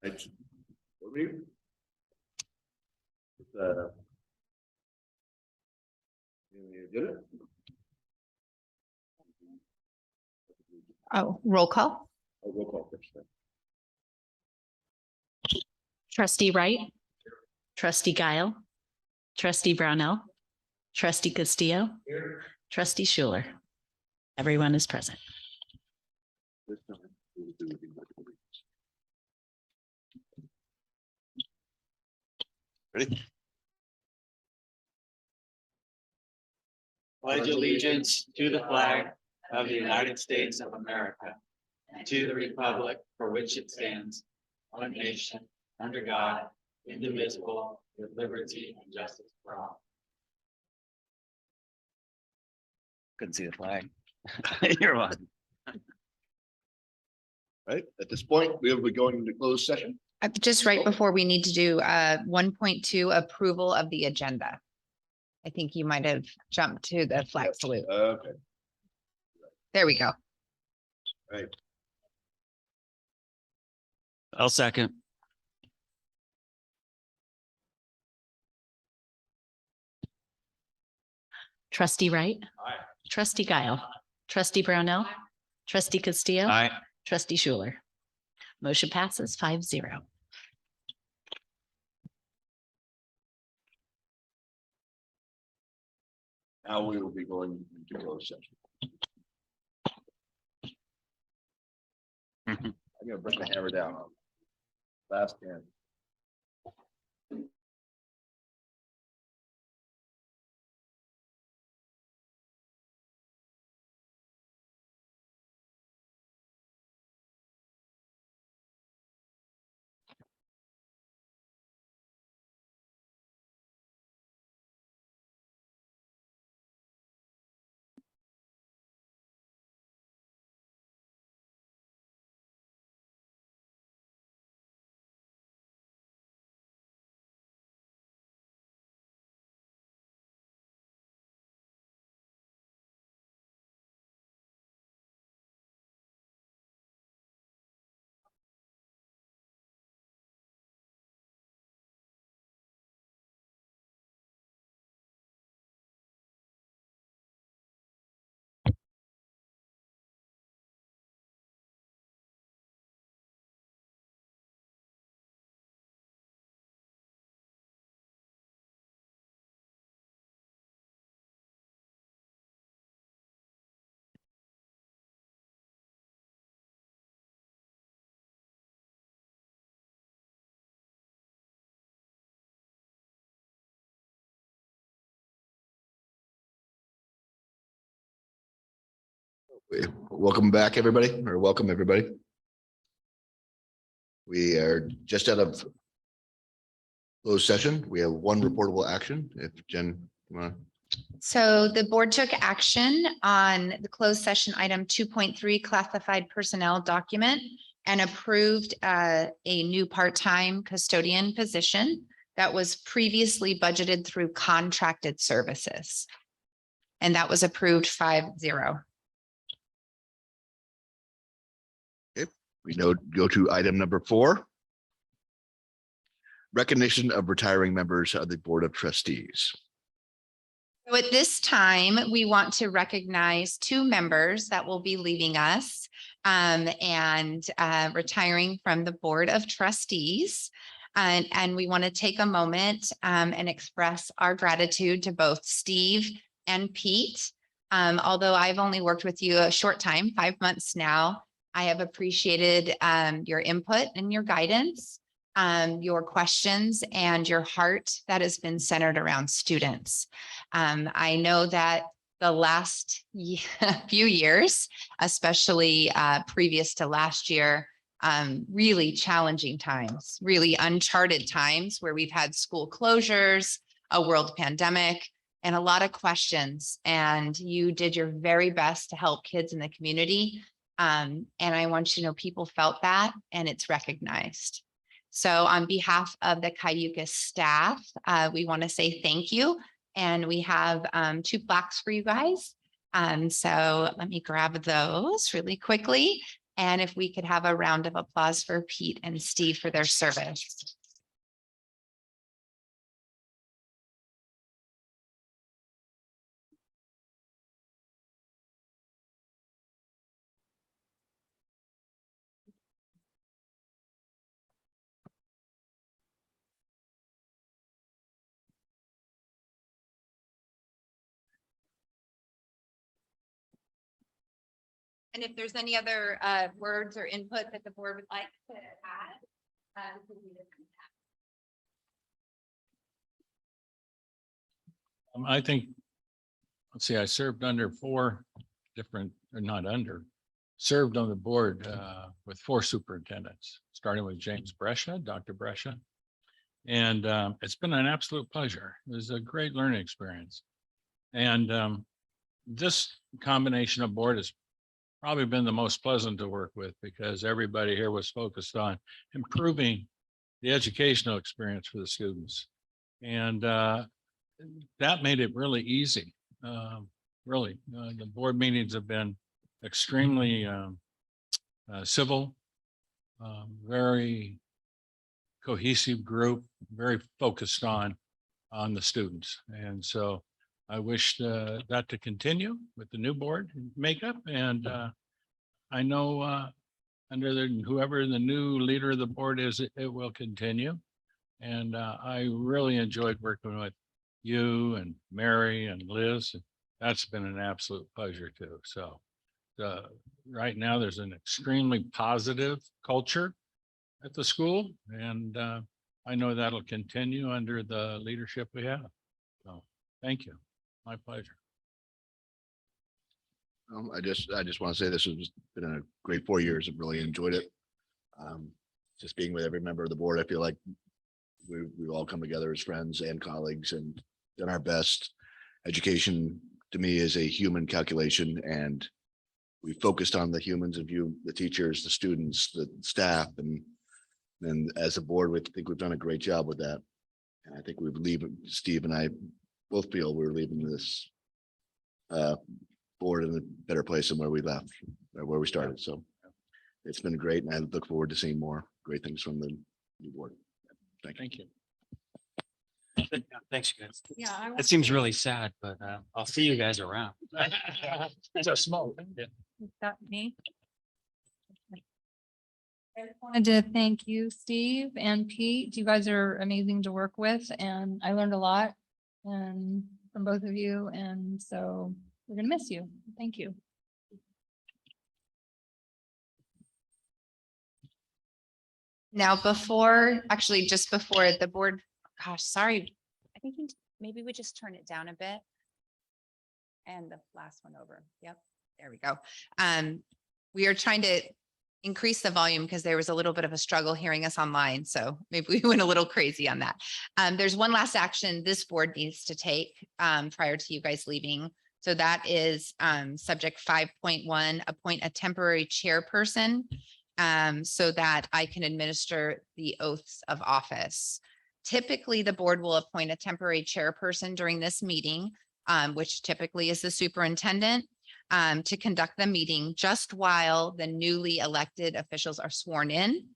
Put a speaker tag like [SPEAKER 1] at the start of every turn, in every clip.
[SPEAKER 1] Right. Did it?
[SPEAKER 2] Oh, roll call.
[SPEAKER 1] Roll call first.
[SPEAKER 2] Trustee Wright, trustee Guile, trustee Brownell, trustee Castillo, trustee Schuler. Everyone is present.
[SPEAKER 1] This time we'll do the pledge. Ready?
[SPEAKER 3] Pledge allegiance to the flag of the United States of America and to the republic for which it stands, one nation, under God, indivisible, with liberty and justice for all.
[SPEAKER 4] Couldn't see the flag. You're on.
[SPEAKER 1] Right, at this point, we'll be going into closed session.
[SPEAKER 2] Just right before we need to do 1.2 approval of the agenda. I think you might have jumped to the flag salute.
[SPEAKER 1] Okay,
[SPEAKER 2] There we go.
[SPEAKER 1] right.
[SPEAKER 4] I'll second.
[SPEAKER 2] Trustee Wright,
[SPEAKER 1] Aye.
[SPEAKER 2] trustee Guile, trustee Brownell, trustee Castillo,
[SPEAKER 4] Aye.
[SPEAKER 2] trustee Schuler. Motion passes 5-0.
[SPEAKER 1] Now we will be going into closed session.
[SPEAKER 4] Mhm.
[SPEAKER 1] I'm gonna bring the hammer down on last hand. Welcome back, everybody, or welcome everybody. We are just out of closed session. We have one reportable action. If Jen, you want to.
[SPEAKER 2] So the board took action on the closed session item 2.3 classified personnel document and approved a new part-time custodian position that was previously budgeted through contracted services. And that was approved 5-0.
[SPEAKER 1] We go to item number 4. Recognition of retiring members of the Board of Trustees.
[SPEAKER 2] So at this time, we want to recognize 2 members that will be leaving us and retiring from the Board of Trustees. And we want to take a moment and express our gratitude to both Steve and Pete. Although I've only worked with you a short time, 5 months now, I have appreciated your input and your guidance, your questions, and your heart that has been centered around students. I know that the last few years, especially previous to last year, really challenging times, really uncharted times where we've had school closures, a world pandemic, and a lot of questions. And you did your very best to help kids in the community. And I want you to know people felt that, and it's recognized. So on behalf of the Cayucas staff, we want to say thank you. And we have 2 plaques for you guys. So let me grab those really quickly. And if we could have a round of applause for Pete and Steve for their service. And if there's any other words or input that the board would like to add. Please do that.
[SPEAKER 5] I think, let's see, I served under four different, or not under, served on the board with four superintendents, starting with James Brescia, Dr. Brescia. And it's been an absolute pleasure. It was a great learning experience. And this combination of board has probably been the most pleasant to work with because everybody here was focused on improving the educational experience for the students. And that made it really easy. Really, the board meetings have been extremely civil, very cohesive group, very focused on the students. And so I wish that to continue with the new board makeup. And I know under whoever the new leader of the board is, it will continue. And I really enjoyed working with you and Mary and Liz. That's been an absolute pleasure too. So right now there's an extremely positive culture at the school. And I know that'll continue under the leadership we have. So thank you. My pleasure.
[SPEAKER 1] I just want to say this has been a great 4 years. I've really enjoyed it. Just being with every member of the board, I feel like we've all come together as friends and colleagues and done our best. Education to me is a human calculation, and we focused on the humans of you, the teachers, the students, the staff, and as a board, we think we've done a great job with that. And I think we believe Steve and I both feel we're leaving this board in a better place than where we left, or where we started. So it's been great, and I look forward to seeing more great things from the new board. Thank you.
[SPEAKER 4] Thanks, you guys.
[SPEAKER 2] Yeah.
[SPEAKER 4] It seems really sad, but I'll see you guys around.
[SPEAKER 5] It's a small.
[SPEAKER 4] Yeah.
[SPEAKER 6] Got me. I just wanted to thank you, Steve and Pete. You guys are amazing to work with, and I learned a lot and from both of you, and so we're gonna miss you. Thank you.
[SPEAKER 2] Now, actually, just before the board, gosh, sorry.
[SPEAKER 7] I think maybe we just turn it down a bit. And the last one over. Yep.
[SPEAKER 2] There we go. We are trying to increase the volume because there was a little bit of a struggle hearing us online. So maybe we went a little crazy on that. There's one last action this board needs to take prior to you guys leaving. So that is subject 5.1, appoint a temporary chairperson so that I can administer the oaths of office. Typically, the board will appoint a temporary chairperson during this meeting, which typically is the superintendent, to conduct the meeting just while the newly elected officials are sworn in.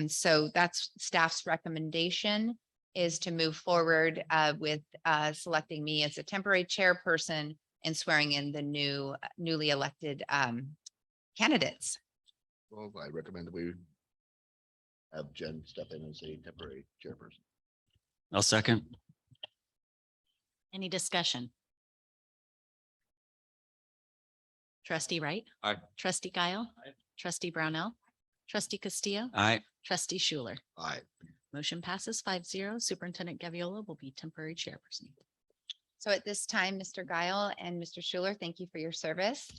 [SPEAKER 2] So that's staff's recommendation, is to move forward with selecting me as a temporary chairperson and swearing in the newly elected candidates.
[SPEAKER 1] Well, I recommend that we have Jen step in as a temporary chairperson.
[SPEAKER 4] I'll second.
[SPEAKER 7] Any discussion? Trustee Wright?
[SPEAKER 4] Aye.
[SPEAKER 7] Trustee Guile? Trustee Brownell? Trustee Castillo?
[SPEAKER 4] Aye.
[SPEAKER 7] Trustee Schuler?
[SPEAKER 1] Aye.
[SPEAKER 7] Motion passes 5-0. Superintendent Gaviola will be temporary chairperson.
[SPEAKER 2] So at this time, Mr. Guile and Mr. Schuler, thank you for your service.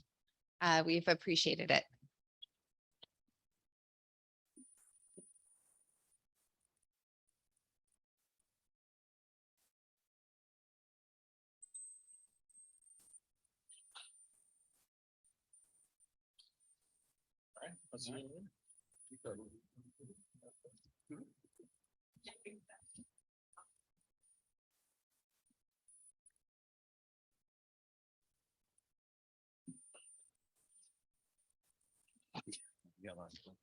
[SPEAKER 2] We've appreciated it.
[SPEAKER 4] Yeah, last one.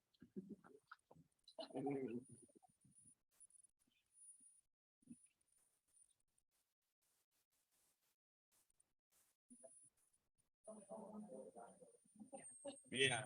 [SPEAKER 4] Yeah.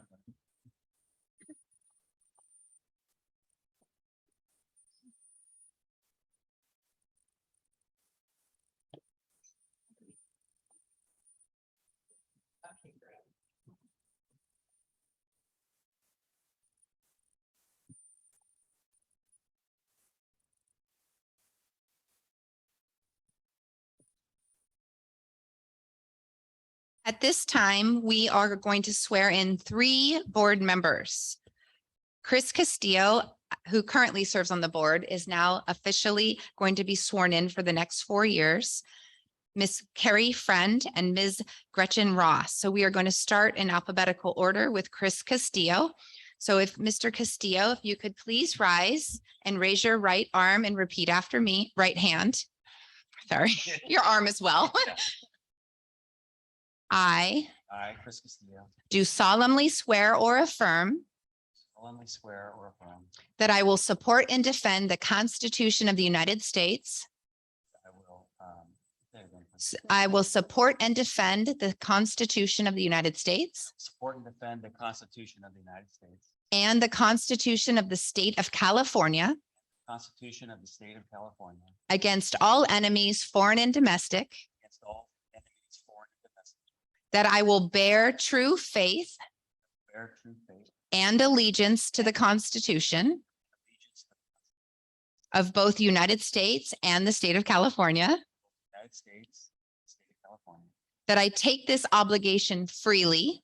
[SPEAKER 2] At this time, we are going to swear in 3 board members. Chris Castillo, who currently serves on the board, is now officially going to be sworn in for the next 4 years. Miss Carrie Friend and Ms. Gretchen Ross. So we are going to start in alphabetical order with Chris Castillo. So if Mr. Castillo, if you could please rise and raise your right arm and repeat after me, right hand. Sorry, your arm as well. I
[SPEAKER 4] I, Chris Castillo,
[SPEAKER 2] do solemnly swear or affirm
[SPEAKER 4] solemnly swear or affirm
[SPEAKER 2] that I will support and defend the Constitution of the United States.
[SPEAKER 4] that I will, say it again,
[SPEAKER 2] S-
[SPEAKER 4] please.
[SPEAKER 2] I will support and defend the Constitution of the United States
[SPEAKER 4] Support and defend the Constitution of the United States,
[SPEAKER 2] and the Constitution of the State of California
[SPEAKER 4] Constitution of the State of California,
[SPEAKER 2] against all enemies, foreign and domestic,
[SPEAKER 4] against all enemies, foreign and domestic,
[SPEAKER 2] that I will bear true faith
[SPEAKER 4] bear true faith,
[SPEAKER 2] and allegiance to the Constitution
[SPEAKER 4] allegiance to the
[SPEAKER 2] of both the United States and the State of California,
[SPEAKER 4] United States, State of California,
[SPEAKER 2] that I take this obligation freely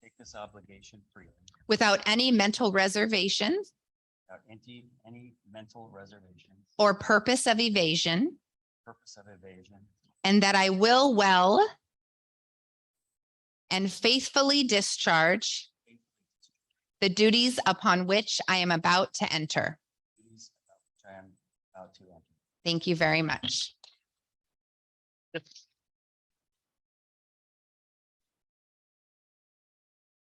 [SPEAKER 4] take this obligation freely,
[SPEAKER 2] without any mental reservation
[SPEAKER 4] without any mental reservation,
[SPEAKER 2] or purpose of evasion,
[SPEAKER 4] purpose of evasion,
[SPEAKER 2] and that I will well and faithfully discharge the duties upon which I am about to enter.
[SPEAKER 4] duties which I am about to enter.
[SPEAKER 2] Thank you very much.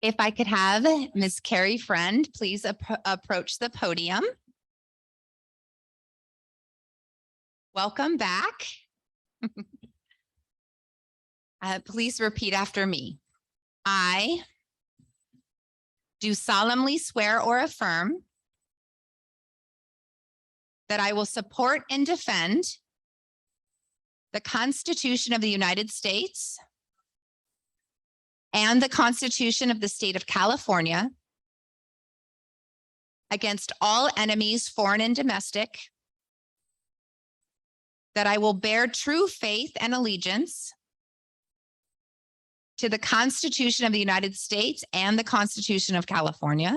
[SPEAKER 2] If I could have Ms. Carrie Friend, please approach the podium. Welcome back. Please repeat after me. I do solemnly swear or affirm that I will support and defend the Constitution of the United States and the Constitution of the State of California against all enemies, foreign and domestic, that I will bear true faith and allegiance to the Constitution of the United States and the Constitution of California,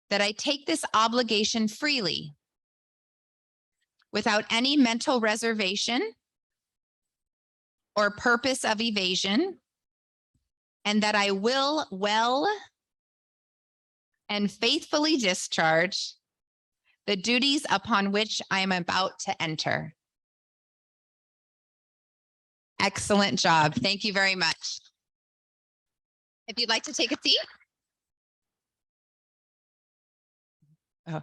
[SPEAKER 2] that I take this obligation freely without any mental reservation or purpose of evasion, and that I will well and faithfully discharge the duties upon which I am about to enter. Excellent job. Thank you very much. If you'd like to take a seat. Oh.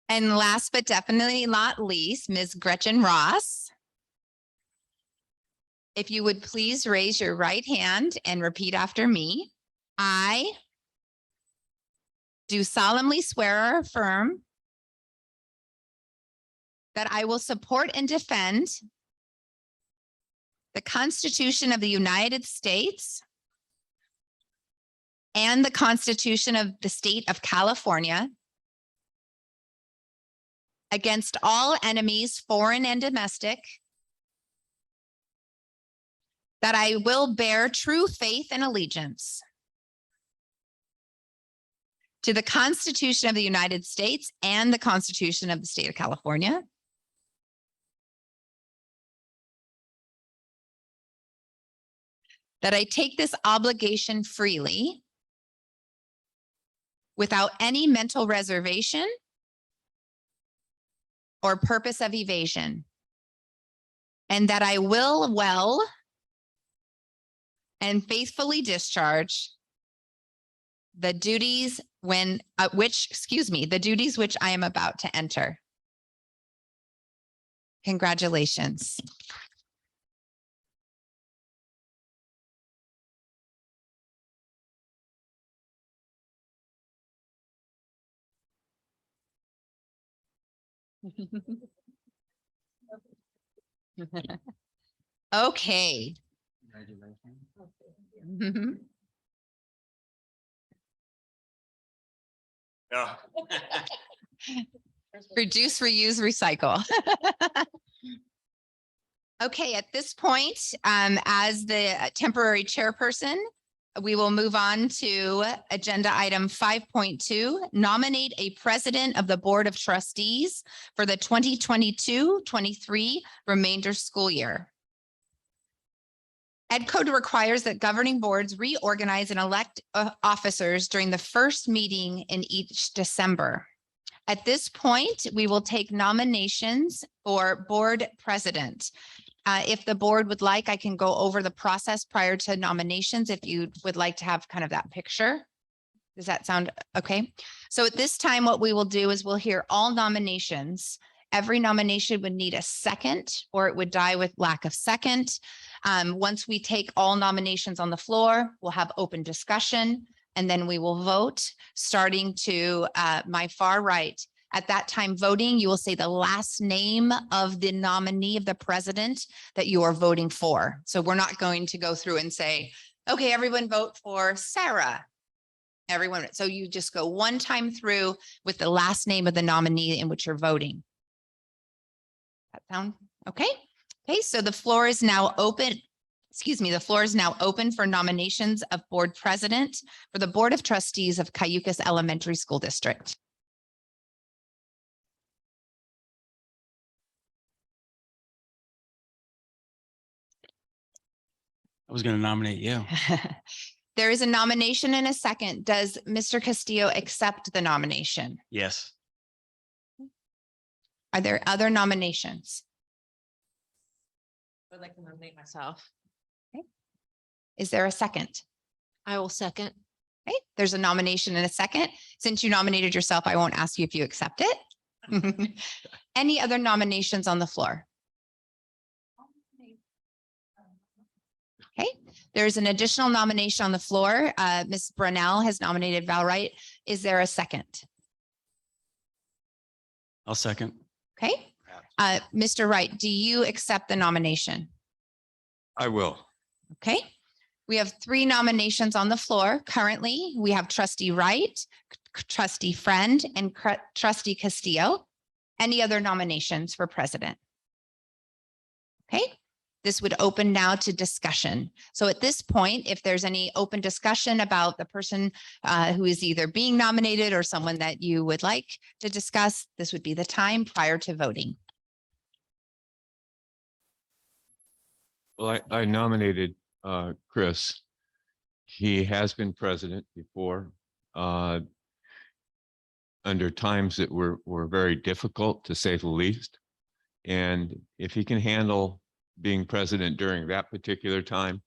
[SPEAKER 2] And last but definitely not least, Ms. Gretchen Ross. If you would please raise your right hand and repeat after me. I do solemnly swear or affirm that I will support and defend the Constitution of the United States and the Constitution of the State of California against all enemies, foreign and domestic, that I will bear true faith and allegiance to the Constitution of the United States and the Constitution of the State of California, that I take this obligation freely without any mental reservation or purpose of evasion, and that I will well and faithfully discharge the duties the duties which I am about to enter. Congratulations. Okay. Mhm. Reduce, reuse, recycle. Okay, at this point, as the temporary chairperson, we will move on to agenda item 5.2, nominate a president of the Board of Trustees for the 2022-23 remainder school year. Ed Code requires that governing boards reorganize and elect officers during the first meeting in each December. At this point, we will take nominations for board president. If the board would like, I can go over the process prior to nominations if you would like to have kind of that picture. Does that sound okay? So at this time, what we will do is we'll hear all nominations. Every nomination would need a second, or it would die with lack of second. Once we take all nominations on the floor, we'll have open discussion, and then we will vote, starting to my far right. At that time voting, you will say the last name of the nominee of the president that you are voting for. So we're not going to go through and say, okay, everyone vote for Sarah. Everyone. So you just go one time through with the last name of the nominee in which you're voting. That sound okay? Okay, so the floor is now open. Excuse me, the floor is now open for nominations of board president for the Board of Trustees of Cayucas Elementary School District.
[SPEAKER 4] I was going to nominate you.
[SPEAKER 2] There is a nomination and a second. Does Mr. Castillo accept the nomination?
[SPEAKER 4] Yes.
[SPEAKER 2] Are there other nominations?
[SPEAKER 8] I'd like to nominate myself.
[SPEAKER 2] Is there a second?
[SPEAKER 8] I will second.
[SPEAKER 2] Okay, there's a nomination and a second. Since you nominated yourself, I won't ask you if you accept it. Any other nominations on the floor? Okay, there's an additional nomination on the floor. Ms. Brunel has nominated Val Wright. Is there a second?
[SPEAKER 4] I'll second.
[SPEAKER 2] Okay, Mr. Wright, do you accept the nomination?
[SPEAKER 9] I will.
[SPEAKER 2] Okay, we have 3 nominations on the floor. Currently, we have trustee Wright, trustee Friend, and trustee Castillo. Any other nominations for president? Okay, this would open now to discussion. So at this point, if there's any open discussion about the person who is either being nominated or someone that you would like to discuss, this would be the time prior to voting.
[SPEAKER 9] Well, I nominated Chris. He has been president before under times that were very difficult, to say the least. And if he can handle being president during that particular time,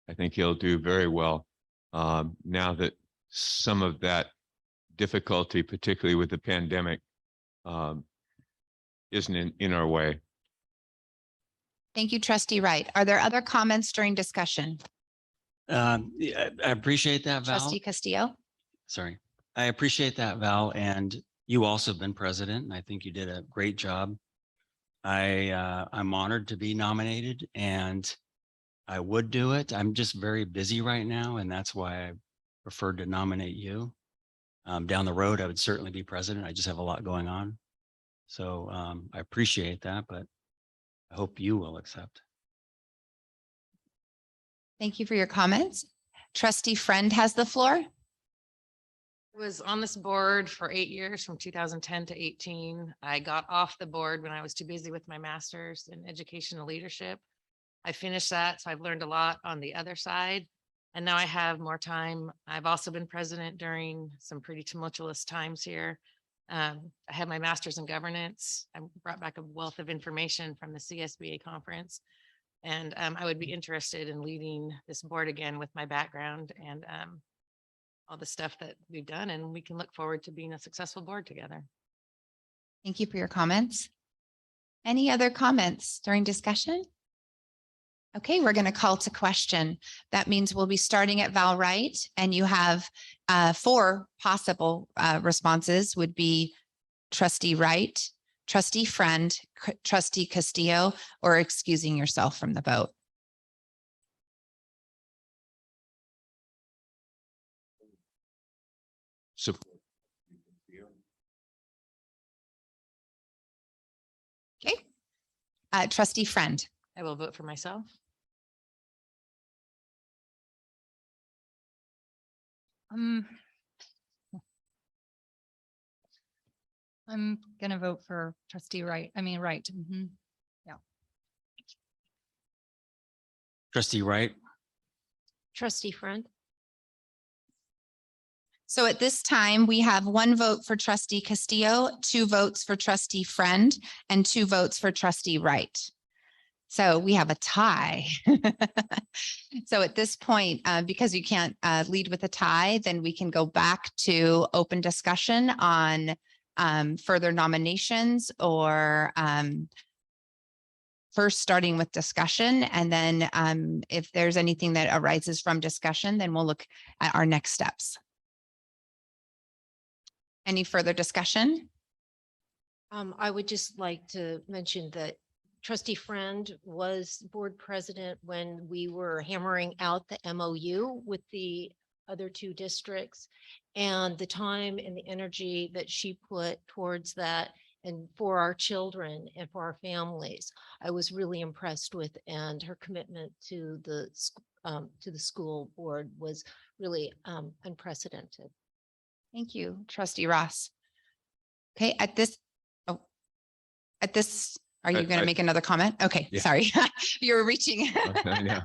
[SPEAKER 9] I think he'll do very well. Now that some of that difficulty, particularly with the pandemic, isn't in our way.
[SPEAKER 2] Thank you, trustee Wright. Are there other comments during discussion?
[SPEAKER 4] Yeah, I appreciate that, Val.
[SPEAKER 2] Trustee Castillo?
[SPEAKER 4] Sorry. I appreciate that, Val. And you also have been president, and I think you did a great job. I'm honored to be nominated, and I would do it. I'm just very busy right now, and that's why I preferred to nominate you. Down the road, I would certainly be president. I just have a lot going on. So I appreciate that, but I hope you will accept.
[SPEAKER 2] Thank you for your comments. Trustee Friend has the floor.
[SPEAKER 8] I was on this board for 8 years, from 2010 to 18. I got off the board when I was too busy with my master's in educational leadership. I finished that, so I've learned a lot on the other side. And now I have more time. I've also been president during some pretty tumultuous times here. I had my master's in governance. I brought back a wealth of information from the CSBA conference. And I would be interested in leading this board again with my background and all the stuff that we've done, and we can look forward to being a successful board together.
[SPEAKER 2] Thank you for your comments. Any other comments during discussion? Okay, we're going to call to question. That means we'll be starting at Val Wright, and you have 4 possible responses would be trustee Wright, trustee Friend, trustee Castillo, or excusing yourself from the vote.
[SPEAKER 9] Support.
[SPEAKER 2] Okay. Trustee Friend.
[SPEAKER 8] I will vote for myself.
[SPEAKER 6] I'm gonna vote for trustee Wright. Wright.
[SPEAKER 4] Trustee Wright,
[SPEAKER 10] Trustee Friend.
[SPEAKER 2] So at this time, we have 1 vote for trustee Castillo, 2 votes for trustee Friend, and 2 votes for trustee Wright. So we have a tie. So at this point, because you can't lead with a tie, then we can go back to open discussion on further nominations or first starting with discussion. And then if there's anything that arises from discussion, then we'll look at our next steps. Any further discussion?
[SPEAKER 10] I would just like to mention that trustee Friend was board president when we were hammering out the MOU with the other 2 districts, and the time and the energy that she put towards that and for our children and for our families, I was really impressed with, and her commitment to the school board was really unprecedented.
[SPEAKER 2] Thank you, trustee Ross. Okay, are you going to
[SPEAKER 9] I-
[SPEAKER 2] make another comment? Okay,
[SPEAKER 9] Yeah.
[SPEAKER 2] sorry. You were reaching.
[SPEAKER 9] Yeah.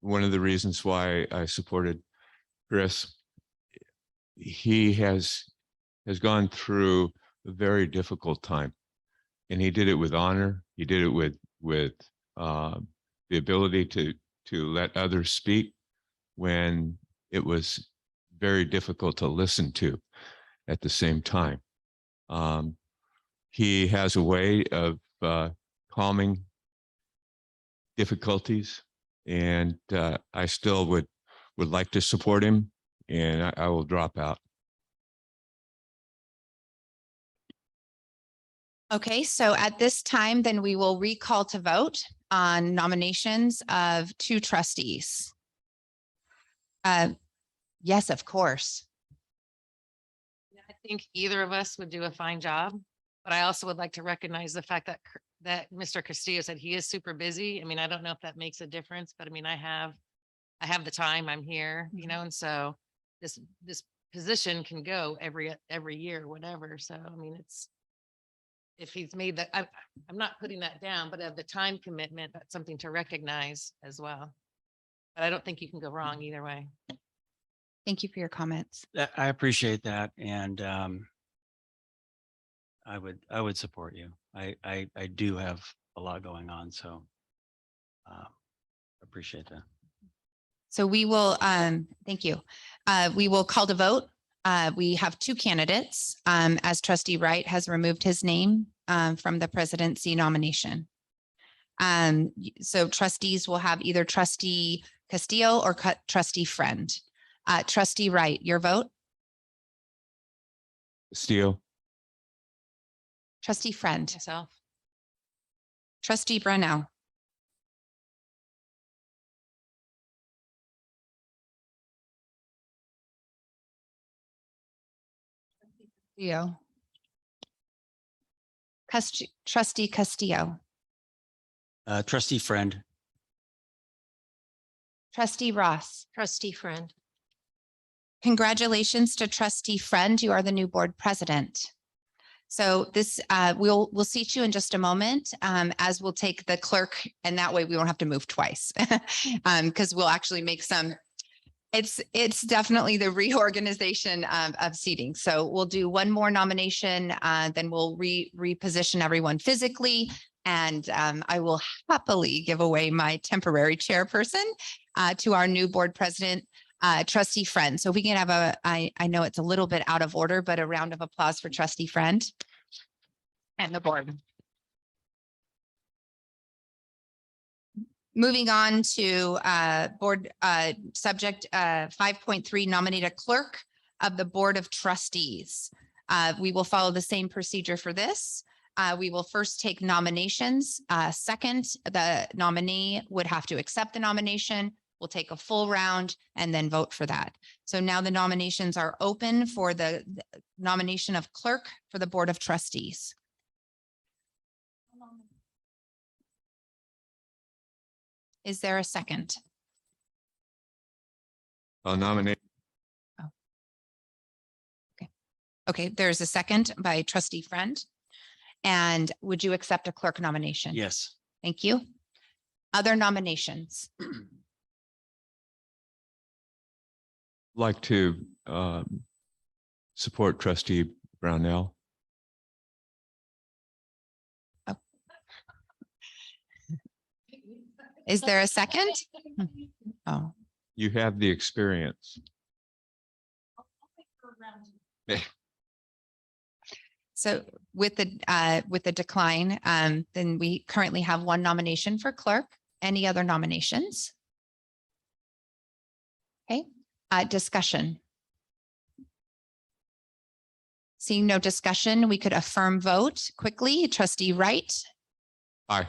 [SPEAKER 9] One of the reasons why I supported Chris, he has gone through a very difficult time, and he did it with honor. He did it with the ability to let others speak when it was very difficult to listen to at the same time. He has a way of calming difficulties, and I still would like to support him, and I will drop out.
[SPEAKER 2] Okay, so at this time, then we will recall to vote on nominations of 2 trustees. Yes, of course.
[SPEAKER 8] I think either of us would do a fine job, but I also would like to recognize the fact that Mr. Castillo said he is super busy. I mean, I don't know if that makes a difference, but I mean, I have the time, I'm here, and so this position can go every year, whatever. So, I mean, if he's made that, I'm not putting that down, but of the time commitment, that's something to recognize as well. But I don't think you can go wrong either way.
[SPEAKER 2] Thank you for your comments.
[SPEAKER 4] I appreciate that. And I would support you. I do have a lot going on, so appreciate that.
[SPEAKER 2] So we will, thank you. We will call to vote. We have 2 candidates, as trustee Wright has removed his name from the presidency nomination. So trustees will have either trustee Castillo or trustee Friend. Trustee Wright, your vote?
[SPEAKER 9] Steele,
[SPEAKER 2] Trustee Friend,
[SPEAKER 8] Myself.
[SPEAKER 2] trustee Brunel,
[SPEAKER 6] Leo.
[SPEAKER 2] trustee Castillo,
[SPEAKER 4] Trustee Friend,
[SPEAKER 2] trustee Ross.
[SPEAKER 10] Trustee Friend.
[SPEAKER 2] Congratulations to trustee Friend. You are the new board president. So this, we'll seat you in just a moment, as we'll take the clerk, and that way we won't have to move twice. Because we'll actually make some It's definitely the reorganization of seating. So we'll do one more nomination, then we'll reposition everyone physically. And I will happily give away my temporary chairperson to our new board president, trustee Friend. So if we can have I know it's a little bit out of order, but a round of applause for trustee Friend and the board. Moving on to board subject 5.3, nominate a clerk of the Board of Trustees. We will follow the same procedure for this. We will first take nominations. Second, the nominee would have to accept the nomination. We'll take a full round and then vote for that. So now the nominations are open for the nomination of clerk for the Board of Trustees. Is there a second?
[SPEAKER 9] I'll nominate.
[SPEAKER 2] Okay, there's a second by trustee Friend. And would you accept a clerk nomination?
[SPEAKER 4] Yes.
[SPEAKER 2] Thank you. Other nominations?
[SPEAKER 9] Like to support trustee Brownell.
[SPEAKER 2] Is there a second? Oh,
[SPEAKER 9] You have the experience.
[SPEAKER 2] so with the decline, then we currently have one nomination for clerk. Any other nominations? Okay, discussion. Seeing no discussion, we could affirm vote quickly. Trustee Wright,
[SPEAKER 9] Aye.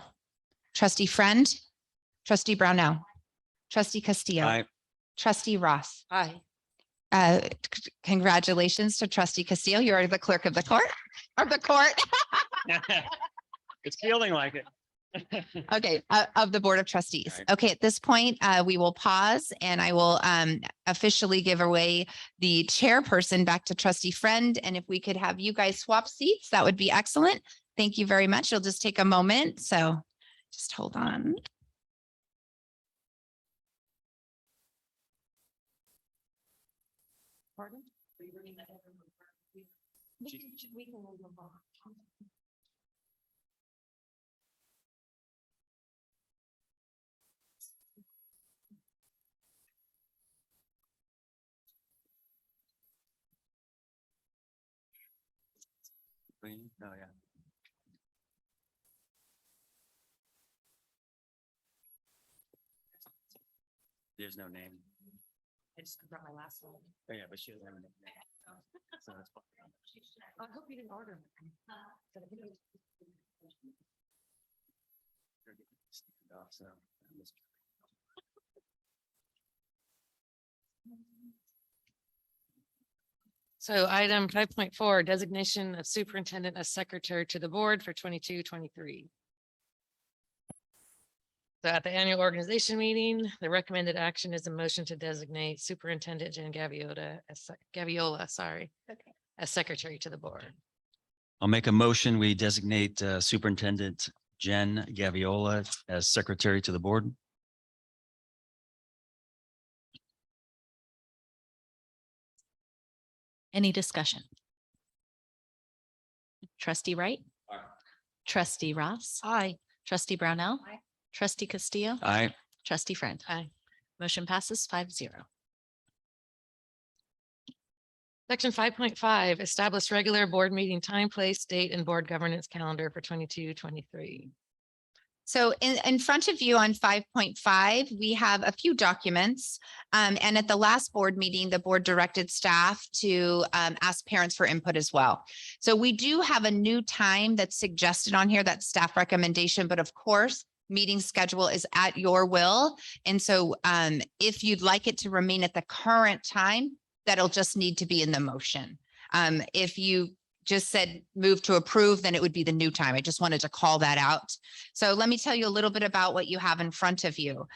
[SPEAKER 2] trustee Friend, trustee Brownell, trustee Castillo,
[SPEAKER 4] I,
[SPEAKER 2] trustee Ross.
[SPEAKER 10] Aye.
[SPEAKER 2] Congratulations to trustee Castillo. You are the clerk of the court, of the court.
[SPEAKER 4] it's feeling like it.
[SPEAKER 2] Okay, of the Board of Trustees.
[SPEAKER 4] Right.
[SPEAKER 2] Okay, at this point, we will pause and I will officially give away the chairperson back to trustee Friend. And if we could have you guys swap seats, that would be excellent. Thank you very much. It'll just take a moment. So just hold on.
[SPEAKER 8] Pardon?
[SPEAKER 4] Oh, yeah. There's no name.
[SPEAKER 8] I just brought my last one.
[SPEAKER 4] Oh, yeah, but she doesn't have a name. So that's fine.
[SPEAKER 8] I hope you didn't order.
[SPEAKER 4] So,
[SPEAKER 8] So item 5.4, designation of superintendent as secretary to the board for 22-23. So at the annual organization meeting, the recommended action is a motion to designate Superintendent Jen Gaviola as secretary to the board.
[SPEAKER 4] I'll make a motion. We designate Superintendent Jen Gaviola as secretary to the board.
[SPEAKER 11] Any discussion? Trustee Wright? Trustee Ross?
[SPEAKER 10] Aye.
[SPEAKER 11] Trustee Brownell? Trustee Castillo?
[SPEAKER 4] Aye.
[SPEAKER 11] Trustee Friend?
[SPEAKER 8] Aye.
[SPEAKER 11] Motion passes 5-0.
[SPEAKER 8] Section 5.5, establish regular board meeting time, place, date, and board governance calendar for 22-23.
[SPEAKER 2] So in front of you on 5.5, we have a few documents. And at the last board meeting, the board directed staff to ask parents for input as well. So we do have a new time that's suggested on here, that staff recommendation, but of course, meeting schedule is at your will. And so if you'd like it to remain at the current time, that'll just need to be in the motion. If you just said move to approve, then it would be the new time. I just wanted to call that out. So let me tell you a little bit about what you have in front of you.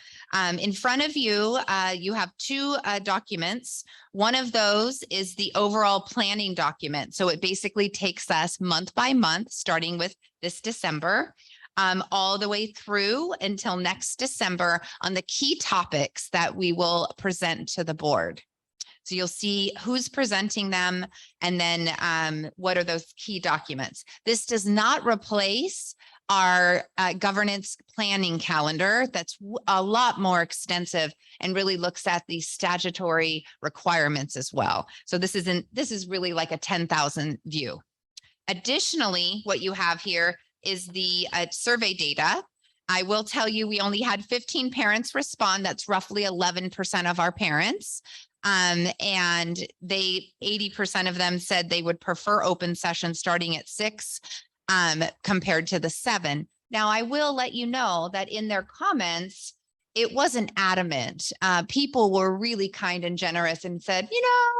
[SPEAKER 2] In front of you, you have two documents. One of those is the overall planning document. So it basically takes us month by month, starting with this December. all the way through until next December on the key topics that we will present to the board. So you'll see who's presenting them and then what are those key documents. This does not replace our governance planning calendar. That's a lot more extensive and really looks at the statutory requirements as well. So this is really like a 10,000 view. Additionally, what you have here is the survey data. I will tell you, we only had 15 parents respond. That's roughly 11% of our parents. And 80% of them said they would prefer open session starting at 6 compared to the 7. Now, I will let you know that in their comments, it wasn't adamant. People were really kind and generous and said,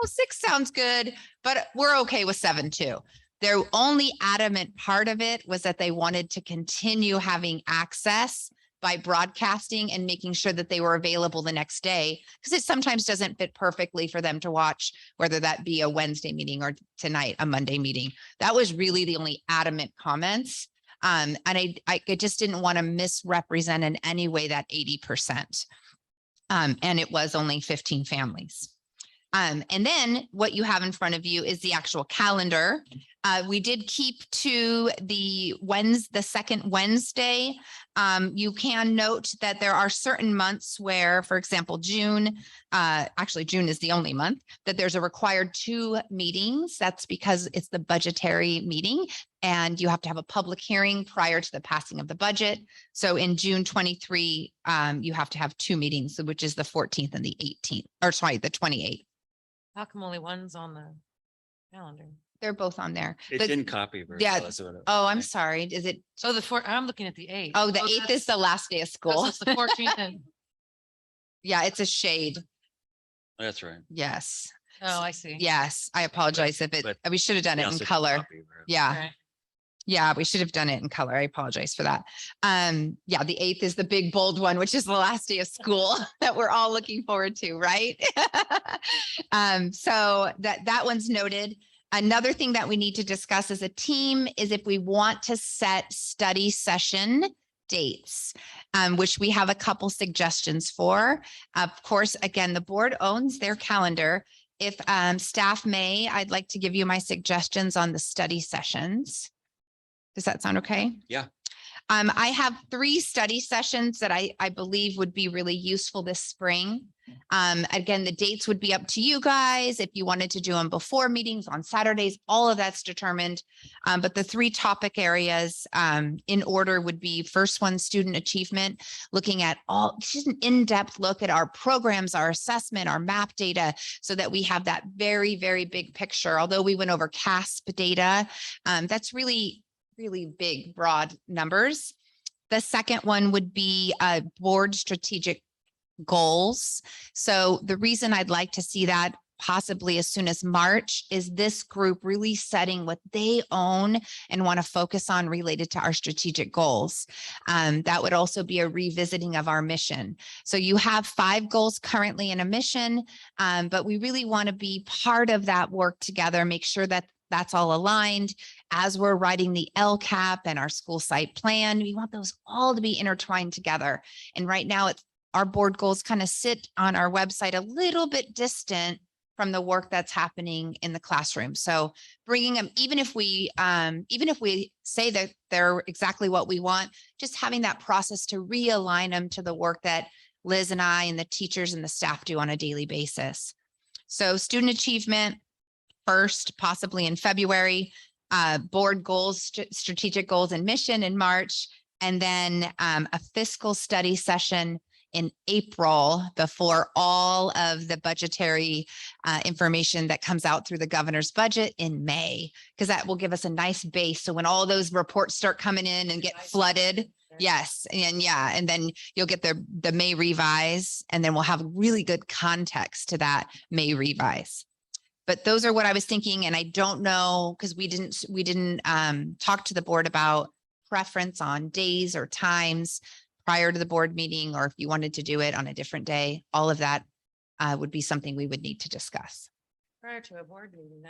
[SPEAKER 2] 6 sounds good, but we're okay with 7 too. Their only adamant part of it was that they wanted to continue having access by broadcasting and making sure that they were available the next day, because it sometimes doesn't fit perfectly for them to watch, whether that be a Wednesday meeting or tonight, a Monday meeting. That was really the only adamant comments. And I just didn't want to misrepresent in any way that 80%. And it was only 15 families. And then what you have in front of you is the actual calendar. We did keep to the second Wednesday. You can note that there are certain months where, for example, June, actually June is the only month that there's a required 2 meetings. That's because it's the budgetary meeting and you have to have a public hearing prior to the passing of the budget. So in June 23, you have to have 2 meetings, which is the 14th and the 18th, or sorry, the 28th.
[SPEAKER 8] How come only one's on the calendar?
[SPEAKER 2] They're both on there.
[SPEAKER 4] It
[SPEAKER 2] The-
[SPEAKER 4] didn't copy. very
[SPEAKER 2] Yeah.
[SPEAKER 4] well, that's what it-
[SPEAKER 2] Oh, I'm sorry. Is it?
[SPEAKER 8] So I'm looking at the 8th.
[SPEAKER 2] Oh, the 8th is the last day of school.
[SPEAKER 8] It's the 14th and,
[SPEAKER 2] Yeah, it's a shade.
[SPEAKER 4] That's right.
[SPEAKER 2] Yes.
[SPEAKER 8] oh, I see.
[SPEAKER 2] Yes. I apologize if
[SPEAKER 4] but
[SPEAKER 2] we should have done
[SPEAKER 4] We
[SPEAKER 2] it in
[SPEAKER 4] also didn't
[SPEAKER 2] color.
[SPEAKER 4] copy very well.
[SPEAKER 2] Yeah.
[SPEAKER 8] Okay.
[SPEAKER 2] Yeah, we should have done it in color. I apologize for that. Yeah, the 8th is the big bold one, which is the last day of school that we're all looking forward to, right? So that one's noted. Another thing that we need to discuss as a team is if we want to set study session dates, which we have a couple suggestions for. Of course, again, the board owns their calendar. If staff may, I'd like to give you my suggestions on the study sessions. Does that sound okay?
[SPEAKER 4] Yeah.
[SPEAKER 2] I have 3 study sessions that I believe would be really useful this spring. Again, the dates would be up to you guys. If you wanted to do them before meetings on Saturdays, all of that's determined. But the 3 topic areas in order would be first one, student achievement, looking at just an in-depth look at our programs, our assessment, our MAP data, so that we have that very, very big picture. Although we went over CASP data, that's really big, broad numbers. The second one would be board strategic goals. So the reason I'd like to see that possibly as soon as March is this group really setting what they own and want to focus on related to our strategic goals. That would also be a revisiting of our mission. So you have 5 goals currently in a mission, but we really want to be part of that work together, make sure that that's all aligned as we're writing the LCAP and our school site plan. We want those all to be intertwined together. And right now our board goals kind of sit on our website a little bit distant from the work that's happening in the classroom. So bringing them, even if we say that they're exactly what we want, just having that process to realign them to the work that Liz and I and the teachers and the staff do on a daily basis. So student achievement first, possibly in February, board goals, strategic goals and mission in March, and then a fiscal study session in April before all of the budgetary information that comes out through the governor's budget in May, because that will give us a nice base. So when all those reports start coming in and get flooded, yes, and then you'll get the May revise, and then we'll have really good context to that May revise. But those are what I was thinking, and I don't know, because we didn't talk to the board about preference on days or times prior to the board meeting, or if you wanted to do it on a different day. All of that would be something we would need to discuss.
[SPEAKER 8] Prior to a board meeting,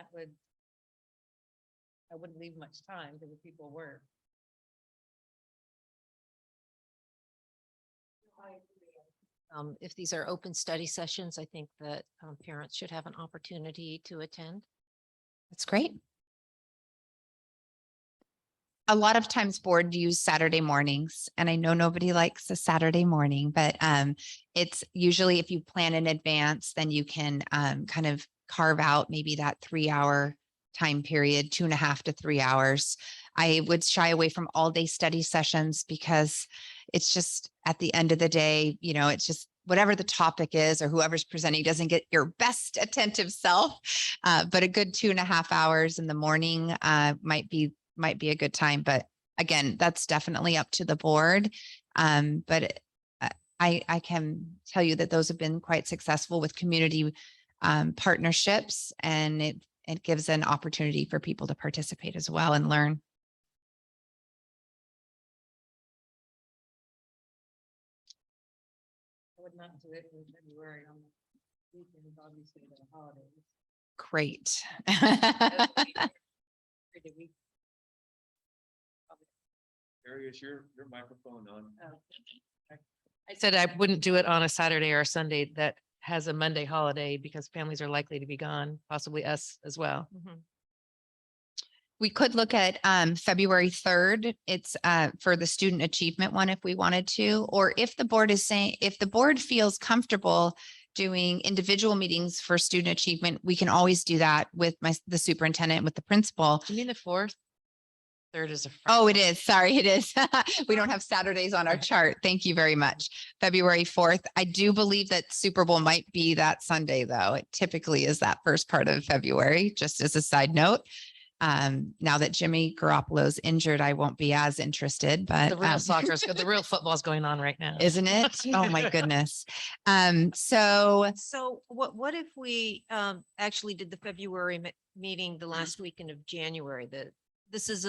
[SPEAKER 8] I wouldn't leave much time because the people work.
[SPEAKER 10] If these are open study sessions, I think that parents should have an opportunity to attend.
[SPEAKER 2] That's great. A lot of times board use Saturday mornings, and I know nobody likes a Saturday morning, but it's usually if you plan in advance, then you can kind of carve out maybe that 3-hour time period, 2.5 to 3 hours. I would shy away from all day study sessions because it's just at the end of the day, you know, it's just whatever the topic is or whoever's presenting doesn't get your best attentive self. But a good 2.5 hours in the morning might be a good time. But again, that's definitely up to the board. But I can tell you that those have been quite successful with community partnerships, and it gives an opportunity for people to participate as well and learn.
[SPEAKER 8] I would not do it in February on the weekend, obviously, the holidays.
[SPEAKER 2] Great.
[SPEAKER 9] Gary, is your microphone on?
[SPEAKER 8] I said I wouldn't do it on a Saturday or a Sunday that has a Monday holiday because families are likely to be gone, possibly us as well.
[SPEAKER 2] We could look at February 3rd. It's for the student achievement one if we wanted to, or if the board is saying, if the board feels comfortable doing individual meetings for student achievement, we can always do that with the superintendent, with the principal.
[SPEAKER 8] You mean the 4th? 3rd is a.
[SPEAKER 2] Oh, it is. Sorry, it is. We don't have Saturdays on our chart. Thank you very much. February 4th. I do believe that Super Bowl might be that Sunday, though. It typically is that first part of February, just as a side note. Now that Jimmy Garoppolo's injured, I won't be as interested, but
[SPEAKER 8] The real soccer, the real football's going on right now.
[SPEAKER 2] isn't it? Oh, my goodness. So
[SPEAKER 10] So what if we actually did the February meeting the last weekend of January? This is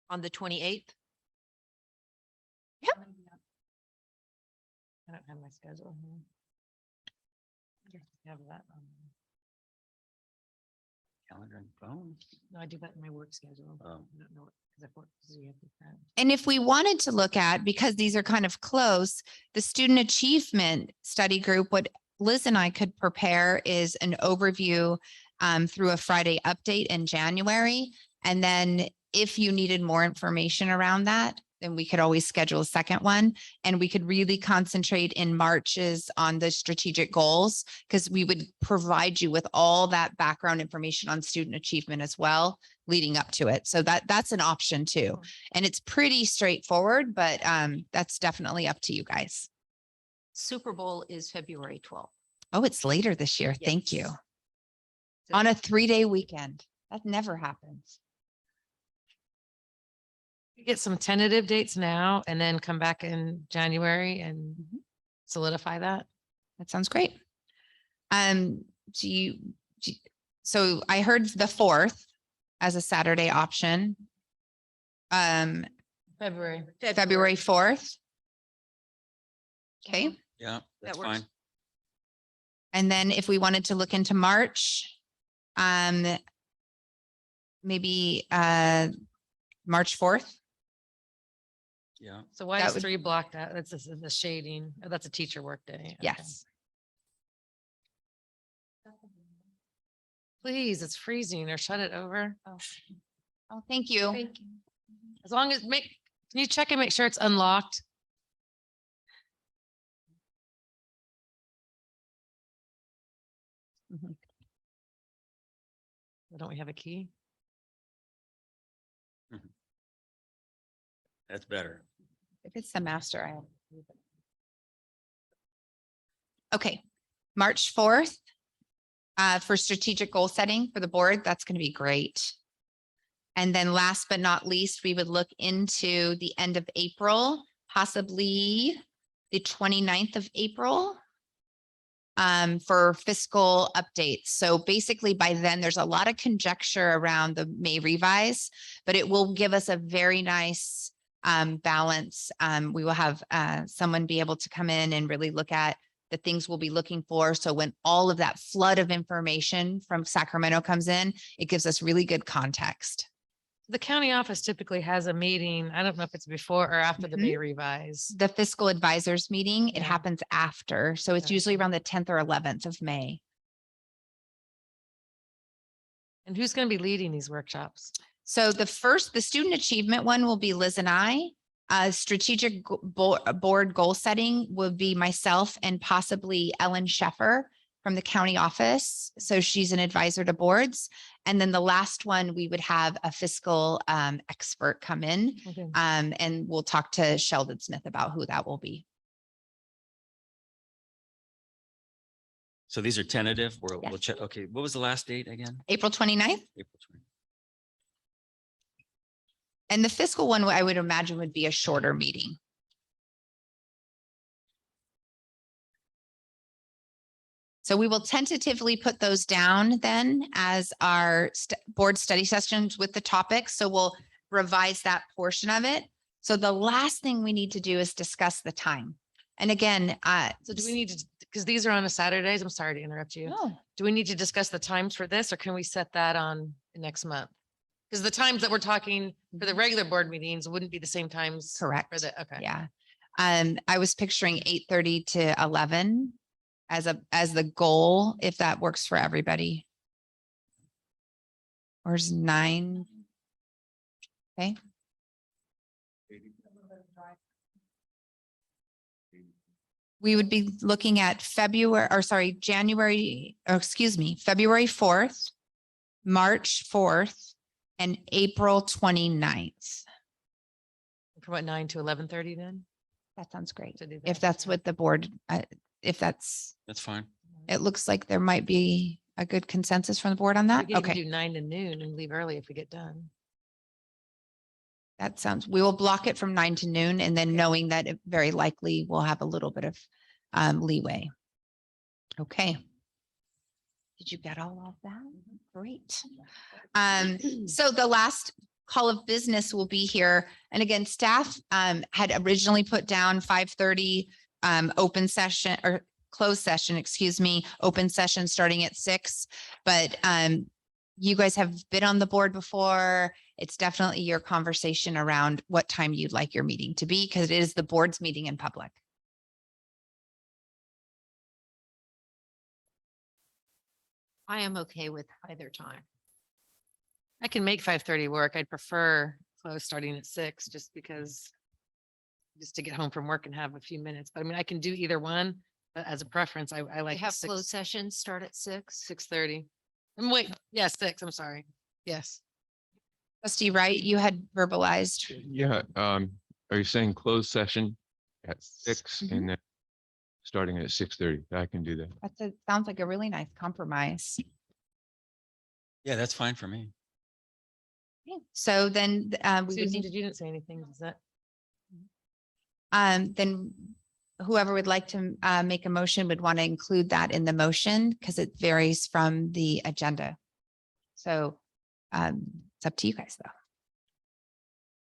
[SPEAKER 10] on the 28th?
[SPEAKER 2] Yep.
[SPEAKER 8] I don't have my schedule. here. I have that on.
[SPEAKER 4] Calendar and phone.
[SPEAKER 8] No, I do that in my work schedule.
[SPEAKER 4] Oh.
[SPEAKER 8] I don't know. Because I work. So you have to print.
[SPEAKER 2] And if we wanted to look at, because these are kind of close, the student achievement study group, what Liz and I could prepare is an overview through a Friday update in January. And then if you needed more information around that, then we could always schedule a second one. And we could really concentrate in Marches on the strategic goals, because we would provide you with all that background information on student achievement as well, leading up to it. So that's an option too. And it's pretty straightforward, but that's definitely up to you guys.
[SPEAKER 10] Super Bowl is February 12th.
[SPEAKER 2] Oh, it's later this year. Thank you.
[SPEAKER 10] Yes.
[SPEAKER 2] On a 3-day weekend. That never happens.
[SPEAKER 8] Get some tentative dates now and then come back in January and solidify that.
[SPEAKER 2] That sounds great. So I heard the 4th as a Saturday option.
[SPEAKER 8] February.
[SPEAKER 2] February 4th. Okay.
[SPEAKER 4] Yeah, that's
[SPEAKER 10] works.
[SPEAKER 4] fine.
[SPEAKER 2] And then if we wanted to look into March, maybe March 4th.
[SPEAKER 4] Yeah.
[SPEAKER 8] So why
[SPEAKER 2] That
[SPEAKER 8] is
[SPEAKER 2] would-
[SPEAKER 8] 3 blocked out? That's the shading. Oh, that's a teacher work day. Okay.
[SPEAKER 2] Yes.
[SPEAKER 8] Please, it's freezing or shut it over.
[SPEAKER 2] Oh, thank you.
[SPEAKER 8] As long as can you check and make sure it's unlocked? Don't we have a key?
[SPEAKER 4] That's better.
[SPEAKER 2] If it's the master, I. Okay, March 4th. For strategic goal setting for the board, that's going to be great. And then last but not least, we would look into the end of April, possibly the 29th of April. For fiscal updates. So basically by then there's a lot of conjecture around the May revise, but it will give us a very nice balance. We will have someone be able to come in and really look at the things we'll be looking for. So when all of that flood of information from Sacramento comes in, it gives us really good context.
[SPEAKER 8] the county office typically has a meeting. I don't know if it's before or after the
[SPEAKER 2] Mhm.
[SPEAKER 8] May revise.
[SPEAKER 2] The fiscal advisors meeting, it
[SPEAKER 8] Yeah.
[SPEAKER 2] happens after, so it's
[SPEAKER 8] Okay.
[SPEAKER 2] usually around the 10th or 11th of May.
[SPEAKER 8] And who's going to be leading these workshops?
[SPEAKER 2] So the student achievement one will be Liz and I. Strategic board goal setting will be myself and possibly Ellen Sheffer from the county office. So she's an advisor to boards. And then the last one, we would have a fiscal expert come in.
[SPEAKER 8] Okay.
[SPEAKER 2] And we'll talk to Sheldon Smith about who that will be.
[SPEAKER 4] So these are tentative. We'll
[SPEAKER 2] Yes.
[SPEAKER 4] check. Okay, what was the last date again?
[SPEAKER 2] April 29th.
[SPEAKER 4] April 20.
[SPEAKER 2] And the fiscal one, I would imagine would be a shorter meeting. So we will tentatively put those down then as our board study sessions with the topics. So we'll revise that portion of it. So the last thing we need to do is discuss the time. And again,
[SPEAKER 8] So do we need to, because these are on a Saturdays, I'm sorry to interrupt you.
[SPEAKER 2] No.
[SPEAKER 8] Do we need to discuss the times for this or can we set that on next month? Because the times that we're talking for the regular board meetings wouldn't be the same times. For
[SPEAKER 2] Correct.
[SPEAKER 8] the, okay.
[SPEAKER 2] Yeah. I was picturing 8:30 to 11 as the goal, if that works for everybody. Or is 9? Okay. We would be looking at February, or sorry, February 4th, March 4th, and April 29th.
[SPEAKER 8] From what, 9 to 11:30 then?
[SPEAKER 2] That sounds great.
[SPEAKER 8] To do
[SPEAKER 2] If
[SPEAKER 8] that,
[SPEAKER 2] that's
[SPEAKER 8] okay.
[SPEAKER 2] what the board, if that's,
[SPEAKER 4] That's fine.
[SPEAKER 2] it looks like there might be a good consensus from the board on
[SPEAKER 8] We
[SPEAKER 2] that.
[SPEAKER 8] can even
[SPEAKER 2] Okay,
[SPEAKER 8] do 9 to noon and leave early if we get done.
[SPEAKER 2] that sounds, we will block it from 9 to noon and then knowing that it very likely we'll have a little bit of leeway. Okay. Did you get all of that? Great. So the last call of business will be here. And again, staff had originally put down 5:30 open session or closed session, excuse me, open session starting at 6. But you guys have been on the board before. It's definitely your conversation around what time you'd like your meeting to be because it is the board's meeting in public.
[SPEAKER 10] I am okay with either time.
[SPEAKER 8] I can make 5:30 work. I'd prefer close starting at 6 just because just to get home from work and have a few minutes. But I mean, I can do either one. But as a preference, I
[SPEAKER 10] We
[SPEAKER 8] like
[SPEAKER 10] have
[SPEAKER 8] 6,
[SPEAKER 10] closed sessions start at 6.
[SPEAKER 8] 6:30. And wait, yeah, 6, I'm sorry. Yes.
[SPEAKER 2] Trustee Wright, you had verbalized.
[SPEAKER 9] Yeah, are you saying closed session at 6
[SPEAKER 2] Mhm.
[SPEAKER 9] and then starting at 6:30? I can do that.
[SPEAKER 2] Sounds like a really nice compromise.
[SPEAKER 4] Yeah, that's fine for me.
[SPEAKER 2] Okay, so then we would
[SPEAKER 8] Susan,
[SPEAKER 2] need,
[SPEAKER 8] did you didn't say anything? Is that?
[SPEAKER 2] then whoever would like to make a motion would want to include that in the motion because it varies from the agenda. So it's up to you guys though.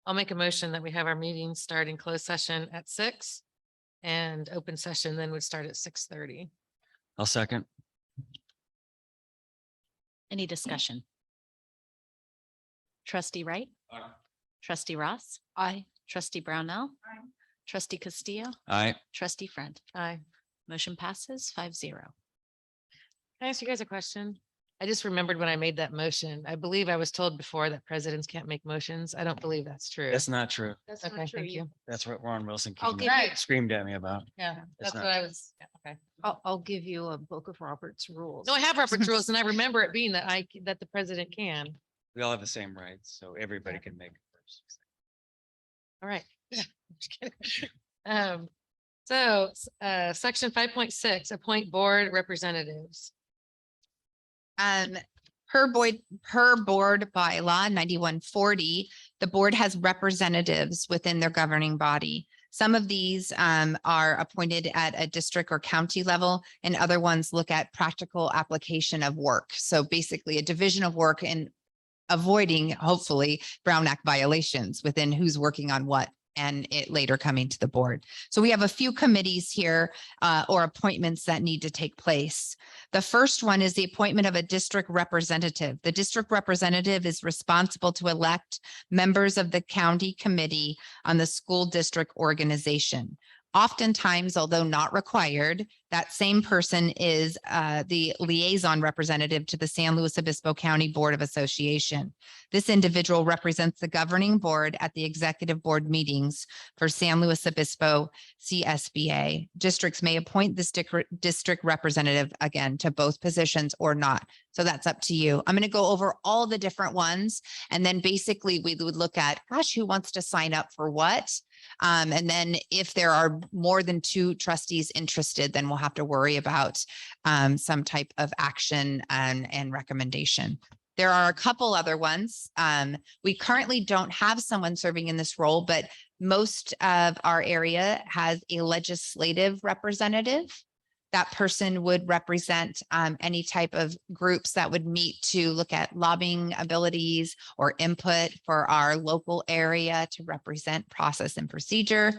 [SPEAKER 8] I'll make a motion that we have our meeting start in closed session at 6 and open session then would start at 6:30.
[SPEAKER 4] I'll second.
[SPEAKER 11] Any discussion? Trustee Wright? Trustee Ross?
[SPEAKER 10] Aye.
[SPEAKER 11] Trustee Brownell? Trustee Castillo?
[SPEAKER 4] Aye.
[SPEAKER 11] Trustee Friend?
[SPEAKER 8] Aye.
[SPEAKER 11] Motion passes 5-0.
[SPEAKER 8] Can I ask you guys a question? I just remembered when I made that motion. I believe I was told before that presidents can't make motions. I don't believe that's true.
[SPEAKER 4] That's not true.
[SPEAKER 10] That's
[SPEAKER 8] Okay, thank you.
[SPEAKER 4] That's what Ron Wilson
[SPEAKER 10] I'll
[SPEAKER 4] came
[SPEAKER 10] give
[SPEAKER 4] and
[SPEAKER 10] you-
[SPEAKER 4] screamed at me about.
[SPEAKER 8] Yeah,
[SPEAKER 4] That's
[SPEAKER 8] that's
[SPEAKER 4] not
[SPEAKER 8] what I was, yeah, okay.
[SPEAKER 10] I'll give you a book of Robert's rules.
[SPEAKER 8] No, I have Robert's rules and I remember it being that that the president can.
[SPEAKER 4] We all have the same rights, so everybody can make.
[SPEAKER 8] All right. Yeah. I'm just kidding. So, section 5.6, appoint board representatives.
[SPEAKER 2] Per board bylaw 9140, the board has representatives within their governing body. Some of these are appointed at a district or county level, and other ones look at practical application of work. So basically a division of work and avoiding, hopefully, Brown Act violations within who's working on what and it later coming to the board. So we have a few committees here or appointments that need to take place. The first one is the appointment of a district representative. The district representative is responsible to elect members of the county committee on the school district organization. Oftentimes, although not required, that same person is the liaison representative to the San Luis Obispo County Board of Association. This individual represents the governing board at the executive board meetings for San Luis Obispo CSBA. Districts may appoint this district representative again to both positions or not. So that's up to you. I'm going to go over all the different ones. And then basically we would look at, gosh, who wants to sign up for what? And then if there are more than 2 trustees interested, then we'll have to worry about some type of action and recommendation. There are a couple other ones. We currently don't have someone serving in this role, but most of our area has a legislative representative. That person would represent any type of groups that would meet to look at lobbying abilities or input for our local area to represent process and procedure.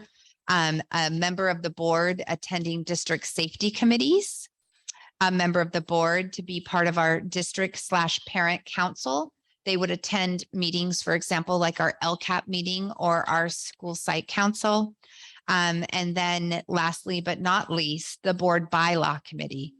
[SPEAKER 2] A member of the board attending district safety committees, a member of the board to be part of our district/parent council. They would attend meetings, for example, like our LCAP meeting or our school site council. And then lastly, but not least, the board bylaw committee.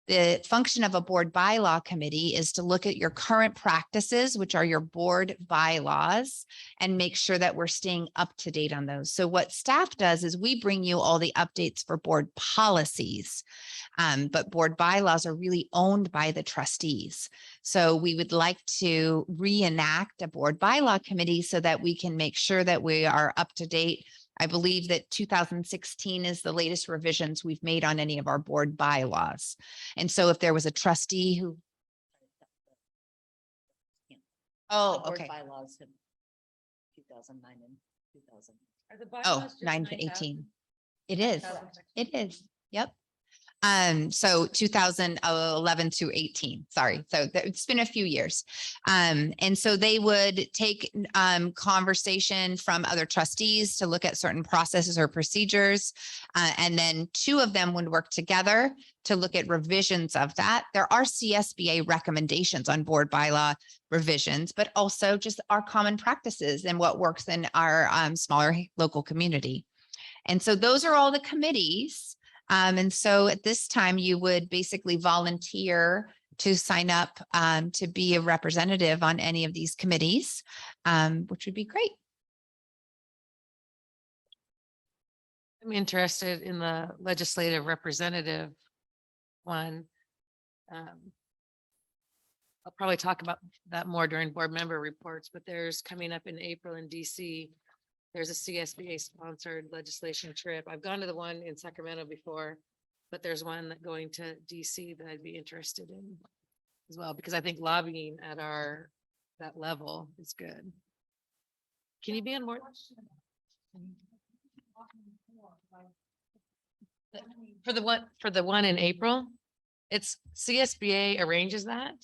[SPEAKER 2] The function of a board bylaw committee is to look at your current practices, which are your board bylaws, and make sure that we're staying up to date on those. So what staff does is we bring you all the updates for board policies, but board bylaws are really owned by the trustees. So we would like to reenact a board bylaw committee so that we can make sure that we are up to date. I believe that 2016 is the latest revisions we've made on any of our board bylaws. And so if there was a trustee who, okay.
[SPEAKER 11] Bylaws in 2009 and 2000.
[SPEAKER 2] Oh, 9 to 18. It is. It is. Yep. So 2011 to 18, sorry. So it's been a few years. And so they would take conversation from other trustees to look at certain processes or procedures. And then 2 of them would work together to look at revisions of that. There are CSBA recommendations on board bylaw revisions, but also just our common practices and what works in our smaller local community. And so those are all the committees. And so at this time, you would basically volunteer to sign up to be a representative on any of these committees, which would be great.
[SPEAKER 8] I'm interested in the legislative representative one. I'll probably talk about that more during board member reports, but there's coming up in April in DC. There's a CSBA sponsored legislation trip. I've gone to the one in Sacramento before, but there's one that going to DC that I'd be interested in as well, because I think lobbying at that level is good. Can you be on more? For the one in April, it's CSBA arranges that.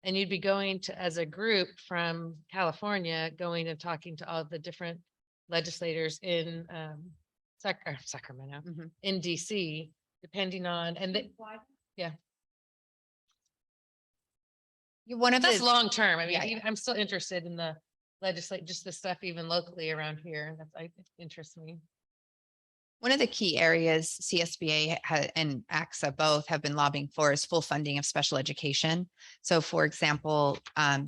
[SPEAKER 8] And you'd be going to, as a group from California, going and talking to all the different legislators in Sacramento, in DC, depending on, yeah.
[SPEAKER 2] You're one of
[SPEAKER 8] That's
[SPEAKER 2] the,
[SPEAKER 8] long term. I mean,
[SPEAKER 2] Yeah.
[SPEAKER 8] I'm still interested in the legislate, just the stuff even locally around here. It interests me.
[SPEAKER 2] one of the key areas CSBA and AXA both have been lobbying for is full funding of special education. So for example,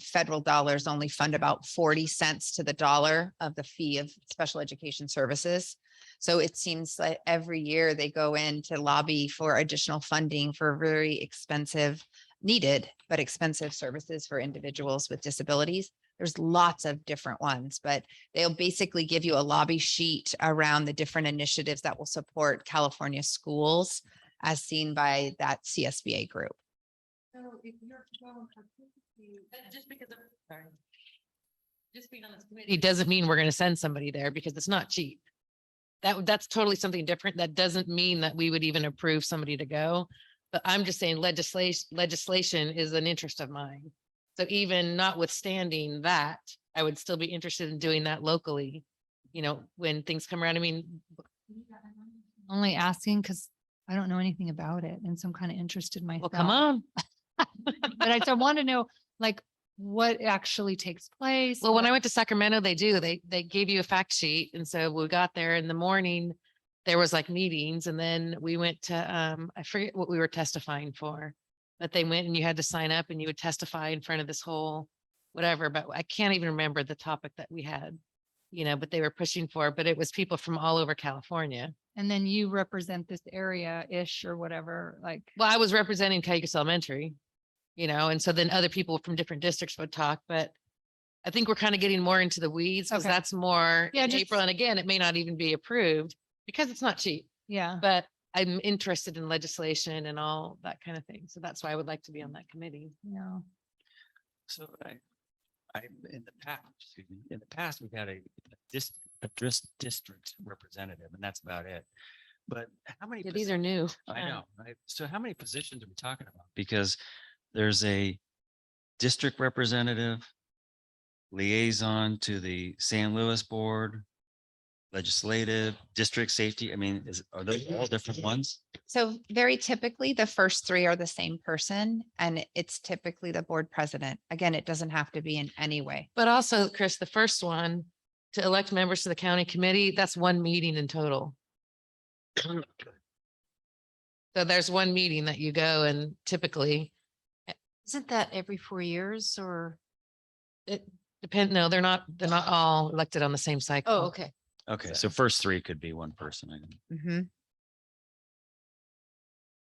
[SPEAKER 2] federal dollars only fund about 40 cents to the dollar of the fee of special education services. So it seems like every year they go in to lobby for additional funding for very expensive, needed, but expensive services for individuals with disabilities. There's lots of different ones, but they'll basically give you a lobby sheet around the different initiatives that will support California schools as seen by that CSBA group.
[SPEAKER 8] Just because just being on this committee doesn't mean we're going to send somebody there, because it's not cheap. That's totally something different. That doesn't mean that we would even approve somebody to go. But I'm just saying legislation is an interest of mine. So even notwithstanding that, I would still be interested in doing that locally when things come around, I mean,
[SPEAKER 6] Only asking because I don't know anything about it. And so I'm kind of interested
[SPEAKER 8] well,
[SPEAKER 6] myself.
[SPEAKER 8] come on.
[SPEAKER 6] But I still want to know like what actually takes place.
[SPEAKER 8] Well, when
[SPEAKER 6] what-
[SPEAKER 8] I went to Sacramento, they do, they gave you a fact sheet. And so we got there in the morning, there was like meetings and then we went to, I forget what we were testifying for. But they went and you had to sign up and you would testify in front of this whole whatever, but I can't even remember the topic that we had. But they were pushing for, but it was people from all over California.
[SPEAKER 6] And then you represent this area-ish or whatever, like.
[SPEAKER 8] Well, I was representing Cayugas Elementary, and so then other people from different districts would talk, but I think we're kind of getting more into the weeds because
[SPEAKER 6] Okay.
[SPEAKER 8] that's more
[SPEAKER 6] Yeah,
[SPEAKER 8] in
[SPEAKER 6] just-
[SPEAKER 8] April. And again, it may not even be approved because it's not cheap,
[SPEAKER 6] Yeah.
[SPEAKER 8] but I'm interested in legislation and all that kind of thing. So that's why I would like to be on that committee.
[SPEAKER 6] Yeah.
[SPEAKER 4] So in the past, we've had a district representative and that's about it. But how many?
[SPEAKER 8] Yeah, these are new.
[SPEAKER 4] I know, right? So how many positions are we talking about? Because there's a district representative, liaison to the San Luis Board, legislative, district safety. I mean, are those all different ones?
[SPEAKER 2] So very typically, the first three are the same person and it's typically the board president. Again, it doesn't have to be in any way.
[SPEAKER 8] But also, Chris, the first one to elect members to the county committee, that's one meeting in total. So there's one meeting that you go and typically
[SPEAKER 10] Isn't that every 4 years or?
[SPEAKER 8] it no, they're not all elected on the same cycle.
[SPEAKER 10] Oh, okay.
[SPEAKER 4] Okay, so first three could be one person. I think.
[SPEAKER 2] Mhm.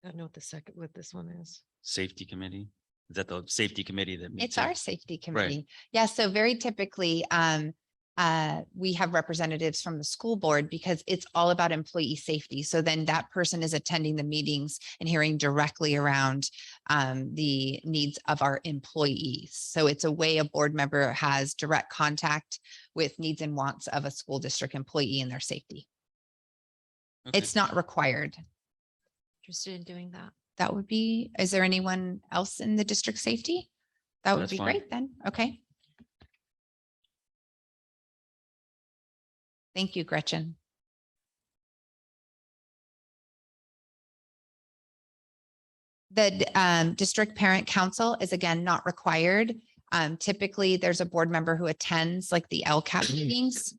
[SPEAKER 8] I don't know what this one is.
[SPEAKER 4] Safety committee. Is that the safety committee that meets?
[SPEAKER 2] It's
[SPEAKER 4] up?
[SPEAKER 2] our safety committee. Yeah, so very typically, we have representatives from the school board because it's all about employee safety. So then that person is attending the meetings and hearing directly around the needs of our employees. So it's a way a board member has direct contact with needs and wants of a school district employee and their safety.
[SPEAKER 4] Okay.
[SPEAKER 2] It's not required.
[SPEAKER 10] Interested in doing that.
[SPEAKER 2] That would be, is there anyone else in the district safety? That would
[SPEAKER 4] That's
[SPEAKER 2] be
[SPEAKER 4] fine.
[SPEAKER 2] great then. Okay. Thank you, Gretchen. The district parent council is again not required. Typically, there's a board member who attends like the LCAP meetings.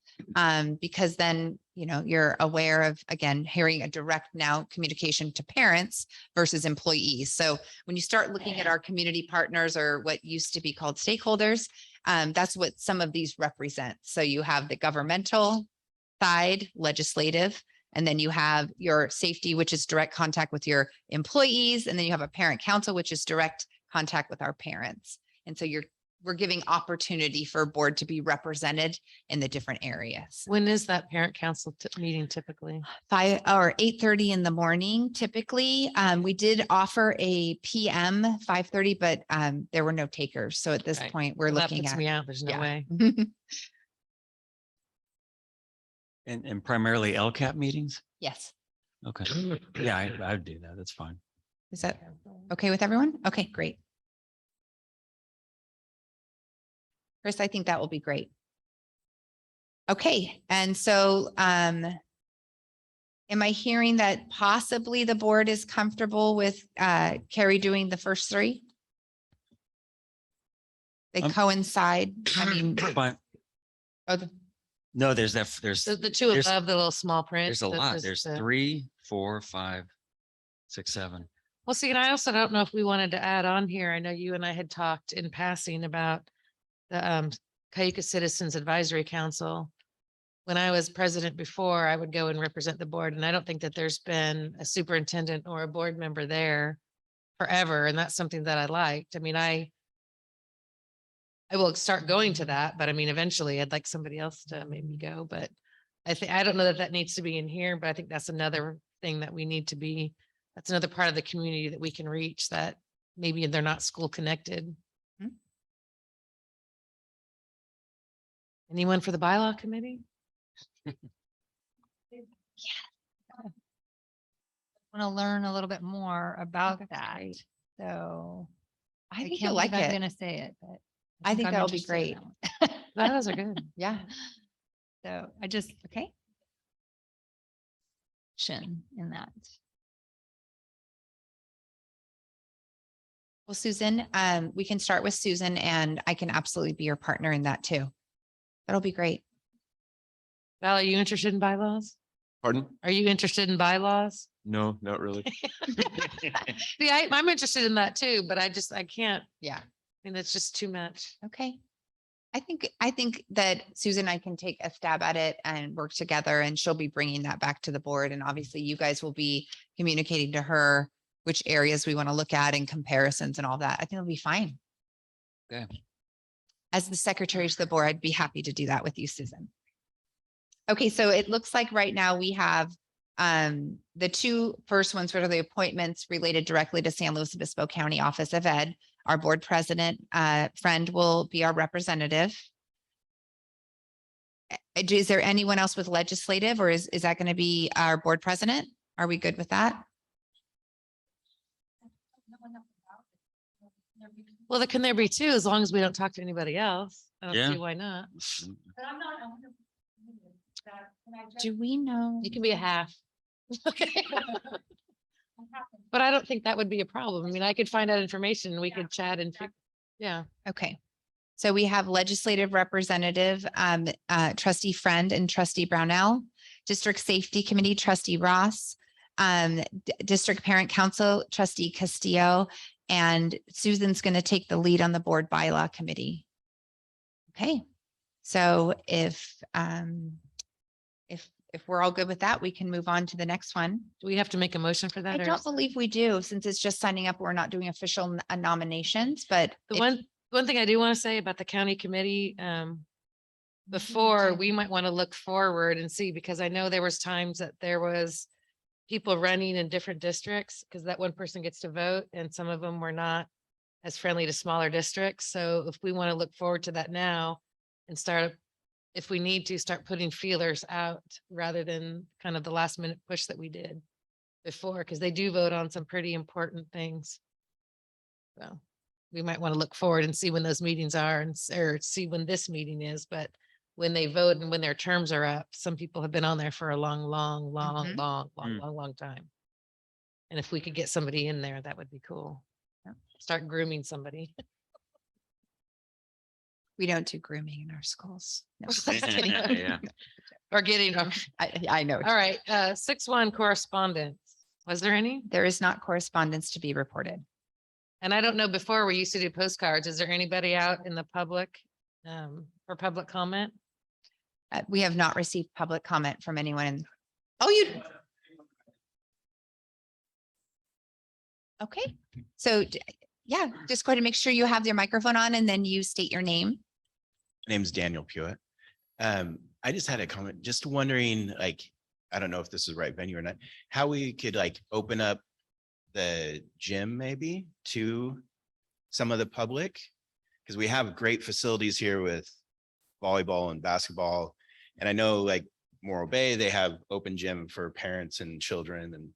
[SPEAKER 2] Because then, you're aware of, again, hearing a direct now communication to parents versus employees. So when you start looking at our community partners or what used to be called stakeholders, that's what some of these represent. So you have the governmental side, legislative, and then you have your safety, which is direct contact with your employees. And then you have a parent council, which is direct contact with our parents. And so we're giving opportunity for a board to be represented in the different areas.
[SPEAKER 8] When is that parent council meeting typically?
[SPEAKER 2] 5 or 8:30 in the morning typically. We did offer a PM 5:30, but there were no takers. So at this
[SPEAKER 8] Right.
[SPEAKER 2] point, we're
[SPEAKER 8] Well, that
[SPEAKER 2] looking
[SPEAKER 8] puts
[SPEAKER 2] at.
[SPEAKER 8] me out. There's no
[SPEAKER 2] yeah.
[SPEAKER 8] way.
[SPEAKER 4] And primarily LCAP meetings?
[SPEAKER 2] Yes.
[SPEAKER 4] Okay. Yeah, I would do that. That's fine.
[SPEAKER 2] Is that okay with everyone? Okay, great. Chris, I think that will be great. Okay, and so am I hearing that possibly the board is comfortable with Carrie doing the first three? They coincide, I mean,
[SPEAKER 4] But
[SPEAKER 2] oh,
[SPEAKER 4] no, there's
[SPEAKER 8] The two
[SPEAKER 4] there's-
[SPEAKER 8] above the little small print.
[SPEAKER 4] there's a
[SPEAKER 8] that
[SPEAKER 4] lot.
[SPEAKER 8] says
[SPEAKER 4] There's
[SPEAKER 8] the-
[SPEAKER 4] 3, 4, 5, 6, 7.
[SPEAKER 8] Well, see, and I also don't know if we wanted to add on here. I know you and I had talked in passing about the Cayuga Citizens Advisory Council. When I was president before, I would go and represent the board, and I don't think that there's been a superintendent or a board member there forever, and that's something that I liked. I mean, I will start going to that, but I mean, eventually I'd like somebody else to maybe go, but I don't know that that needs to be in here, but I think that's another thing that we need to be, that's another part of the community that we can reach that maybe they're not school connected.
[SPEAKER 2] Hmm.
[SPEAKER 8] Anyone for the bylaw committee?
[SPEAKER 6] Want to learn a little bit more about that. So
[SPEAKER 2] I think
[SPEAKER 6] can't
[SPEAKER 2] you'll like
[SPEAKER 6] believe I'm
[SPEAKER 2] it.
[SPEAKER 6] Gonna say it, but.
[SPEAKER 2] I think
[SPEAKER 6] I'm
[SPEAKER 2] that'll be
[SPEAKER 6] interested in
[SPEAKER 2] great.
[SPEAKER 6] that one.
[SPEAKER 8] Those are good.
[SPEAKER 2] Yeah.
[SPEAKER 6] So I just, okay. In that.
[SPEAKER 2] Well, Susan, we can start with Susan and I can absolutely be your partner in that too. That'll be great.
[SPEAKER 8] Val, are you interested in bylaws?
[SPEAKER 9] Pardon?
[SPEAKER 8] Are you interested in bylaws?
[SPEAKER 9] No, not really.
[SPEAKER 8] See, I'm interested in that too, but I can't,
[SPEAKER 2] Yeah.
[SPEAKER 8] I mean, it's just too much.
[SPEAKER 2] Okay. I think that Susan and I can take a stab at it and work together and she'll be bringing that back to the board. And obviously you guys will be communicating to her which areas we want to look at and comparisons and all that. I think it'll be fine.
[SPEAKER 5] Okay.
[SPEAKER 2] As the secretary to the board, I'd be happy to do that with you, Susan. Okay, so it looks like right now we have the two first ones, which are the appointments related directly to San Luis Obispo County Office of Ed. Our board president, Friend, will be our representative. Is there anyone else with legislative, or is that going to be our board president? Are we good with that?
[SPEAKER 8] Well, can there be two, as long as we don't talk to anybody else? I don't
[SPEAKER 4] Yeah.
[SPEAKER 8] see why not.
[SPEAKER 2] Do we know?
[SPEAKER 8] You can be a half. Okay. But I don't think that would be a problem. I mean, I could find out information and we could chat and, yeah.
[SPEAKER 2] Okay. So we have legislative representative, trustee Friend and trustee Brownell, district safety committee, trustee Ross, district parent council, trustee Castillo, and Susan's going to take the lead on the board bylaw committee. Okay. So if we're all good with that, we can move on to the next one.
[SPEAKER 8] Do we have to make a motion for
[SPEAKER 2] I
[SPEAKER 8] that? Or
[SPEAKER 2] don't believe we do, since it's just signing up. We're not doing official nominations, but
[SPEAKER 8] the
[SPEAKER 2] if-
[SPEAKER 8] one thing I do want to say about the county committee, before, we might want to look forward and see, because I know there was times that there was people running in different districts, because that one person gets to vote and some of them were not as friendly to smaller districts. So if we want to look forward to that now and start, if we need to start putting feelers out rather than kind of the last minute push that we did before, because they do vote on some pretty important things. So we might want to look forward and see when those meetings are or see when this meeting is, but when they vote and when their terms are up, some people have been on there for a long time. And if we could get somebody in there, that would be cool. Start grooming somebody.
[SPEAKER 2] we don't do grooming in our schools. No, just kidding.
[SPEAKER 4] Yeah.
[SPEAKER 8] Or getting, all
[SPEAKER 2] I know.
[SPEAKER 8] right, 6-1 correspondence. Was there any?
[SPEAKER 2] There is not correspondence to be reported.
[SPEAKER 8] And I don't know, before we used to do postcards. Is there anybody out in the public for public comment?
[SPEAKER 2] We have not received public comment from anyone. Oh, you. Okay, so yeah, just go ahead and make sure you have your microphone on and then you state your name.
[SPEAKER 12] Name's Daniel Pewitt. I just had a comment, just wondering, like, I don't know if this is the right venue or not, how we could like open up the gym maybe to some of the public. Because we have great facilities here with volleyball and basketball. And I know like Morro Bay, they have open gym for parents and children. And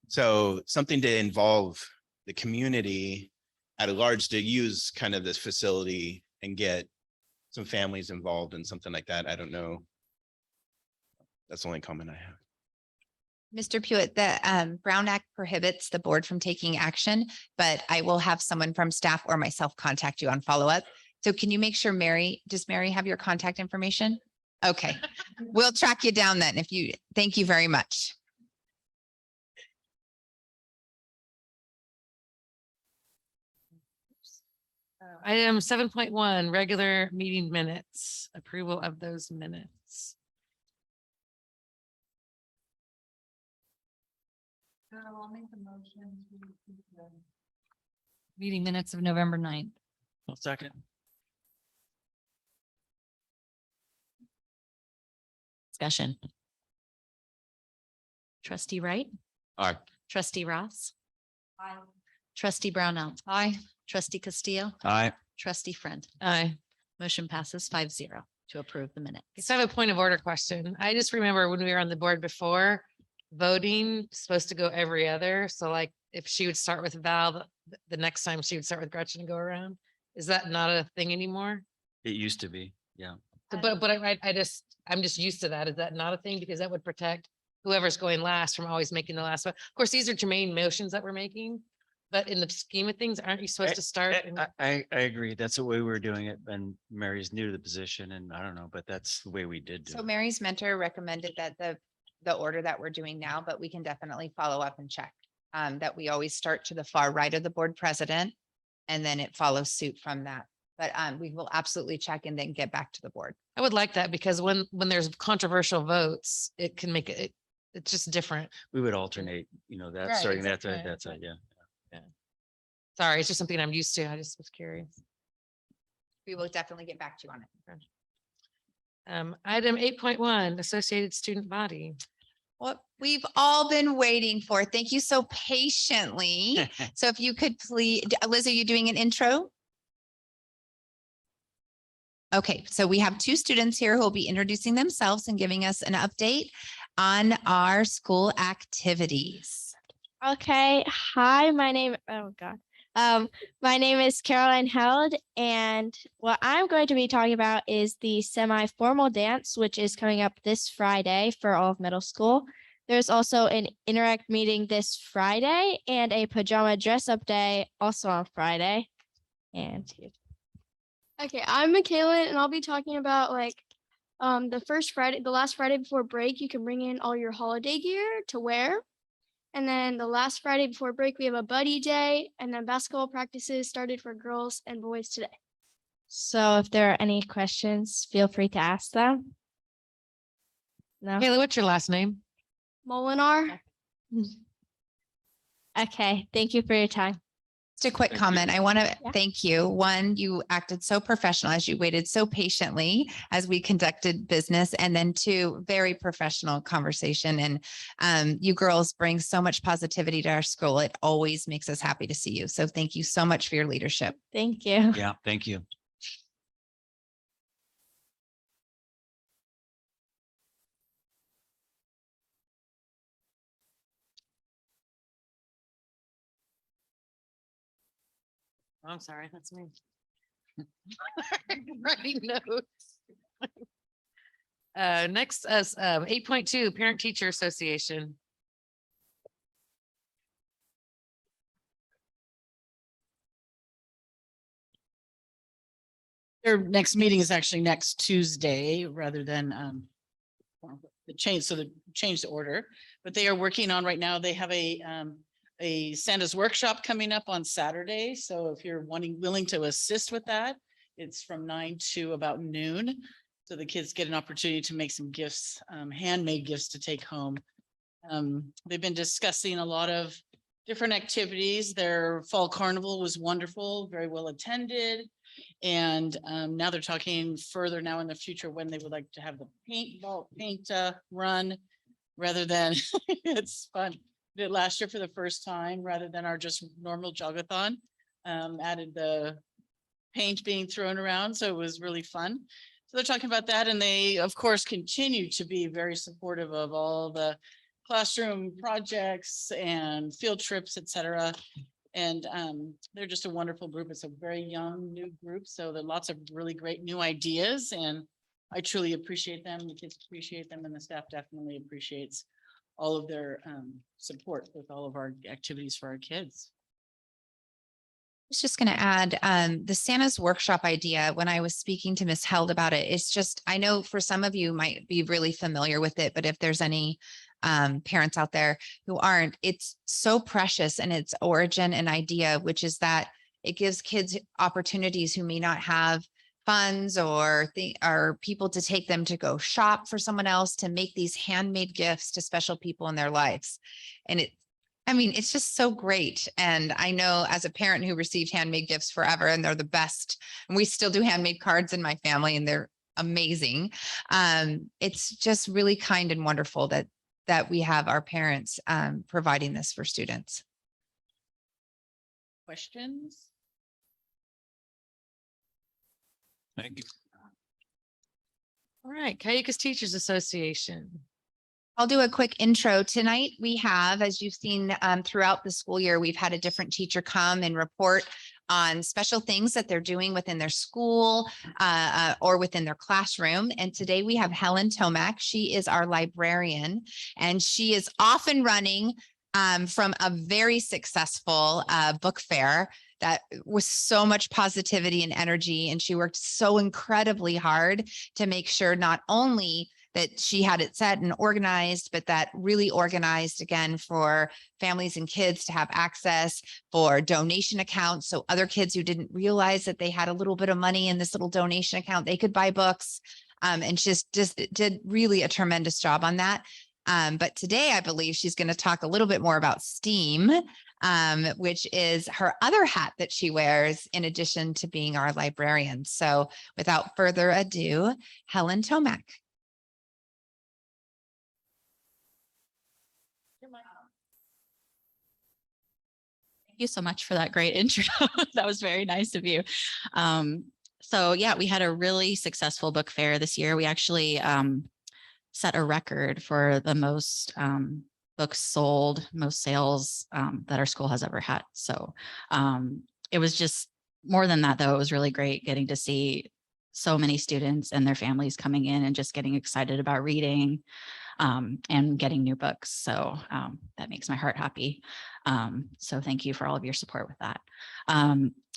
[SPEAKER 12] so something to involve the community at large to use kind of this facility and get some families involved in something like that. I don't know. That's the only comment I have.
[SPEAKER 2] Mr. Pewitt, the Brown Act prohibits the board from taking action, but I will have someone from staff or myself contact you on follow-up. So can you make sure does Mary have your contact information? Okay, we'll track you down then thank you very much.
[SPEAKER 8] Item 7.1, regular meeting minutes, approval of those minutes.
[SPEAKER 6] I'll make the motion to approve the meeting minutes of November 9th.
[SPEAKER 4] Well, second.
[SPEAKER 11] Discussion. Trustee Wright,
[SPEAKER 9] Aye.
[SPEAKER 11] trustee Ross. Trustee Brownell,
[SPEAKER 2] Aye.
[SPEAKER 11] trustee Castillo,
[SPEAKER 4] Aye.
[SPEAKER 11] trustee Friend.
[SPEAKER 8] Aye.
[SPEAKER 11] Motion passes 5-0 to approve the minutes.
[SPEAKER 8] So I have a point of order question. I just remember when we were on the board before, voting is supposed to go every other. So like if she would start with Val, the next time she would start with Gretchen and go around. Is that not a thing anymore?
[SPEAKER 4] It used to be, yeah.
[SPEAKER 8] But I just, I'm just used to that. Is that not a thing? Because that would protect whoever's going last from always making the last one. Of course, these are germane motions that we're making, but in the scheme of things, aren't you supposed to start? in-
[SPEAKER 4] I agree. That's the way we were doing it. And Mary's new to the position and I don't know, but that's the way we did do
[SPEAKER 2] So
[SPEAKER 4] it.
[SPEAKER 2] Mary's mentor recommended that the order that we're doing now, but we can definitely follow up and check. That we always start to the far right of the board president and then it follows suit from that. But we will absolutely check and then get back to the board.
[SPEAKER 8] I would like that because when there's controversial votes, it can make it, it's just different.
[SPEAKER 4] We would alternate, you know, that
[SPEAKER 8] Right,
[SPEAKER 4] starting, that's,
[SPEAKER 8] exactly.
[SPEAKER 4] that's, yeah.
[SPEAKER 8] Sorry, it's just something I'm used to. I just was curious.
[SPEAKER 2] We will definitely get back to you on it.
[SPEAKER 8] Item 8.1, Associated Student Body.
[SPEAKER 2] What we've all been waiting for. Thank you so patiently. So if you could please, Liz, are you doing an intro? Okay, so we have two students here who will be introducing themselves and giving us an update on our school activities.
[SPEAKER 13] Okay, hi, my name is Caroline Held, and what I'm going to be talking about is the semi-formal dance, which is coming up this Friday for all of middle school. There's also an Interact meeting this Friday and a pajama dress-up day also on Friday. And
[SPEAKER 14] Okay, I'm Michaela, and I'll be talking about the last Friday before break, you can bring in all your holiday gear to wear. And then the last Friday before break, we have a buddy day, and then basketball practices started for girls and boys today.
[SPEAKER 13] so if there are any questions, feel free to ask them. No?
[SPEAKER 8] Kayla, what's your last name?
[SPEAKER 14] Molinar,
[SPEAKER 13] Okay, thank you for your time.
[SPEAKER 2] Just a quick
[SPEAKER 5] Thank you.
[SPEAKER 2] comment. I want to
[SPEAKER 13] Yeah.
[SPEAKER 2] thank you. One, you acted so professional as you waited so patiently as we conducted business. And then two, very professional conversation. And you girls bring so much positivity to our school. It always makes us happy to see you. So thank you so much for your leadership.
[SPEAKER 13] Thank you.
[SPEAKER 4] Yeah, thank you.
[SPEAKER 8] Oh, I'm sorry, that's me. Writing notes. Next, as 8.2, Parent Teacher Association.
[SPEAKER 11] Their next meeting is actually next Tuesday rather than change the order, but they are working on right now. They have a Santa's workshop coming up on Saturday. So if you're willing to assist with that, it's from 9 to about noon. So the kids get an opportunity to make some gifts, handmade gifts to take home. They've been discussing a lot of different activities. Their fall carnival was wonderful, very well attended. And now they're talking further now in the future when they would like to have the paint run rather than it's fun. Did it last year for the first time rather than our just normal jogathon. Added the paint being thrown around. So it was really fun. So they're talking about that. And they, of course, continue to be very supportive of all the classroom projects and field trips, et cetera. And they're just a wonderful group. It's a very young, new group. So there are lots of really great new ideas. And I truly appreciate them. The kids appreciate them and the staff definitely appreciates all of their support with all of our activities for our kids.
[SPEAKER 2] I was just going to add the Santa's workshop idea. When I was speaking to Ms. Held about it, it's just, I know for some of you might be really familiar with it, but if there's any parents out there who aren't, it's so precious in its origin and idea, which is that it gives kids opportunities who may not have funds or people to take them to go shop for someone else, to make these handmade gifts to special people in their lives. And it's just so great. And I know as a parent who received handmade gifts forever, and they're the best, and we still do handmade cards in my family and they're amazing. It's just really kind and wonderful that we have our parents providing this for students.
[SPEAKER 11] Questions?
[SPEAKER 5] Thank you.
[SPEAKER 8] All right, Cayucas Teachers Association.
[SPEAKER 2] I'll do a quick intro. Tonight we have, as you've seen throughout the school year, we've had a different teacher come and report on special things that they're doing within their school or within their classroom. And today we have Helen Tomac. She is our librarian, and she is off and running from a very successful book fair that was so much positivity and energy. And she worked so incredibly hard to make sure not only that she had it set and organized, but that really organized again for families and kids to have access, for donation accounts. So other kids who didn't realize that they had a little bit of money in this little donation account, they could buy books. And just did really a tremendous job on that. But today I believe she's going to talk a little bit more about STEAM, which is her other hat that she wears in addition to being our librarian. So without further ado, Helen Tomac.
[SPEAKER 15] Thank you so much for that great intro. That was very nice of you. So yeah, we had a really successful book fair this year. We actually set a record for the most books sold, most sales that our school has ever had. So it was just more than that, though. It was really great getting to see so many students and their families coming in and just getting excited about reading and getting new books. So that makes my heart happy. So thank you for all of your support with that.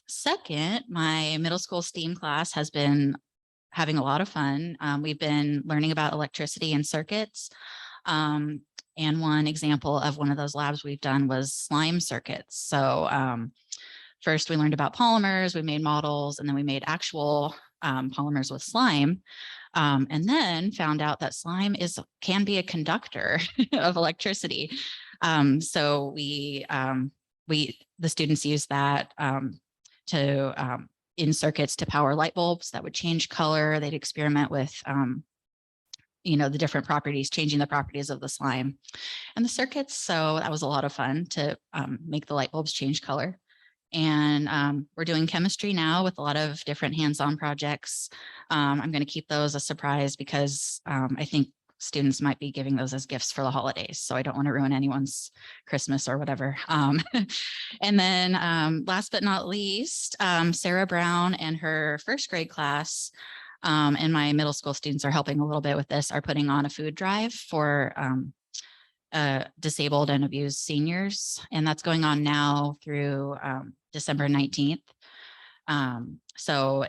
[SPEAKER 15] Second, my middle school STEAM class has been having a lot of fun. We've been learning about electricity and circuits. And one example of one of those labs we've done was slime circuits. So first we learned about polymers, we made models, and then we made actual polymers with slime. And then found out that slime can be a conductor of electricity. So the students used that in circuits to power light bulbs that would change color. They'd experiment with, the different properties, changing the properties of the slime and the circuits. So that was a lot of fun to make the light bulbs change color. And we're doing chemistry now with a lot of different hands-on projects. I'm going to keep those a surprise because I think students might be giving those as gifts for the holidays. So I don't want to ruin anyone's Christmas or whatever. And then last but not least, Sarah Brown and her first grade class, and my middle school students are helping a little bit with this, are putting on a food drive for disabled and abused seniors. And that's going on now through December 19th. So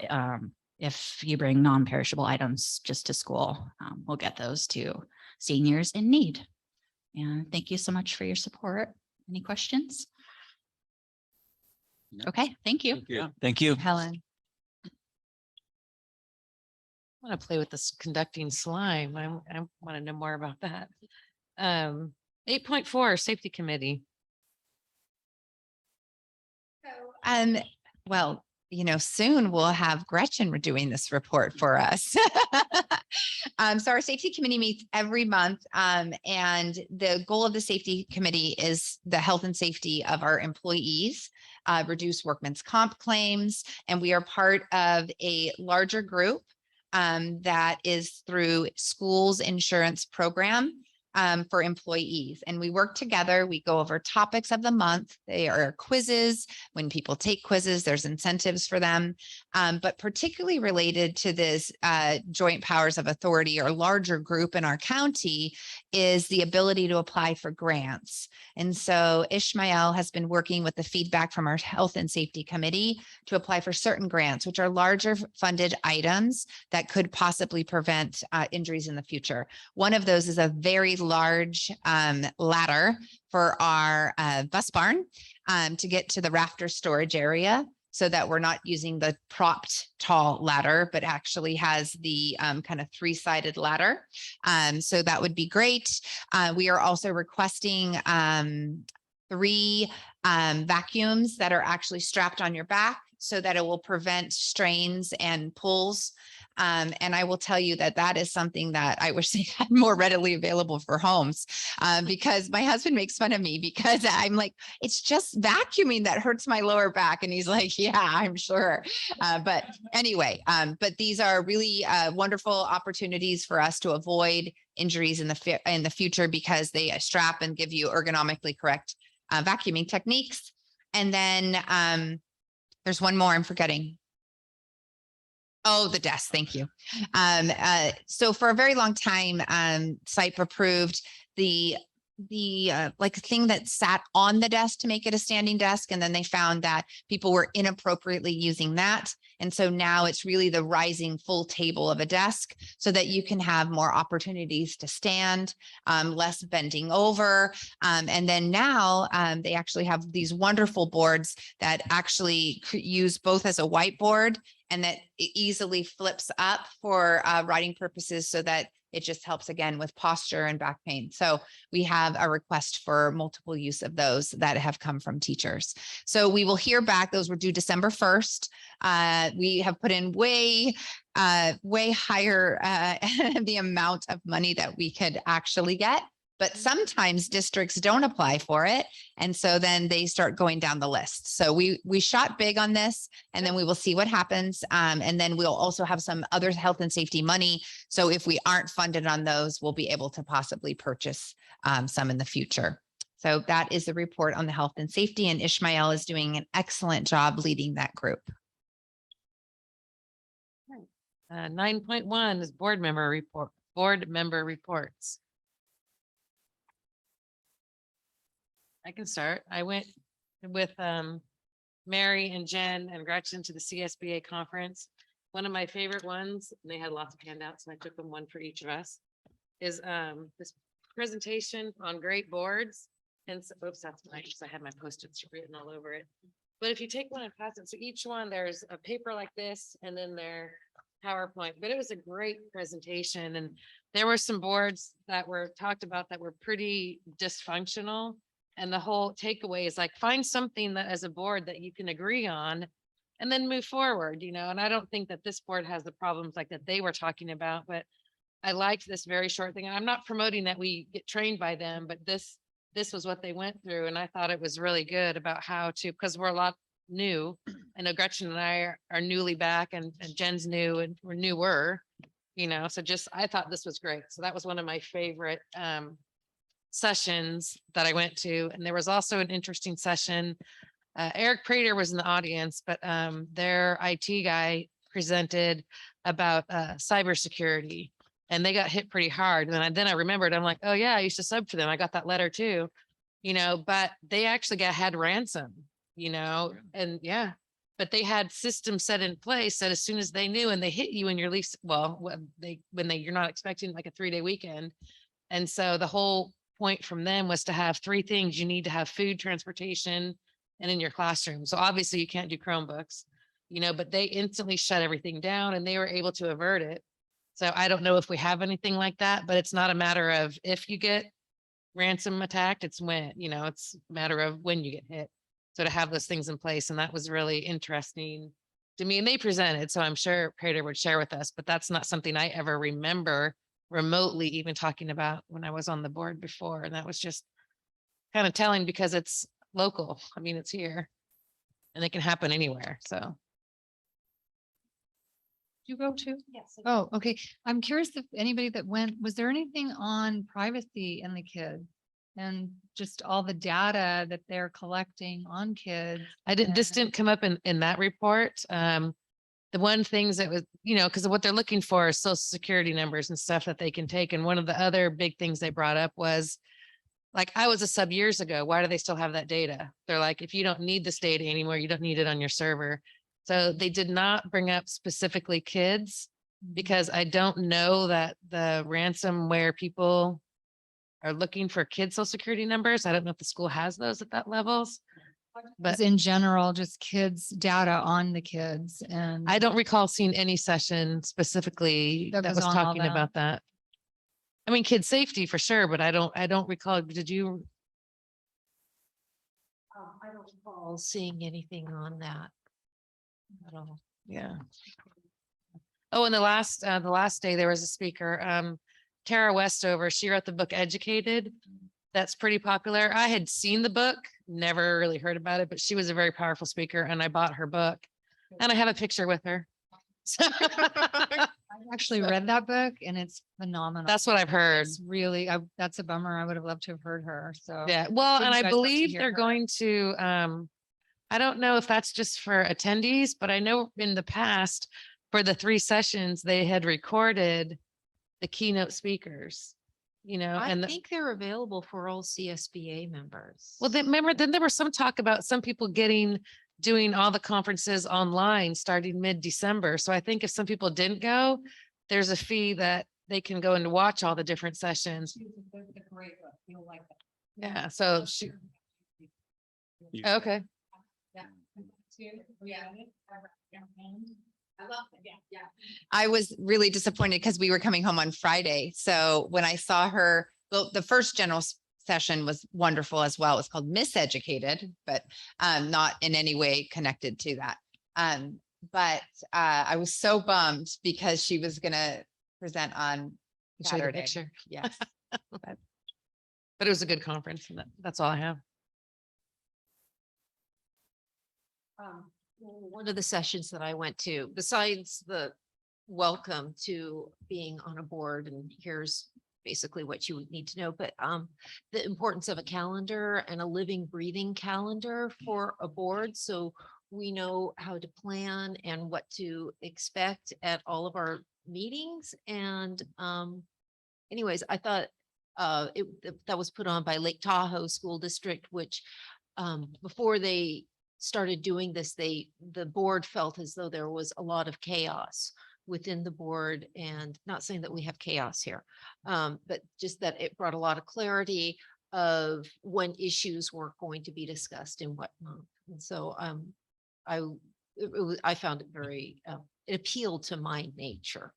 [SPEAKER 15] if you bring non-perishable items just to school, we'll get those to seniors in need. And thank you so much for your support. Any questions? Okay, thank you.
[SPEAKER 4] Thank you.
[SPEAKER 2] Helen.
[SPEAKER 8] I want to play with this conducting slime. I want to know more about that. 8.4 Safety Committee.
[SPEAKER 2] Well, soon we'll have Gretchen doing this report for us. So our safety committee meets every month, and the goal of the safety committee is the health and safety of our employees, reduce workman's comp claims, and we are part of a larger group that is through schools insurance program for employees. And we work together. We go over topics of the month. They are quizzes. When people take quizzes, there's incentives for them. But particularly related to this joint powers of authority or larger group in our county is the ability to apply for grants. And so Ishmael has been working with the feedback from our health and safety committee to apply for certain grants, which are larger funded items that could possibly prevent injuries in the future. One of those is a very large ladder for our bus barn to get to the rafter storage area, so that we're not using the propped tall ladder, but actually has the kind of three-sided ladder. So that would be great. We are also requesting 3 vacuums that are actually strapped on your back so that it will prevent strains and pulls. And I will tell you that that is something that I wish they had more readily available for homes, because my husband makes fun of me because I'm like, it's just vacuuming that hurts my lower back. And he's like, yeah, I'm sure. But anyway, but these are really wonderful opportunities for us to avoid injuries in the future because they strap and give you ergonomically correct vacuuming techniques. And then There's one more I'm forgetting. Oh, the desk. Thank you. So for a very long time, SIPE approved the like thing that sat on the desk to make it a standing desk. And then they found that people were inappropriately using that. And so now it's really the rising full table of a desk so that you can have more opportunities to stand, less bending over. And then now they actually have these wonderful boards that actually use both as a whiteboard and that easily flips up for writing purposes so that it just helps again with posture and back pain. So we have a request for multiple use of those that have come from teachers. So we will hear back. Those were due December 1st. We have put in way higher the amount of money that we could actually get. But sometimes districts don't apply for it. And so then they start going down the list. So we shot big on this and then we will see what happens. And then we'll also have some other health and safety money. So if we aren't funded on those, we'll be able to possibly purchase some in the future. So that is the report on the health and safety, and Ishmael is doing an excellent job leading that group.
[SPEAKER 8] 9.1 is board member reports. I can start. I went with Mary and Jen and Gretchen to the CSBA conference. One of my favorite ones, and they had lots of handouts, and I took them one for each of us, is this presentation on great boards. And so, oops, that's nice. I had my Post-its written all over it. But if you take one and pass it, so each one, there's a paper like this, and then their PowerPoint. But it was a great presentation, and there were some boards that were talked about that were pretty dysfunctional. And the whole takeaway is like, find something that as a board that you can agree on and then move forward, you know. And I don't think that this board has the problems like that they were talking about, but I liked this very short thing. And I'm not promoting that we get trained by them, but this was what they went through. And I thought it was really good about how to, because we're a lot new. I know Gretchen and I are newly back, and Jen's new and we're newer, you know, so just, I thought this was great. So that was one of my favorite sessions that I went to. And there was also an interesting session. Eric Prater was in the audience, but their IT guy presented about cybersecurity, and they got hit pretty hard. And then I remembered, I'm like, oh yeah, I used to sub for them. I got that letter too, you know, but they actually had ransom, you know, and yeah, but they had systems set in place that as soon as they knew and they hit you in your least, well, when you're not expecting like a 3-day weekend. And so the whole point from them was to have 3 things. You need to have food, transportation, and in your classroom. So obviously you can't do Chromebooks, you know, but they instantly shut everything down and they were able to avert it. So I don't know if we have anything like that, but it's not a matter of if you get ransom attacked, it's when, you know, it's a matter of when you get hit. So to have those things in place, and that was really interesting to me. And they presented, so I'm sure Prater would share with us, but that's not something I ever remember remotely even talking about when I was on the board before. And that was just kind of telling because it's local. I mean, it's here and it can happen anywhere. So.
[SPEAKER 6] You go to?
[SPEAKER 7] Yes.
[SPEAKER 6] Oh, okay. I'm curious if anybody that went, was there anything on privacy and the kids? And just all the data that they're collecting on kids?
[SPEAKER 8] This didn't come up in that report. The one things that was, you know, because what they're looking for is social security numbers and stuff that they can take. And one of the other big things they brought up was, like, I was a sub years ago. Why do they still have that data? They're like, if you don't need this data anymore, you don't need it on your server. So they did not bring up specifically kids, because I don't know that the ransomware people are looking for kids' social security numbers. I don't know if the school has those at that levels. But
[SPEAKER 6] in general, just kids data on the kids, and
[SPEAKER 8] I don't recall seeing any session specifically that was
[SPEAKER 6] on all
[SPEAKER 8] talking
[SPEAKER 6] that.
[SPEAKER 8] about that. I mean, kid safety for sure, but I don't recall. Did you?
[SPEAKER 10] I don't recall seeing anything on that at all.
[SPEAKER 8] Yeah. Oh, and the last day there was a speaker, Tara Westover. She wrote the book Educated. That's pretty popular. I had seen the book, never really heard about it, but she was a very powerful speaker, and I bought her book, and I have a picture with her.
[SPEAKER 6] I actually read that book and it's phenomenal.
[SPEAKER 8] That's what I've heard.
[SPEAKER 6] It's really, that's a bummer. I would have loved to have heard her. So
[SPEAKER 8] Yeah, well,
[SPEAKER 6] Did
[SPEAKER 8] and
[SPEAKER 6] you
[SPEAKER 8] I
[SPEAKER 6] guys want to
[SPEAKER 8] believe
[SPEAKER 6] hear
[SPEAKER 8] they're
[SPEAKER 6] her?
[SPEAKER 8] going to I don't know if that's just for attendees, but I know in the past, for the 3 sessions, they had recorded the keynote speakers,
[SPEAKER 10] I
[SPEAKER 8] and
[SPEAKER 10] think they're available for all CSBA members.
[SPEAKER 8] well, then remember, then there was some talk about some people doing all the conferences online starting mid-December. So I think if some people didn't go, there's a fee that they can go and watch all the different sessions. Yeah, so okay.
[SPEAKER 2] I was really disappointed because we were coming home on Friday. So when I saw her, well, the first general session was wonderful as well. It was called Miseducated, but not in any way connected to that. But I was so bummed because she was gonna present on
[SPEAKER 8] Show you the
[SPEAKER 2] Saturday.
[SPEAKER 8] picture.
[SPEAKER 2] Yes.
[SPEAKER 8] But it was a good conference, and that's all I have.
[SPEAKER 10] One of the sessions that I went to, besides the welcome to being on a board, and here's basically what you would need to know, but the importance of a calendar and a living, breathing calendar for a board. So we know how to plan and what to expect at all of our meetings. And anyways, I thought that was put on by Lake Tahoe School District, which before they started doing this, the board felt as though there was a lot of chaos within the board, and not saying that we have chaos here, but just that it brought a lot of clarity of when issues were going to be discussed and whatnot. And so I found it very, it appealed to my nature.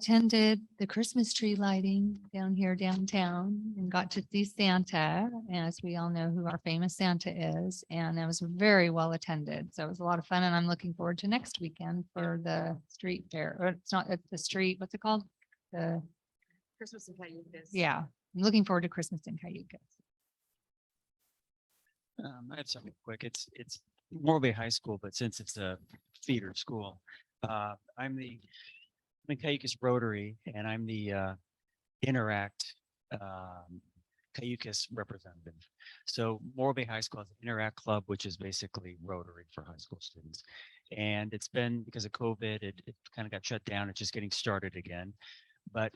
[SPEAKER 6] Attended the Christmas tree lighting down here downtown and got to see Santa, as we all know who our famous Santa is. And it was very well attended. So it was a lot of fun, and I'm looking forward to next weekend for the street fair. Or it's not, it's the street, what's it called? The,
[SPEAKER 8] Christmas and Cayucas.
[SPEAKER 6] yeah, I'm looking forward to Christmas in Cayucas.
[SPEAKER 4] I have something quick. It's Morro Bay High School, but since it's a feeder school, I'm in Cayucas Rotary, and I'm the Interact Cayucas representative. So Morro Bay High School has an Interact Club, which is basically Rotary for high school students. And it's been, because of COVID, it kind of got shut down. It's just getting started again. But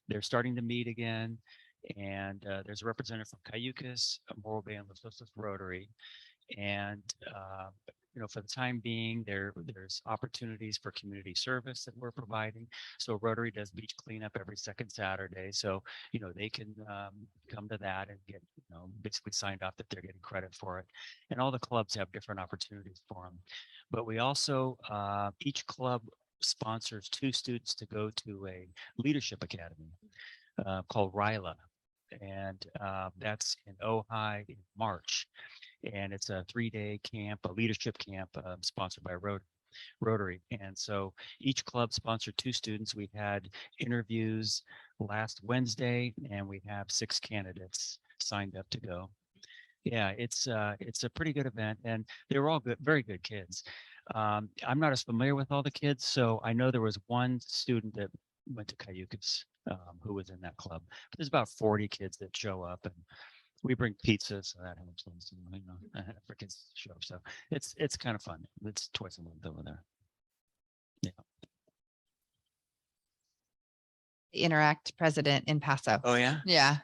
[SPEAKER 4] they're starting to meet again. And there's a representative from Cayucas, Morro Bay, and Los Osos Rotary. And for the time being, there's opportunities for community service that we're providing. So Rotary does beach cleanup every second Saturday. So, they can come to that and get, basically signed off that they're getting credit for it. And all the clubs have different opportunities for them. But we also, each club sponsors 2 students to go to a leadership academy called RILA. And that's in Ojai in March. And it's a 3-day camp, a leadership camp sponsored by Rotary. And so each club sponsored 2 students. We had interviews last Wednesday, and we have 6 candidates signed up to go. Yeah, it's a pretty good event, and they were all good, very good kids. I'm not as familiar with all the kids, so I know there was one student that went to Cayucas who was in that club. But there's about 40 kids that show up, and we bring pizzas, so that helps them, for kids to show up. So it's kind of fun. It's twice a month over there. Yeah.
[SPEAKER 2] The Interact president in Paso.
[SPEAKER 4] Oh, yeah.
[SPEAKER 2] Yeah.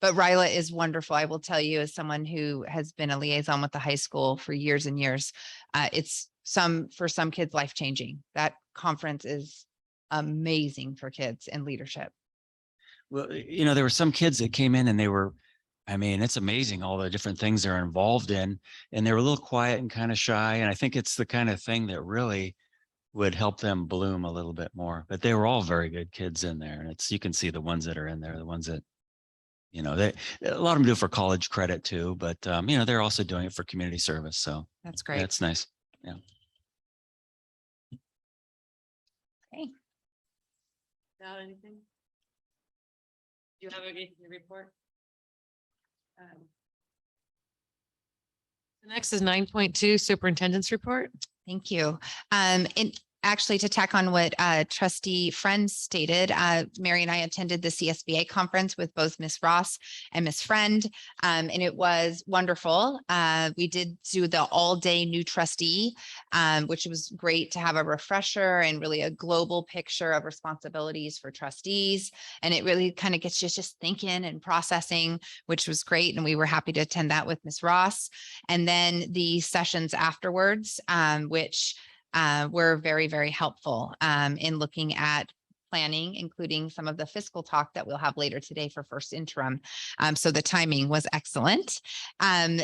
[SPEAKER 2] But Ryla is wonderful. I will tell you, as someone who has been a liaison with the high school for years and years, it's for some kids, life-changing. That conference is amazing for kids and leadership.
[SPEAKER 4] Well, there were some kids that came in and it's amazing all the different things they're involved in, and they were a little quiet and kind of shy. And I think it's the kind of thing that really would help them bloom a little bit more. But they were all very good kids in there. And you can see the ones that are in there, the ones that, a lot of them do it for college credit too, but they're also doing it for community service. So
[SPEAKER 2] That's great.
[SPEAKER 4] that's nice. Yeah.
[SPEAKER 2] Okay.
[SPEAKER 8] Got anything? Do you have anything to report? The next is 9.2 Superintendent's Report.
[SPEAKER 2] Thank you. And actually to tack on what trustee Friend stated, Mary and I attended the CSBA conference with both Miss Ross and Miss Friend, and it was wonderful. We did do the all-day new trustee, which was great to have a refresher and really a global picture of responsibilities for trustees. And it really kind of gets you just thinking and processing, which was great. And we were happy to attend that with Miss Ross. And then the sessions afterwards, which were very, very helpful in looking at planning, including some of the fiscal talk that we'll have later today for first interim. So the timing was excellent.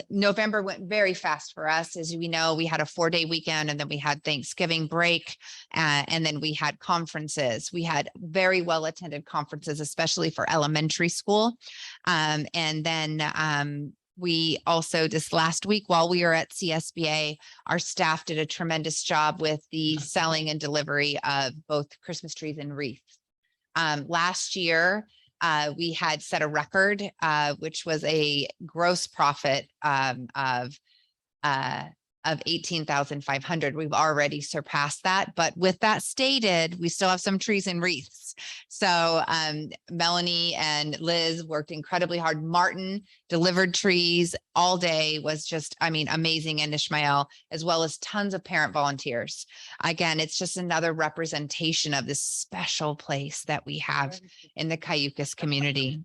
[SPEAKER 2] November went very fast for us. As we know, we had a 4-day weekend and then we had Thanksgiving break and then we had conferences. We had very well attended conferences, especially for elementary school. And then we also, this last week, while we were at CSBA, our staff did a tremendous job with the selling and delivery of both Christmas trees and wreaths. Last year, we had set a record, which was a gross profit of 18,500. We've already surpassed that. But with that stated, we still have some trees and wreaths. So Melanie and Liz worked incredibly hard. Martin delivered trees all day, was just, I mean, amazing. And Ishmael, as well as tons of parent volunteers. Again, it's just another representation of this special place that we have in the Cayucas community.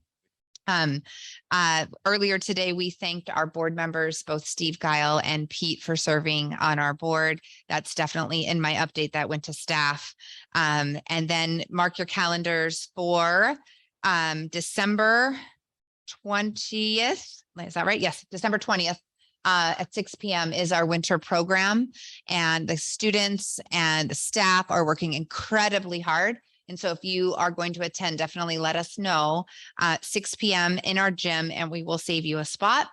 [SPEAKER 2] Earlier today, we thanked our board members, both Steve Guile and Pete, for serving on our board. That's definitely in my update that went to staff. And then mark your calendars for December 20th. Is that right? Yes, December 20th. At 6 p.m. is our winter program, and the students and the staff are working incredibly hard. And so if you are going to attend, definitely let us know 6 p.m. in our gym, and we will save you a spot.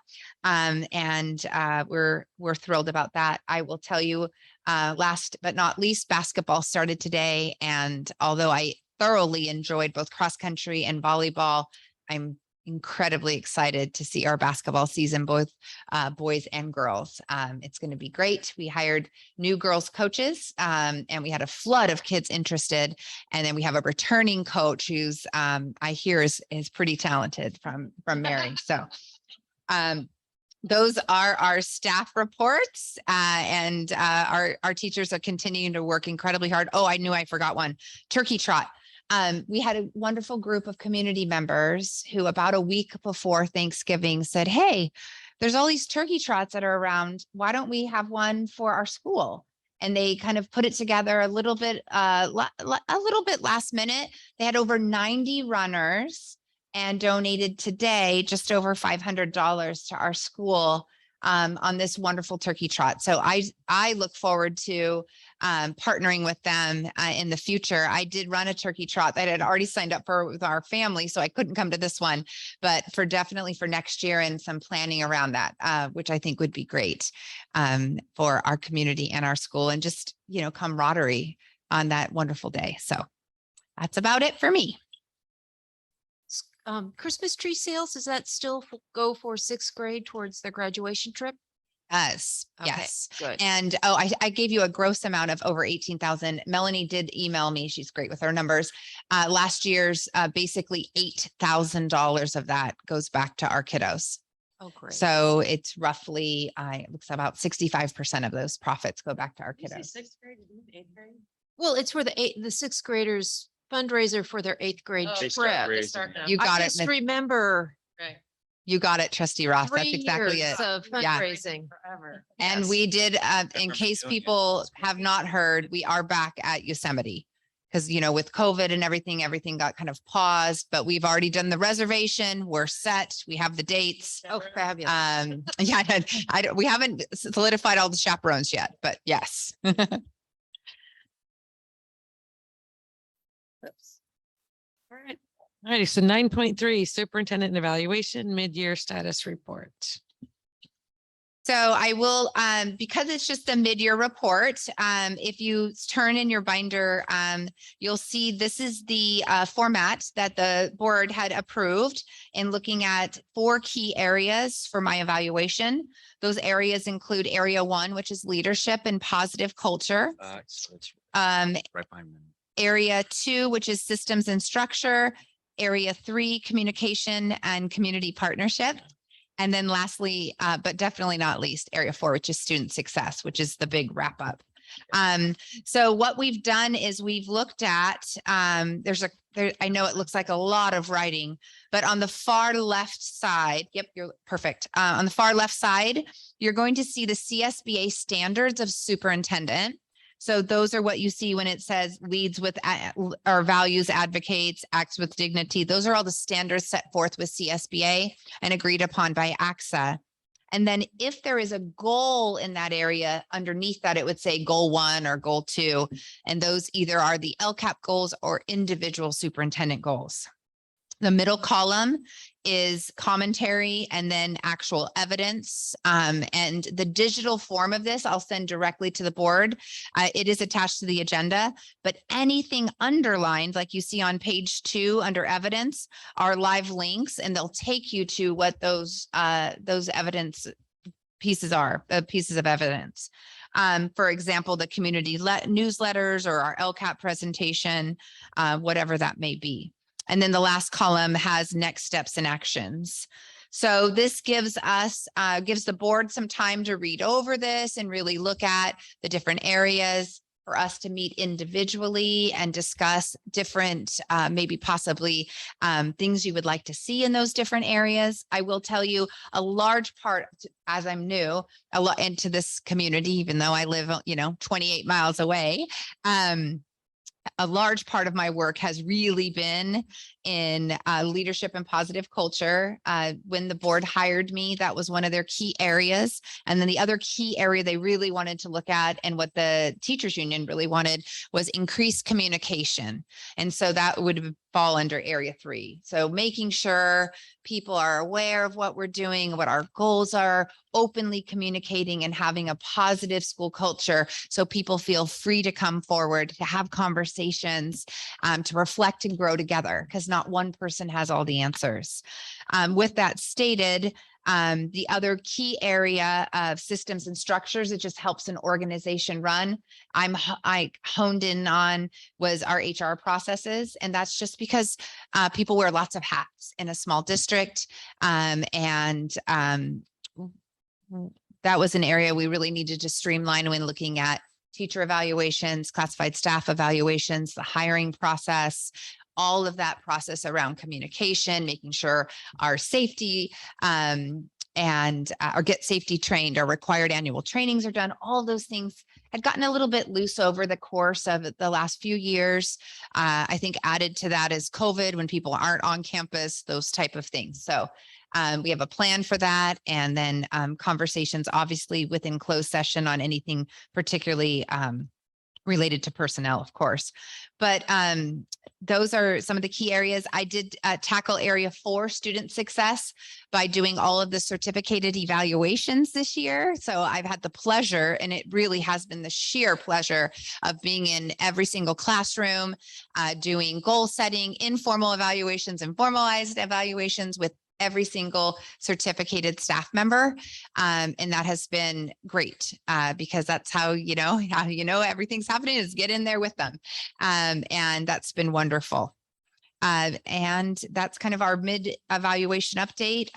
[SPEAKER 2] We're thrilled about that. I will tell you, last but not least, basketball started today. And although I thoroughly enjoyed both cross country and volleyball, I'm incredibly excited to see our basketball season, both boys and girls. It's going to be great. We hired new girls coaches and we had a flood of kids interested. And then we have a returning coach who's I hear is pretty talented from Mary. So those are our staff reports and our teachers are continuing to work incredibly hard. Oh, I knew I forgot one. Turkey Trot. We had a wonderful group of community members who about a week before Thanksgiving said, hey, there's all these turkey trots that are around. Why don't we have one for our school? And they kind of put it together a little bit last minute. They had over 90 runners and donated today just over $500 to our school on this wonderful turkey trot. So I look forward to partnering with them in the future. I did run a turkey trot that I had already signed up for with our family, so I couldn't come to this one, but definitely for next year and some planning around that, which I think would be great for our community and our school and just, camaraderie on that wonderful day. So that's about it for me.
[SPEAKER 10] Christmas tree sales, does that still go for 6th grade towards their graduation trip?
[SPEAKER 2] Yes,
[SPEAKER 10] Okay,
[SPEAKER 2] yes.
[SPEAKER 10] good.
[SPEAKER 2] And I gave you a gross amount of over 18,000. Melanie did email me. She's great with her numbers. Last year's basically $8,000 of that goes back to our kiddos.
[SPEAKER 10] Oh, great.
[SPEAKER 2] So it's roughly, it looks about 65% of those profits go back to our kiddos.
[SPEAKER 8] 6th grade, 8th grade?
[SPEAKER 10] Well, it's for the 6th graders fundraiser for their 8th grade
[SPEAKER 8] Oh,
[SPEAKER 10] trip.
[SPEAKER 8] they start now.
[SPEAKER 2] You got
[SPEAKER 10] I
[SPEAKER 2] it.
[SPEAKER 10] just remember
[SPEAKER 8] Right.
[SPEAKER 2] You got it, Trustee Ross. That's
[SPEAKER 10] 3
[SPEAKER 2] exactly
[SPEAKER 10] years
[SPEAKER 2] it.
[SPEAKER 10] of
[SPEAKER 2] Yeah.
[SPEAKER 10] fundraising.
[SPEAKER 8] Forever.
[SPEAKER 2] And
[SPEAKER 10] Yes.
[SPEAKER 2] we did, in
[SPEAKER 12] remember
[SPEAKER 2] case
[SPEAKER 12] doing it.
[SPEAKER 2] people have not heard, we are back at Yosemite. Because, with COVID and everything got kind of paused, but we've already done the reservation. We're set. We have the dates.
[SPEAKER 10] Oh, fabulous.
[SPEAKER 2] Yeah, we haven't solidified all the chaperones yet, but yes.
[SPEAKER 8] Oops. All right. All righty. So 9.3 superintendent evaluation mid-year status report.
[SPEAKER 2] So I will, because it's just a mid-year report, if you turn in your binder, you'll see this is the format that the board had approved in looking at 4 key areas for my evaluation. Those areas include area 1, which is leadership and positive culture.
[SPEAKER 4] Right behind me.
[SPEAKER 2] Area 2, which is systems and structure, area 3, communication and community partnership. And then lastly, but definitely not least, area 4, which is student success, which is the big wrap up. So what we've done is we've looked at, I know it looks like a lot of writing, but on the far left side, yep, you're perfect. On the far left side, you're going to see the CSBA standards of superintendent. So those are what you see when it says leads with our values, advocates, acts with dignity. Those are all the standards set forth with CSBA and agreed upon by AXA. And then if there is a goal in that area, underneath that, it would say goal 1 or goal 2. And those either are the LCAP goals or individual superintendent goals. The middle column is commentary and then actual evidence. And the digital form of this, I'll send directly to the board. It is attached to the agenda, but anything underlined, like you see on page 2 under evidence, are live links, and they'll take you to what those evidence pieces are, pieces of evidence. For example, the community newsletters or our LCAP presentation, whatever that may be. And then the last column has next steps and actions. So this gives us, gives the board some time to read over this and really look at the different areas for us to meet individually and discuss different, maybe possibly things you would like to see in those different areas. I will tell you a large part, as I'm new, a lot into this community, even though I live, 28 miles away. A large part of my work has really been in leadership and positive culture. When the board hired me, that was one of their key areas. And then the other key area they really wanted to look at, and what the teachers union really wanted, was increased communication. And so that would fall under area 3. So making sure people are aware of what we're doing, what our goals are, openly communicating and having a positive school culture so people feel free to come forward, to have conversations, to reflect and grow together, because not one person has all the answers. With that stated, the other key area of systems and structures, it just helps an organization run. I honed in on was our HR processes. And that's just because people wear lots of hats in a small district. That was an area we really needed to streamline when looking at teacher evaluations, classified staff evaluations, the hiring process, all of that process around communication, making sure our safety or get safety trained, our required annual trainings are done. All those things had gotten a little bit loose over the course of the last few years. I think added to that is COVID, when people aren't on campus, those type of things. So we have a plan for that. And then conversations, obviously, within closed session on anything particularly related to personnel, of course. But those are some of the key areas. I did tackle area 4, student success, by doing all of the certificated evaluations this year. So I've had the pleasure, and it really has been the sheer pleasure, of being in every single classroom, doing goal setting, informal evaluations, and formalized evaluations with every single certificated staff member. And that has been great because that's how you know everything's happening, is get in there with them. And that's been wonderful. And that's kind of our mid-evaluation update.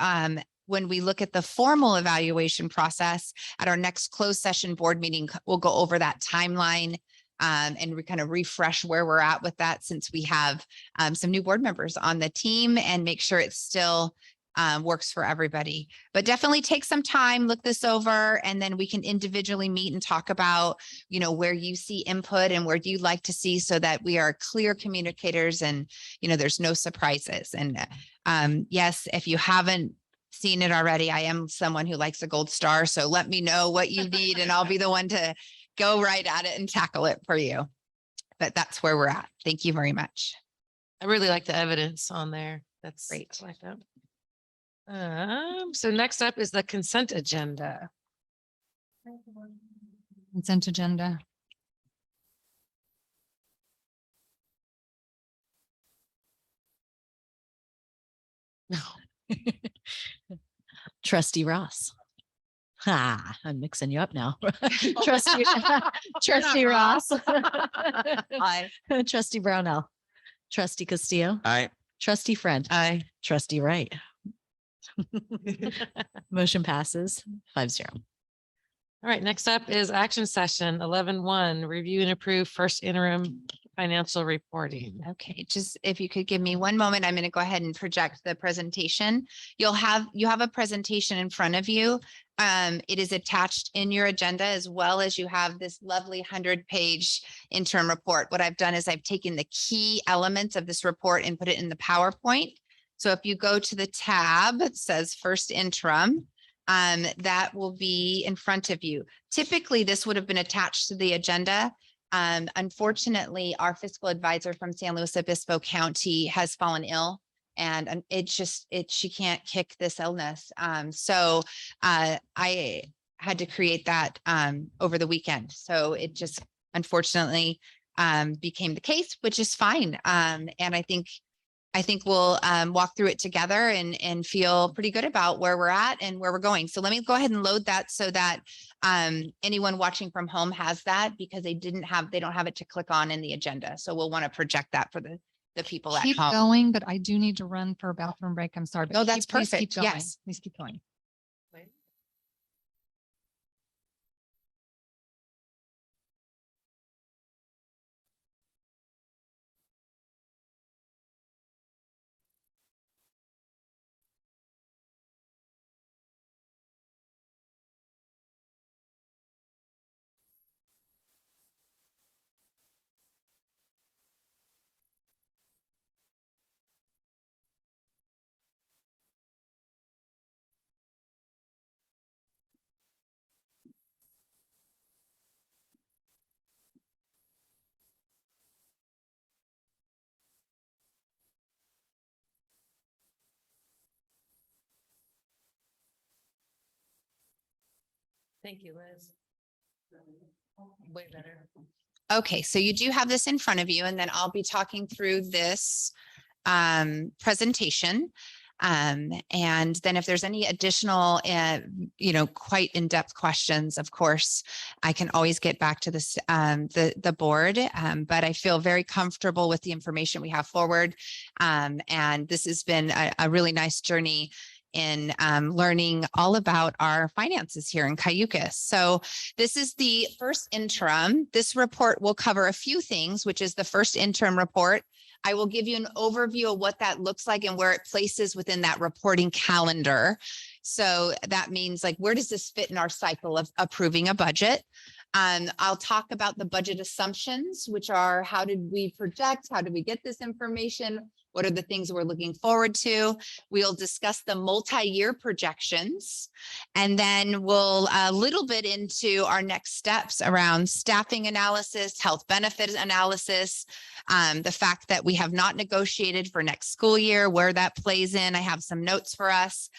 [SPEAKER 2] When we look at the formal evaluation process at our next closed session board meeting, we'll go over that timeline and we kind of refresh where we're at with that, since we have some new board members on the team, and make sure it's still works for everybody. But definitely take some time, look this over, and then we can individually meet and talk about, where you see input and where you'd like to see, so that we are clear communicators and, there's no surprises. And yes, if you haven't seen it already, I am someone who likes a gold star. So let me know what you need and I'll be the one to go right at it and tackle it for you. But that's where we're at. Thank you very much.
[SPEAKER 8] I really like the evidence on there. That's
[SPEAKER 2] Great.
[SPEAKER 8] I like that. So next up is the consent agenda.
[SPEAKER 6] Consent agenda.
[SPEAKER 15] Trustee Ross. Ha, I'm mixing you up now. Trustee, trustee Ross.
[SPEAKER 8] Aye.
[SPEAKER 15] Trustee Brownell. Trustee Castillo.
[SPEAKER 4] I,
[SPEAKER 15] Trustee Friend.
[SPEAKER 8] Aye.
[SPEAKER 15] Trustee Wright. Motion passes 5-0.
[SPEAKER 8] All right, next up is action session 11-1, review and approve first interim financial reporting.
[SPEAKER 2] Okay, just if you could give me one moment, I'm going to go ahead and project the presentation. You have a presentation in front of you. It is attached in your agenda as well as you have this lovely 100-page interim report. What I've done is I've taken the key elements of this report and put it in the PowerPoint. So if you go to the tab, it says first interim. That will be in front of you. Typically, this would have been attached to the agenda. Unfortunately, our fiscal advisor from San Luis Obispo County has fallen ill and she can't kick this illness. So I had to create that over the weekend. So it just unfortunately became the case, which is fine. And I think we'll walk through it together and feel pretty good about where we're at and where we're going. So let me go ahead and load that so that anyone watching from home has that because they don't have it to click on in the agenda. So we'll want to project that for the people at
[SPEAKER 6] Keep
[SPEAKER 2] home.
[SPEAKER 6] going, but I do need to run for a bathroom break. I'm sorry. but
[SPEAKER 2] No, that's
[SPEAKER 6] please keep
[SPEAKER 2] perfect.
[SPEAKER 6] going.
[SPEAKER 2] Yes.
[SPEAKER 6] Please keep going.
[SPEAKER 8] Thank you, Liz. Way better.
[SPEAKER 2] Okay, so you do have this in front of you, and then I'll be talking through this presentation. And then if there's any additional, quite in-depth questions, of course, I can always get back to this, the board. But I feel very comfortable with the information we have forward. And this has been a really nice journey in learning all about our finances here in Cayucas. So this is the first interim. This report will cover a few things, which is the first interim report. I will give you an overview of what that looks like and where it places within that reporting calendar. So that means like, where does this fit in our cycle of approving a budget? I'll talk about the budget assumptions, which are how did we project? How did we get this information? What are the things we're looking forward to? We'll discuss the multi-year projections, and then we'll a little bit into our next steps around staffing analysis, health benefit analysis, the fact that we have not negotiated for next school year, where that plays in. I have some notes for us,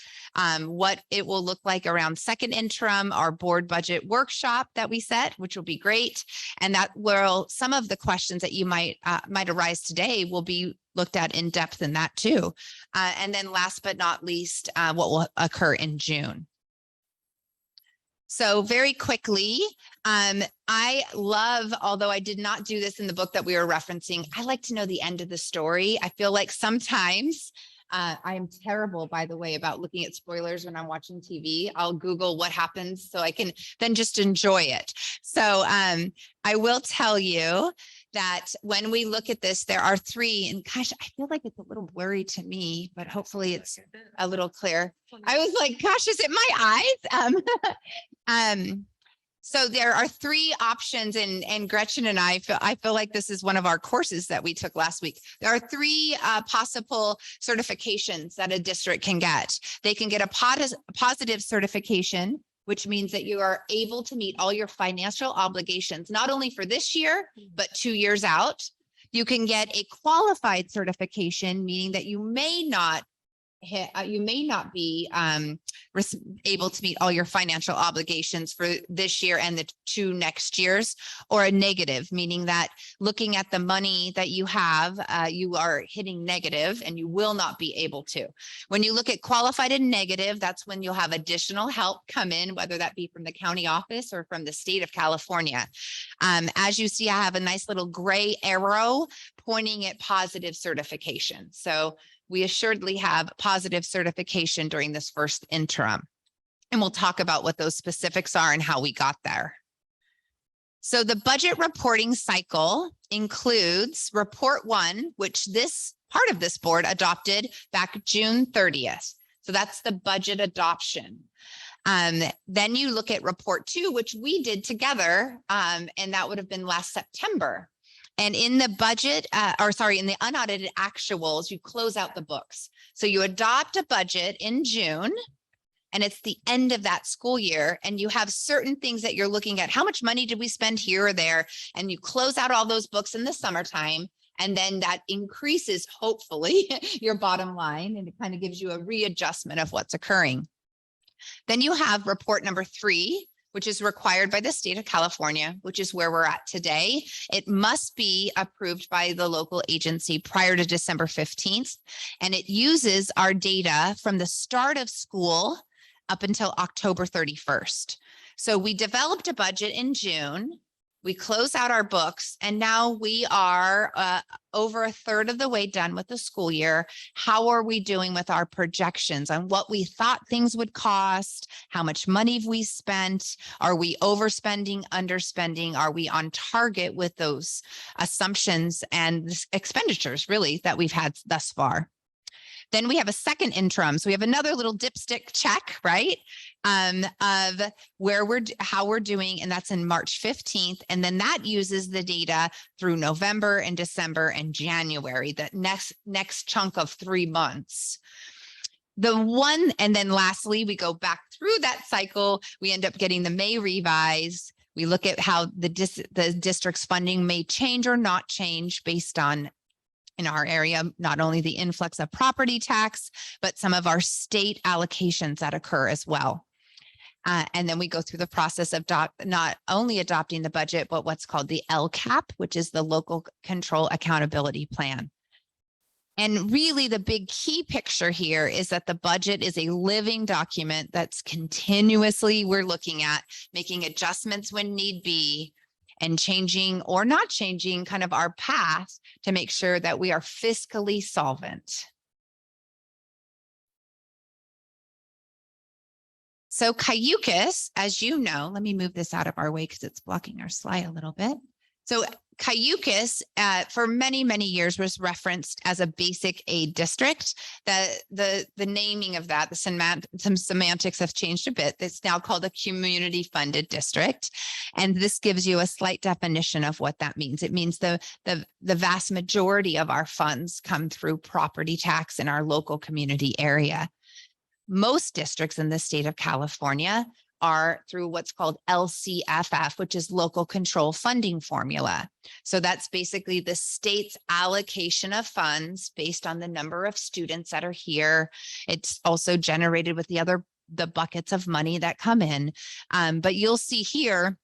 [SPEAKER 2] what it will look like around second interim, our board budget workshop that we set, which will be great. And that will, some of the questions that you might arise today will be looked at in depth in that too. And then last but not least, what will occur in June. So very quickly, I love, although I did not do this in the book that we were referencing, I like to know the end of the story. I feel like sometimes I am terrible, by the way, about looking at spoilers when I'm watching TV. I'll Google what happens so I can then just enjoy it. So I will tell you that when we look at this, there are three, and gosh, I feel like it's a little blurry to me, but hopefully it's a little clear. I was like, gosh, is it my eyes? So there are three options, and Gretchen and I feel like this is one of our courses that we took last week. There are three possible certifications that a district can get. They can get a positive certification, which means that you are able to meet all your financial obligations, not only for this year, but 2 years out. You can get a qualified certification, meaning that you may not you may not be able to meet all your financial obligations for this year and the 2 next years, or a negative, meaning that looking at the money that you have, you are hitting negative and you will not be able to. When you look at qualified and negative, that's when you'll have additional help come in, whether that be from the county office or from the state of California. As you see, I have a nice little gray arrow pointing at positive certification. So we assuredly have positive certification during this first interim. And we'll talk about what those specifics are and how we got there. So the budget reporting cycle includes report 1, which this part of this board adopted back June 30th. So that's the budget adoption. Then you look at report 2, which we did together, and that would have been last September. And in the budget, in the unaudited actuals, you close out the books. So you adopt a budget in June, and it's the end of that school year, and you have certain things that you're looking at. How much money did we spend here or there? And you close out all those books in the summertime, and then that increases, hopefully, your bottom line, and it kind of gives you a readjustment of what's occurring. Then you have report number 3, which is required by the state of California, which is where we're at today. It must be approved by the local agency prior to December 15th. And it uses our data from the start of school up until October 31st. So we developed a budget in June. We close out our books, and now we are over a third of the way done with the school year. How are we doing with our projections on what we thought things would cost? How much money have we spent? Are we overspending, underspending? Are we on target with those assumptions and expenditures really that we've had thus far? Then we have a second interim. So we have another little dipstick check, right? Of how we're doing, and that's in March 15th. And then that uses the data through November and December and January, that next chunk of 3 months. And then lastly, we go back through that cycle. We end up getting the May revise. We look at how the district's funding may change or not change based on, in our area, not only the influx of property tax, but some of our state allocations that occur as well. And then we go through the process of not only adopting the budget, but what's called the LCAP, which is the Local Control Accountability Plan. And really the big key picture here is that the budget is a living document that's continuously, we're looking at making adjustments when need be, and changing or not changing kind of our path to make sure that we are fiscally solvent. So Cayucas, as you know, let me move this out of our way because it's blocking our slide a little bit. So Cayucas, for many, many years was referenced as a basic aid district. The naming of that, some semantics have changed a bit. It's now called a community funded district. And this gives you a slight definition of what that means. It means the vast majority of our funds come through property tax in our local community area. Most districts in the state of California are through what's called LCFF, which is local control funding formula. So that's basically the state's allocation of funds based on the number of students that are here. It's also generated with the buckets of money that come in. But you'll see here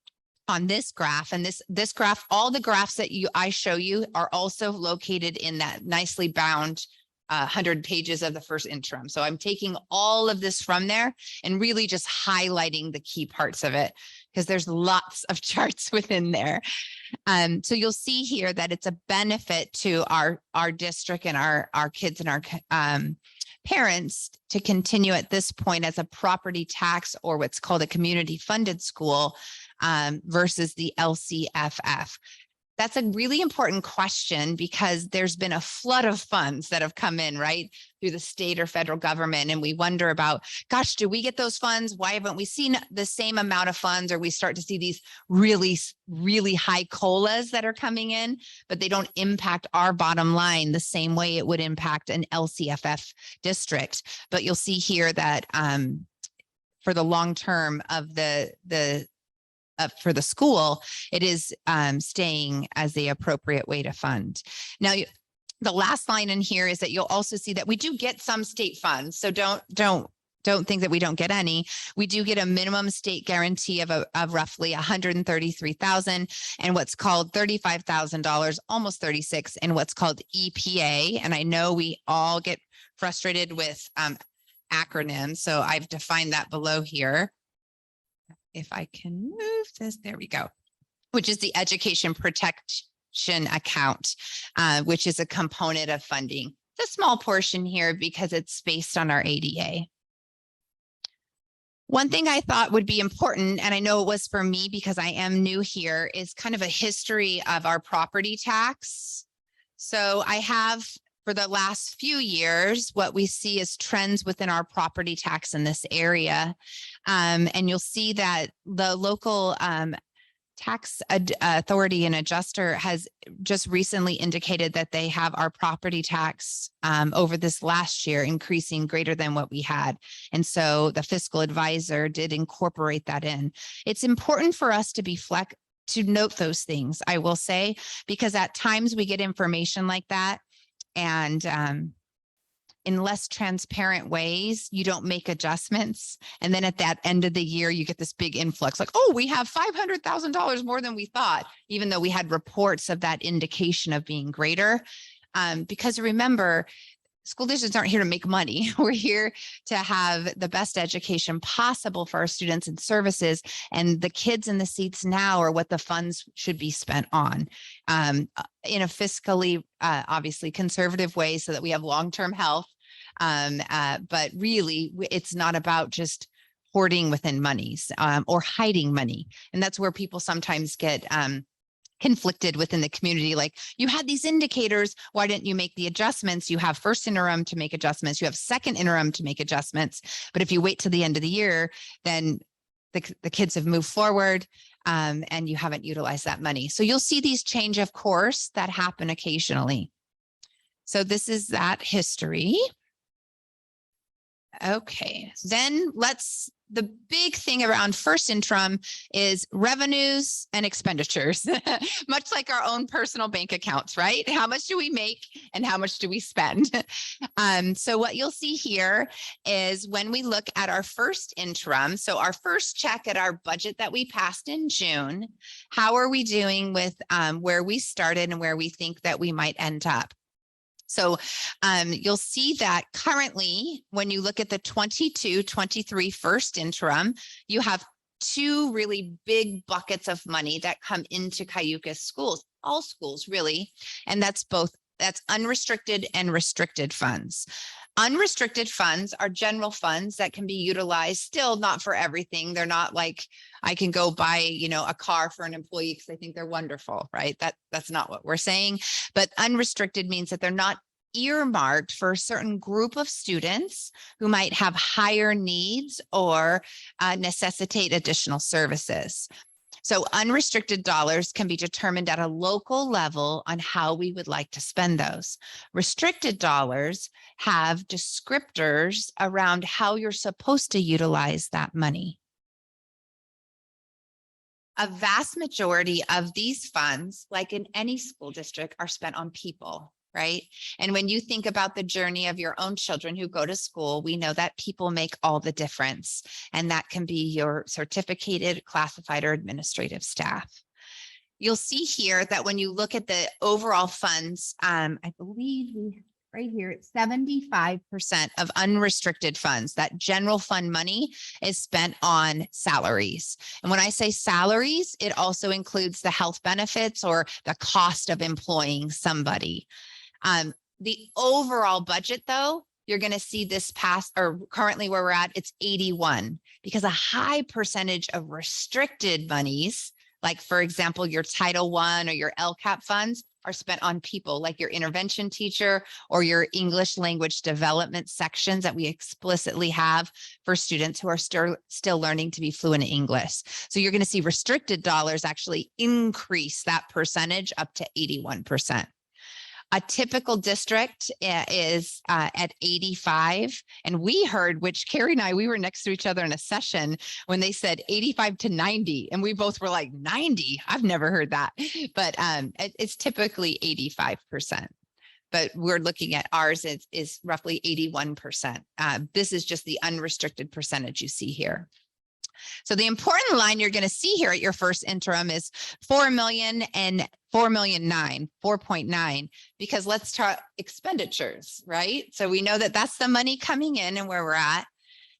[SPEAKER 2] on this graph, and this graph, all the graphs that I show you are also located in that nicely bound 100 pages of the first interim. So I'm taking all of this from there and really just highlighting the key parts of it because there's lots of charts within there. So you'll see here that it's a benefit to our district and our kids and our parents to continue at this point as a property tax or what's called a community funded school versus the LCFF. That's a really important question because there's been a flood of funds that have come in, right, through the state or federal government. And we wonder about, gosh, do we get those funds? Why haven't we seen the same amount of funds? Or we start to see these really, really high COLAs that are coming in, but they don't impact our bottom line the same way it would impact an LCFF district. But you'll see here that for the long term of for the school, it is staying as the appropriate way to fund. Now, The last line in here is that you'll also see that we do get some state funds. So don't think that we don't get any. We do get a minimum state guarantee of roughly 133,000 and what's called $35,000, almost 36, and what's called EPA. And I know we all get frustrated with acronyms, so I've defined that below here. If I can move this, there we go, which is the Education Protection Account, which is a component of funding. It's a small portion here because it's based on our ADA. One thing I thought would be important, and I know it was for me because I am new here, is kind of a history of our property tax. So I have, for the last few years, what we see is trends within our property tax in this area. And you'll see that the local tax authority and adjuster has just recently indicated that they have our property tax over this last year increasing greater than what we had. And so the fiscal advisor did incorporate that in. It's important for us to be to note those things, I will say, because at times we get information like that, and in less transparent ways, you don't make adjustments. And then at that end of the year, you get this big influx like, oh, we have $500,000 more than we thought, even though we had reports of that indication of being greater. Because remember, school districts aren't here to make money. We're here to have the best education possible for our students and services. And the kids in the seats now are what the funds should be spent on in a fiscally, obviously conservative way so that we have long-term health. But really, it's not about just hoarding within monies or hiding money. And that's where people sometimes get conflicted within the community. Like, you had these indicators, why didn't you make the adjustments? You have first interim to make adjustments. You have second interim to make adjustments. But if you wait till the end of the year, then the kids have moved forward and you haven't utilized that money. So you'll see these change of course that happen occasionally. So this is that history. Okay, then the big thing around first interim is revenues and expenditures, much like our own personal bank accounts, right? How much do we make and how much do we spend? So what you'll see here is when we look at our first interim, so our first check at our budget that we passed in June, how are we doing with where we started and where we think that we might end up? So you'll see that currently, when you look at the 22-23 first interim, you have two really big buckets of money that come into Cayucos schools, all schools really, and that's unrestricted and restricted funds. Unrestricted funds are general funds that can be utilized, still not for everything. They're not like I can go buy, a car for an employee because I think they're wonderful, right? That's not what we're saying. But unrestricted means that they're not earmarked for a certain group of students who might have higher needs or necessitate additional services. So unrestricted dollars can be determined at a local level on how we would like to spend those. Restricted dollars have descriptors around how you're supposed to utilize that money. A vast majority of these funds, like in any school district, are spent on people, right? And when you think about the journey of your own children who go to school, we know that people make all the difference. And that can be your certificated, classified, or administrative staff. You'll see here that when you look at the overall funds, I believe right here, it's 75% of unrestricted funds. That general fund money is spent on salaries. And when I say salaries, it also includes the health benefits or the cost of employing somebody. The overall budget, though, you're going to see this past or currently where we're at, it's 81, because a high percentage of restricted monies, like for example, your Title I or your LCAP funds, are spent on people like your intervention teacher or your English language development sections that we explicitly have for students who are still learning to be fluent in English. So you're going to see restricted dollars actually increase that percentage up to 81%. A typical district is at 85. And we heard, which Carrie and I, we were next to each other in a session when they said 85 to 90. And we both were like, 90? I've never heard that. But it's typically 85%. but we're looking at ours is roughly 81%. This is just the unrestricted percentage you see here. So the important line you're going to see here at your first interim is 4 million and 4.9, because let's talk expenditures, right? So we know that that's the money coming in and where we're at.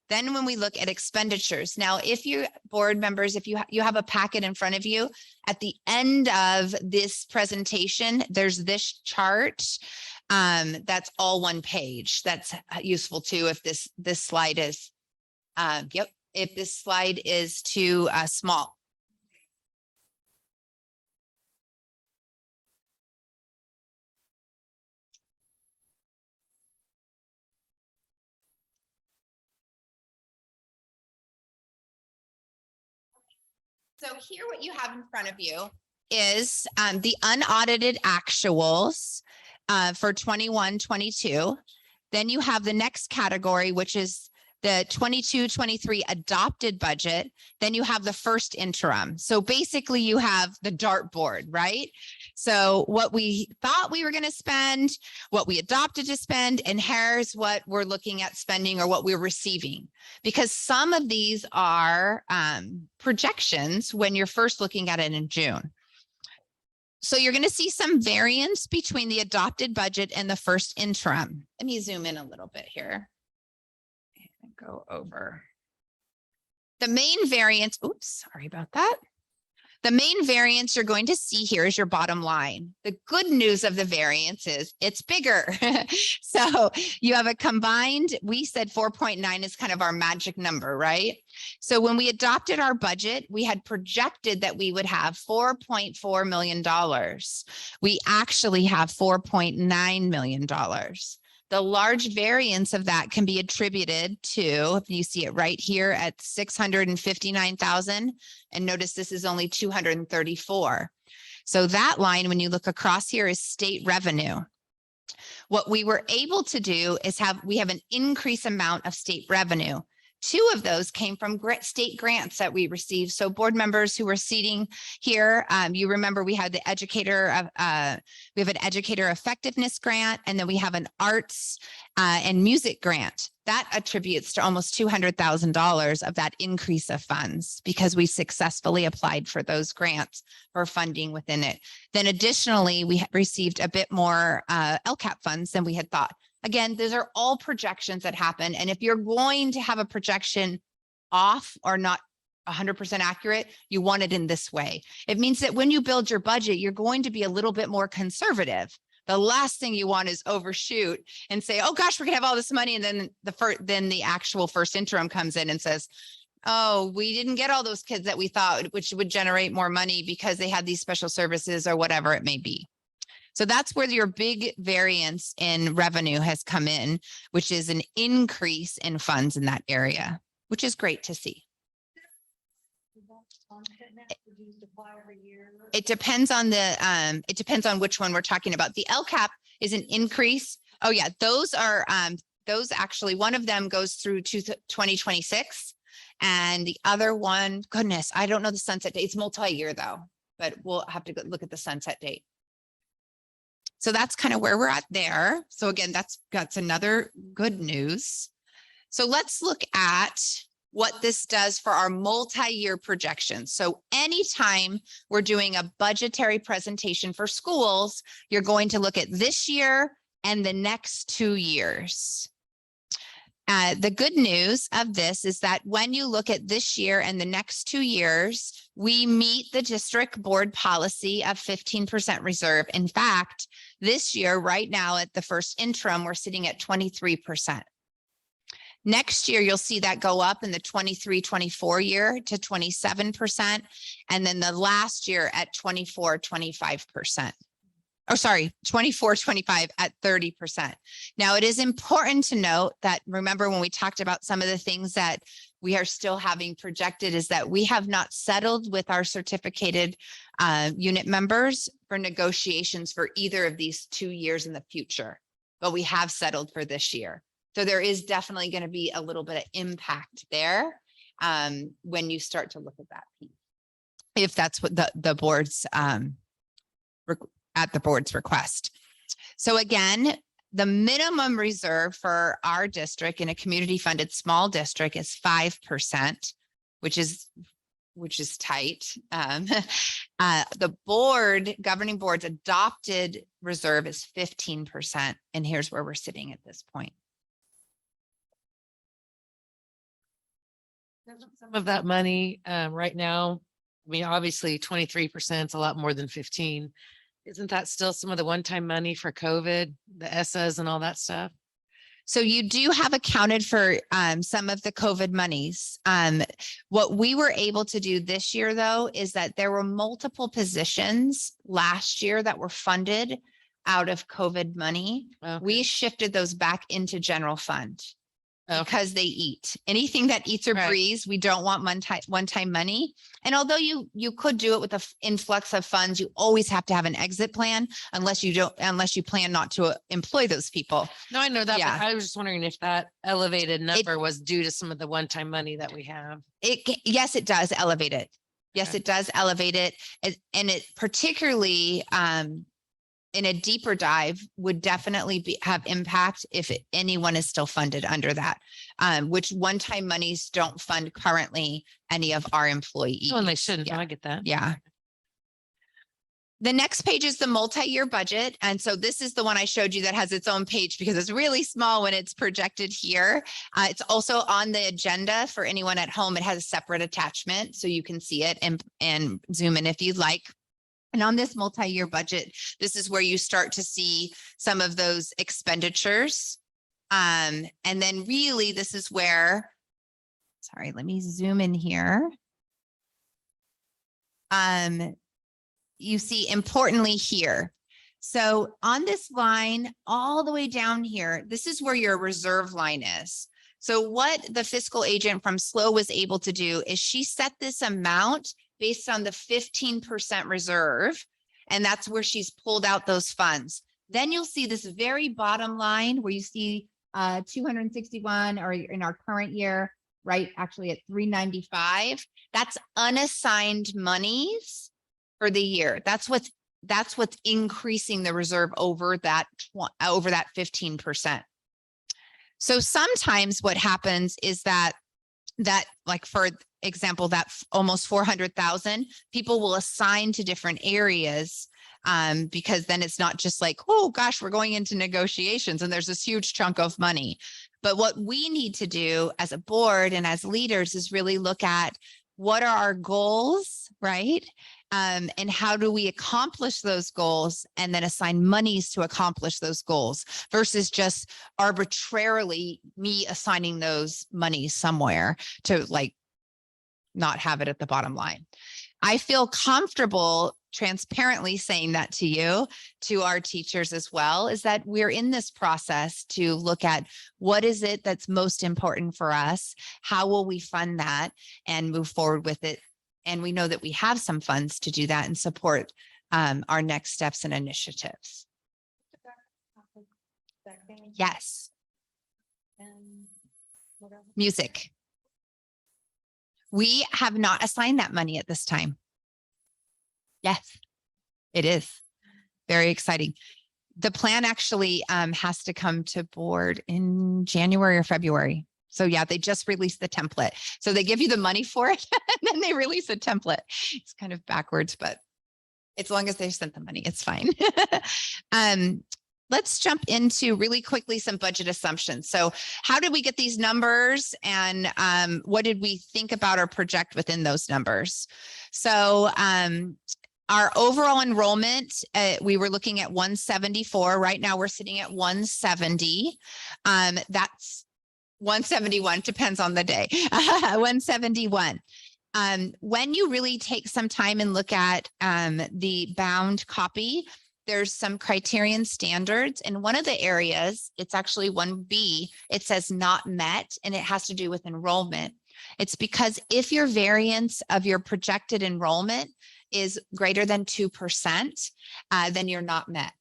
[SPEAKER 2] Then when we look at expenditures, now, if you board members, if you have a packet in front of you, at the end of this presentation, there's this chart. That's all one page. That's useful too if this slide is, if this slide is too small. So here, what you have in front of you is the unaudited actuals for 21-22. Then you have the next category, which is the 22-23 adopted budget. Then you have the first interim. So basically you have the dartboard, right? So what we thought we were going to spend, what we adopted to spend, and here's what we're looking at spending or what we're receiving. Because some of these are projections when you're first looking at it in June. So you're going to see some variance between the adopted budget and the first interim. Let me zoom in a little bit here. Go over the main variance. Oops, sorry about that. The main variance you're going to see here is your bottom line. The good news of the variance is it's bigger. So you have a combined, we said 4.9 is kind of our magic number, right? So when we adopted our budget, we had projected that we would have $4.4 million. We actually have $4.9 million. The large variance of that can be attributed to, you see it right here at 659,000. And notice this is only 234. So that line, when you look across here, is state revenue. What we were able to do is we have an increased amount of state revenue. 2 of those came from state grants that we received. So board members who were seating here, you remember we had the educator we have an educator effectiveness grant, and then we have an arts and music grant. That attributes to almost $200,000 of that increase of funds because we successfully applied for those grants for funding within it. Then additionally, we received a bit more LCAP funds than we had thought. Again, those are all projections that happen. And if you're going to have a projection off or not 100% accurate, you want it in this way. It means that when you build your budget, you're going to be a little bit more conservative. The last thing you want is overshoot and say, oh gosh, we're gonna have all this money. And then the actual first interim comes in and says, oh, we didn't get all those kids that we thought, which would generate more money because they had these special services or whatever it may be. So that's where your big variance in revenue has come in, which is an increase in funds in that area, which is great to see. It depends on it depends on which one we're talking about. The LCAP is an increase. Oh yeah, those are those actually, one of them goes through to 2026 and the other one, goodness, I don't know the sunset date. It's multi-year though, but we'll have to go look at the sunset date. So that's kind of where we're at there. So again, that's another good news. So let's look at what this does for our multi-year projections. So anytime we're doing a budgetary presentation for schools, you're going to look at this year and the next 2 years. The good news of this is that when you look at this year and the next 2 years, we meet the district board policy of 15% reserve. In fact, this year, right now at the first interim, we're sitting at 23%. Next year, you'll see that go up in the 23-24 year to 27%. And then the last year at 24-25%. Oh, sorry, 24-25 at 30%. Now, it is important to note that, remember when we talked about some of the things that we are still having projected is that we have not settled with our certificated unit members for negotiations for either of these 2 years in the future, but we have settled for this year. So there is definitely going to be a little bit of impact there when you start to look at that piece, if that's what the board's at the board's request. So again, the minimum reserve for our district in a community funded small district is 5%, which is tight. The governing board's adopted reserve is 15%. And here's where we're sitting at this point.
[SPEAKER 8] Some of that money, right now, I mean, obviously 23% is a lot more than 15. Isn't that still some of the one-time money for COVID, the ESSAs and all that stuff?
[SPEAKER 2] So you do have accounted for some of the COVID monies. What we were able to do this year, though, is that there were multiple positions last year that were funded out of COVID money. We shifted those back into general fund. Because they eat. Anything that eats or breathes, we don't want one-time money. And although you could do it with the influx of funds, you always have to have an exit plan unless you plan not to employ those people.
[SPEAKER 8] No, I know that,
[SPEAKER 2] Yeah.
[SPEAKER 8] but I was just wondering if that elevated number was due to some of the one-time money that we have.
[SPEAKER 2] Yes, it does elevate it. Yes,
[SPEAKER 8] Okay.
[SPEAKER 2] it does elevate it. And it particularly, in a deeper dive would definitely have impact if anyone is still funded under that, which one-time monies don't fund currently any of our employees.
[SPEAKER 8] Oh, and they shouldn't.
[SPEAKER 2] Yeah.
[SPEAKER 8] I get that.
[SPEAKER 2] Yeah. The next page is the multi-year budget. And so this is the one I showed you that has its own page because it's really small when it's projected here. It's also on the agenda for anyone at home. It has a separate attachment so you can see it and zoom in if you'd like. And on this multi-year budget, this is where you start to see some of those expenditures. And then really this is where, sorry, let me zoom in here. You see importantly here. So on this line, all the way down here, this is where your reserve line is. So what the fiscal agent from SLO was able to do is she set this amount based on the 15% reserve. And that's where she's pulled out those funds. Then you'll see this very bottom line where you see 261 or in our current year, right? Actually at 395, that's unassigned monies for the year. That's what's increasing the reserve over that 15%. So sometimes what happens is that like for example, that almost 400,000 people will assign to different areas because then it's not just like, oh gosh, we're going into negotiations and there's this huge chunk of money. But what we need to do as a board and as leaders is really look at what are our goals, right? And how do we accomplish those goals and then assign monies to accomplish those goals versus just arbitrarily me assigning those monies somewhere to like not have it at the bottom line. I feel comfortable transparently saying that to you, to our teachers as well, is that we're in this process to look at what is it that's most important for us? How will we fund that and move forward with it? And we know that we have some funds to do that and support our next steps and initiatives. Yes. Music. We have not assigned that money at this time. Yes, it is very exciting. The plan actually has to come to board in January or February. So yeah, they just released the template. So they give you the money for it and then they release a template. It's kind of backwards, but as long as they sent the money, it's fine. Let's jump into really quickly some budget assumptions. So how did we get these numbers and what did we think about or project within those numbers? So our overall enrollment, we were looking at 174. Right now we're sitting at 170. That's 171, depends on the day, 171. When you really take some time and look at the bound copy, there's some criterion standards. And one of the areas, it's actually 1B, it says not met, and it has to do with enrollment. It's because if your variance of your projected enrollment is greater than 2%, then you're not met.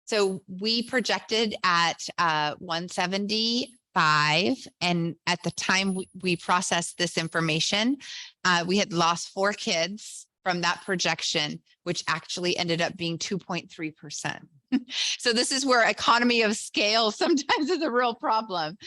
[SPEAKER 2] So we projected at 175, and at the time we processed this information, we had lost 4 kids from that projection which actually ended up being 2.3%. So this is where economy of scale sometimes is a real problem.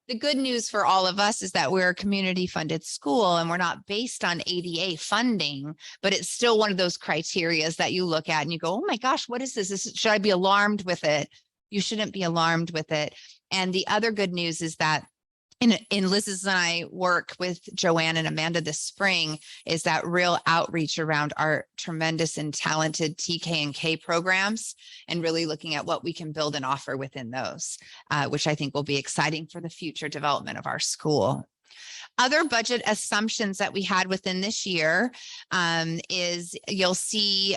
[SPEAKER 2] The good news for all of us is that we're a community funded school and we're not based on ADA funding, but it's still one of those criterias that you look at and you go, oh my gosh, what is this? Should I be alarmed with it? You shouldn't be alarmed with it. And the other good news is that in Liz's and I work with Joanne and Amanda this spring is that real outreach around our tremendous and talented TK and K programs and really looking at what we can build and offer within those, which I think will be exciting for the future development of our school. Other budget assumptions that we had within this year is you'll see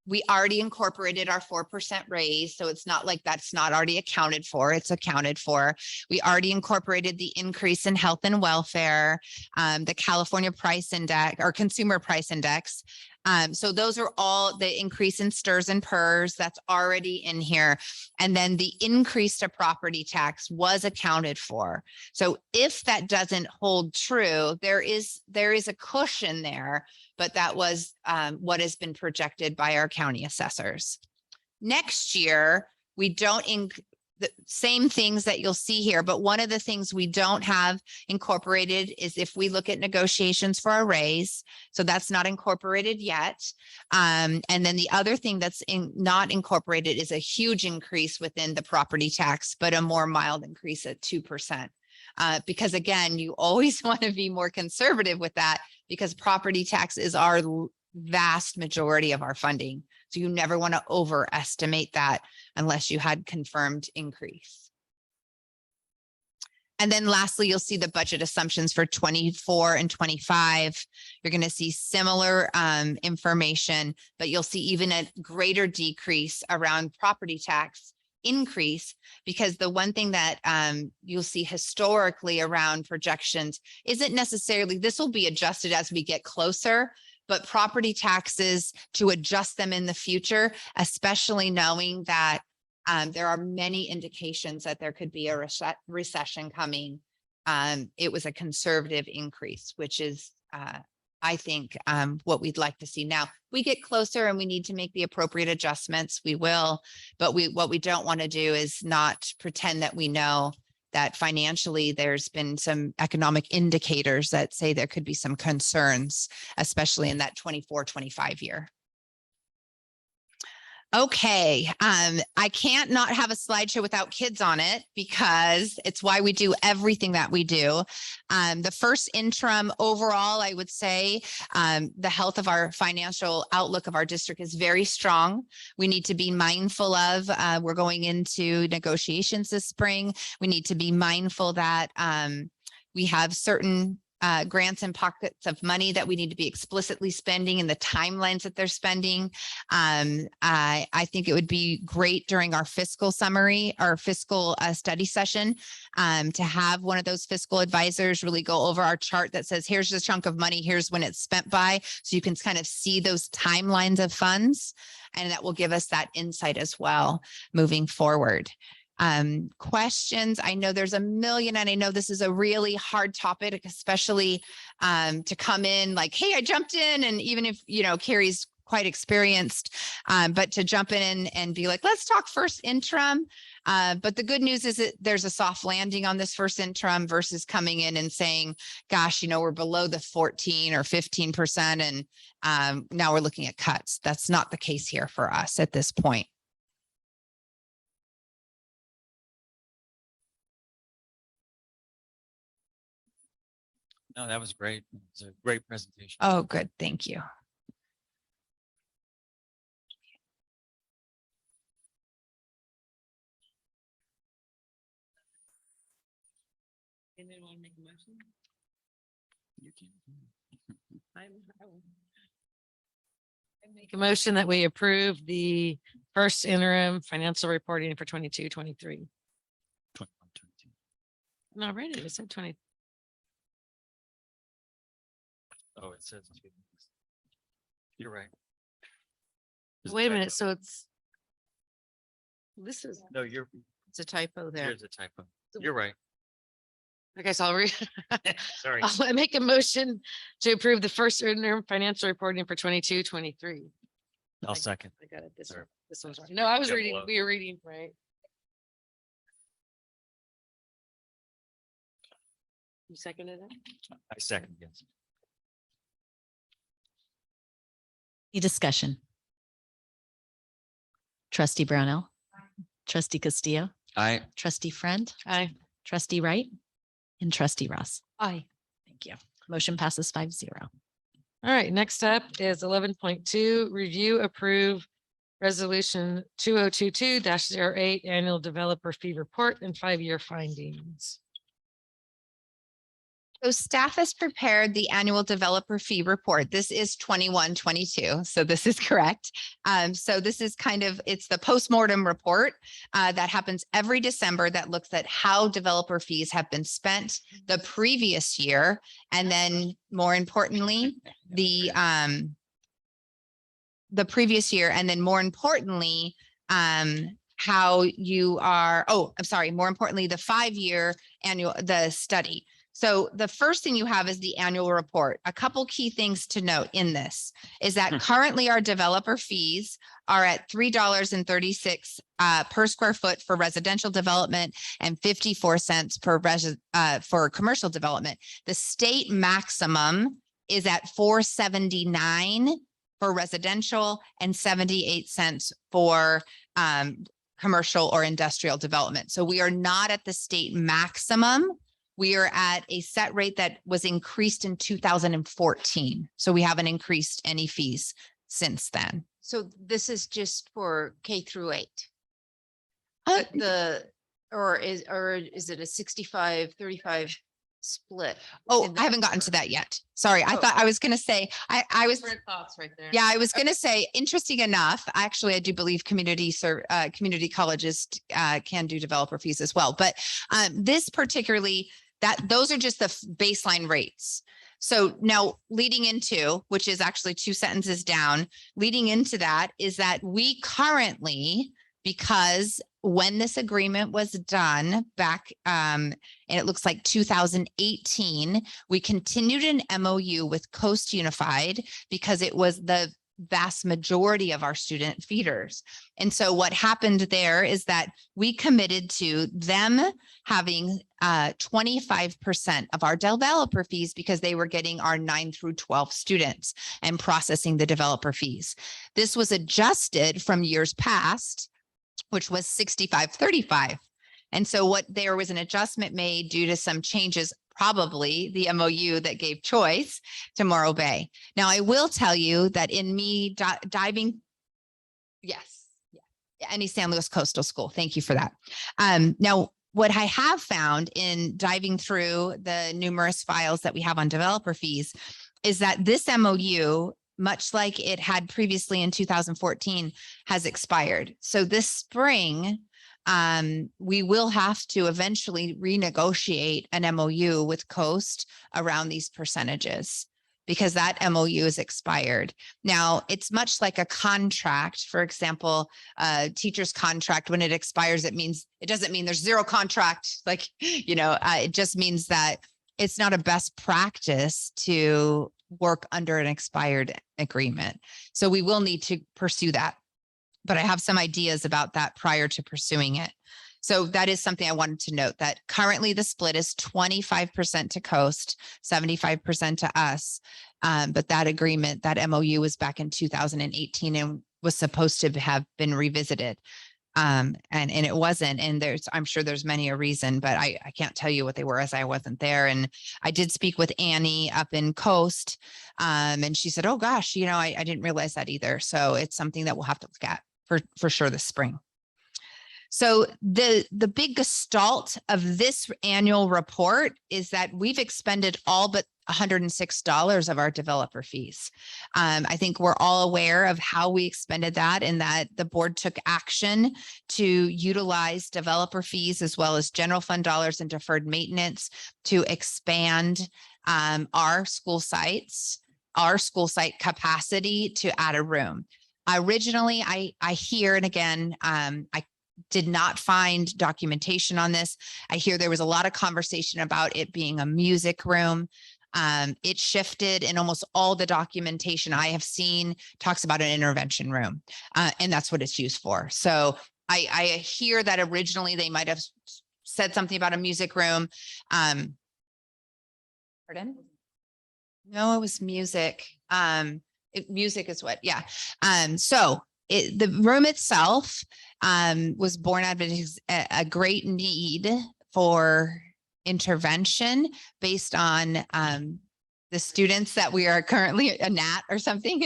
[SPEAKER 2] we already incorporated our 4% raise. So it's not like that's not already accounted for. It's accounted for. We already incorporated the increase in health and welfare, the California price index or consumer price index. So those are all the increase in STRS and PERS that's already in here. And then the increase to property tax was accounted for. So if that doesn't hold true, there is a cushion there, but that was what has been projected by our county assessors. Next year, we don't the same things that you'll see here, but one of the things we don't have incorporated is if we look at negotiations for a raise. So that's not incorporated yet. And then the other thing that's not incorporated is a huge increase within the property tax, but a more mild increase at 2%. Because again, you always want to be more conservative with that because property tax is our vast majority of our funding. So you never want to overestimate that unless you had confirmed increase. And then lastly, you'll see the budget assumptions for 24 and 25. You're going to see similar information, but you'll see even a greater decrease around property tax increase because the one thing that you'll see historically around projections isn't necessarily, this will be adjusted as we get closer, but property taxes to adjust them in the future, especially knowing that there are many indications that there could be a recession coming. It was a conservative increase, which is, I think, what we'd like to see. Now, we get closer and we need to make the appropriate adjustments, we will, but what we don't want to do is not pretend that we know that financially there's been some economic indicators that say there could be some concerns, especially in that 24-25 year. Okay, I can't not have a slideshow without kids on it because it's why we do everything that we do. The first interim overall, I would say the health of our financial outlook of our district is very strong. We need to be mindful of, we're going into negotiations this spring. We need to be mindful that we have certain grants and pockets of money that we need to be explicitly spending and the timelines that they're spending. I think it would be great during our fiscal summary, our fiscal study session, to have one of those fiscal advisors really go over our chart that says, here's the chunk of money, here's when it's spent by, so you can kind of see those timelines of funds, and that will give us that insight as well moving forward. Questions. I know there's a million, and I know this is a really hard topic, especially to come in like, hey, I jumped in. And even if, you know, Carrie's quite experienced, but to jump in and be like, let's talk first interim. But the good news is that there's a soft landing on this first interim versus coming in and saying, gosh, you know, we're below the 14 or 15%. And now we're looking at cuts. That's not the case here for us at this point.
[SPEAKER 4] No, that was great. It was a great presentation.
[SPEAKER 2] Oh, good. Thank you.
[SPEAKER 8] Anyone want to make a motion?
[SPEAKER 4] You can.
[SPEAKER 8] I make a motion that we approve the first interim financial reporting for 22-23.
[SPEAKER 4] 21, 22.
[SPEAKER 8] No, I read it. It said 20.
[SPEAKER 4] Oh, it says. You're right. There's
[SPEAKER 8] Wait a minute.
[SPEAKER 4] typo.
[SPEAKER 8] So it's. This is,
[SPEAKER 4] No, you're,
[SPEAKER 8] it's a typo there.
[SPEAKER 4] there's a typo. You're right.
[SPEAKER 8] Okay, so I'll read.
[SPEAKER 3] Sorry.
[SPEAKER 8] I make a motion to approve the first interim financial reporting for 22-23.
[SPEAKER 3] I'll second.
[SPEAKER 8] I got it.
[SPEAKER 3] Sorry.
[SPEAKER 8] This one's right. No, I was
[SPEAKER 3] Jump
[SPEAKER 8] reading,
[SPEAKER 3] below.
[SPEAKER 8] we were reading, right? You seconded it?
[SPEAKER 3] I second, yes.
[SPEAKER 15] Any discussion? Trustee Brownell, trustee Castillo,
[SPEAKER 4] I,
[SPEAKER 15] trustee Friend,
[SPEAKER 8] Aye.
[SPEAKER 15] trustee Wright, and trustee Ross.
[SPEAKER 8] Aye.
[SPEAKER 15] Thank you. Motion passes 5-0.
[SPEAKER 8] All right, next up is 11.2, review, approve resolution 2022-08 annual developer fee report and 5-year findings.
[SPEAKER 2] So staff has prepared the annual developer fee report. This is 21-22, so this is correct. So this is kind of, it's the postmortem report that happens every December that looks at how developer fees have been spent the previous year. And then more importantly, the previous year, and then more importantly, how you are, more importantly, the 5-year annual, the study. So the first thing you have is the annual report. A couple key things to note in this is that currently our developer fees are at $3.36 per square foot for residential development and 54 cents per for commercial development. The state maximum is at $4.79 for residential and 78 cents for commercial or industrial development. So we are not at the state maximum. We are at a set rate that was increased in 2014. So we haven't increased any fees since then.
[SPEAKER 10] So this is just for K through 8.
[SPEAKER 2] Uh,
[SPEAKER 10] Or is it a 65-35 split?
[SPEAKER 2] Oh,
[SPEAKER 10] in
[SPEAKER 2] I
[SPEAKER 10] the-
[SPEAKER 2] haven't gotten to that yet. Sorry, I
[SPEAKER 10] Oh.
[SPEAKER 2] thought I was going to say, I was,
[SPEAKER 8] Different thoughts right there.
[SPEAKER 2] yeah, I was going to say, interesting enough, actually, I do believe community colleges can do developer fees as well. But this particularly, those are just the baseline rates. So now leading into, which is actually 2 sentences down, leading into that is that we currently, because when this agreement was done back, and it looks like 2018, we continued an MOU with Coast Unified because it was the vast majority of our student feeders. And so what happened there is that we committed to them having 25% of our developer fees because they were getting our 9 through 12 students and processing the developer fees. This was adjusted from years past, which was 65-35. And so there was an adjustment made due to some changes, probably the MOU that gave choice to Morro Bay. Now, I will tell you that in me diving, yes, yeah, any San Luis Coastal School. Thank you for that. Now, what I have found in diving through the numerous files that we have on developer fees is that this MOU, much like it had previously in 2014, has expired. So this spring, we will have to eventually renegotiate an MOU with Coast around these percentages because that MOU is expired. Now, it's much like a contract. For example, a teacher's contract, when it expires, it doesn't mean there's zero contract. Like, it just means that it's not a best practice to work under an expired agreement. So we will need to pursue that. But I have some ideas about that prior to pursuing it. So that is something I wanted to note, that currently the split is 25% to Coast, 75% to us. But that agreement, that MOU was back in 2018 and was supposed to have been revisited. And it wasn't. And I'm sure there's many a reason, but I can't tell you what they were as I wasn't there. And I did speak with Annie up in Coast. And she said, oh gosh, I didn't realize that either. So it's something that we'll have to look at for sure this spring. So the big gestalt of this annual report is that we've expended all but $106 of our developer fees. I think we're all aware of how we expended that, and that the board took action to utilize developer fees as well as general fund dollars and deferred maintenance to expand our school site capacity to add a room. Originally, I hear, and again, did not find documentation on this. I hear there was a lot of conversation about it being a music room. It shifted, and almost all the documentation I have seen talks about an intervention room, and that's what it's used for. So I hear that originally they might have said something about a music room. Pardon? No, it was music. Music is what, yeah. So the room itself was born out of a great need for intervention based on the students that we are currently, a NAT or something,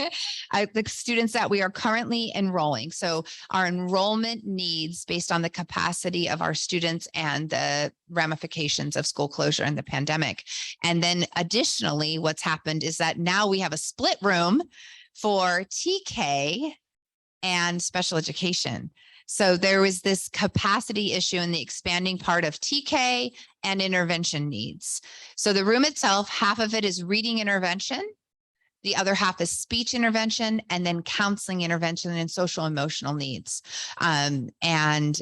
[SPEAKER 2] the students that we are currently enrolling. So our enrollment needs based on the capacity of our students and the ramifications of school closure and the pandemic. And then additionally, what's happened is that now we have a split room for TK and special education. So there was this capacity issue in the expanding part of TK and intervention needs. So the room itself, half of it is reading intervention. The other half is speech intervention, and then counseling intervention and social emotional needs. And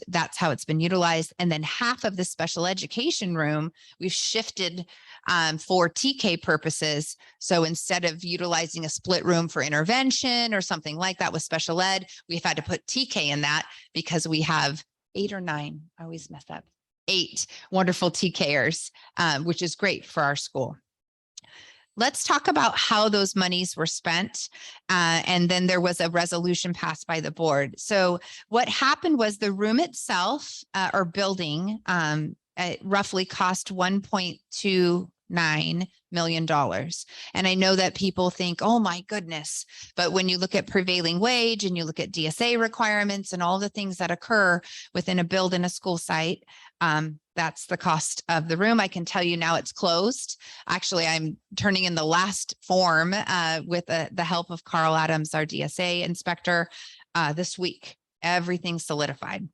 [SPEAKER 2] that's how it's been utilized. And then half of the special education room, we've shifted for TK purposes. So instead of utilizing a split room for intervention or something like that with special ed, we've had to put TK in that because we have 8 or 9, I always mess up, 8 wonderful TKers, which is great for our school. Let's talk about how those monies were spent. And then there was a resolution passed by the board. So what happened was the room itself or building it roughly cost $1.29 million. And I know that people think, oh my goodness, but when you look at prevailing wage and you look at DSA requirements and all the things that occur within a build in a school site, that's the cost of the room. I can tell you now it's closed. Actually, I'm turning in the last form with the help of Carl Adams, our DSA inspector, this week. Everything's solidified.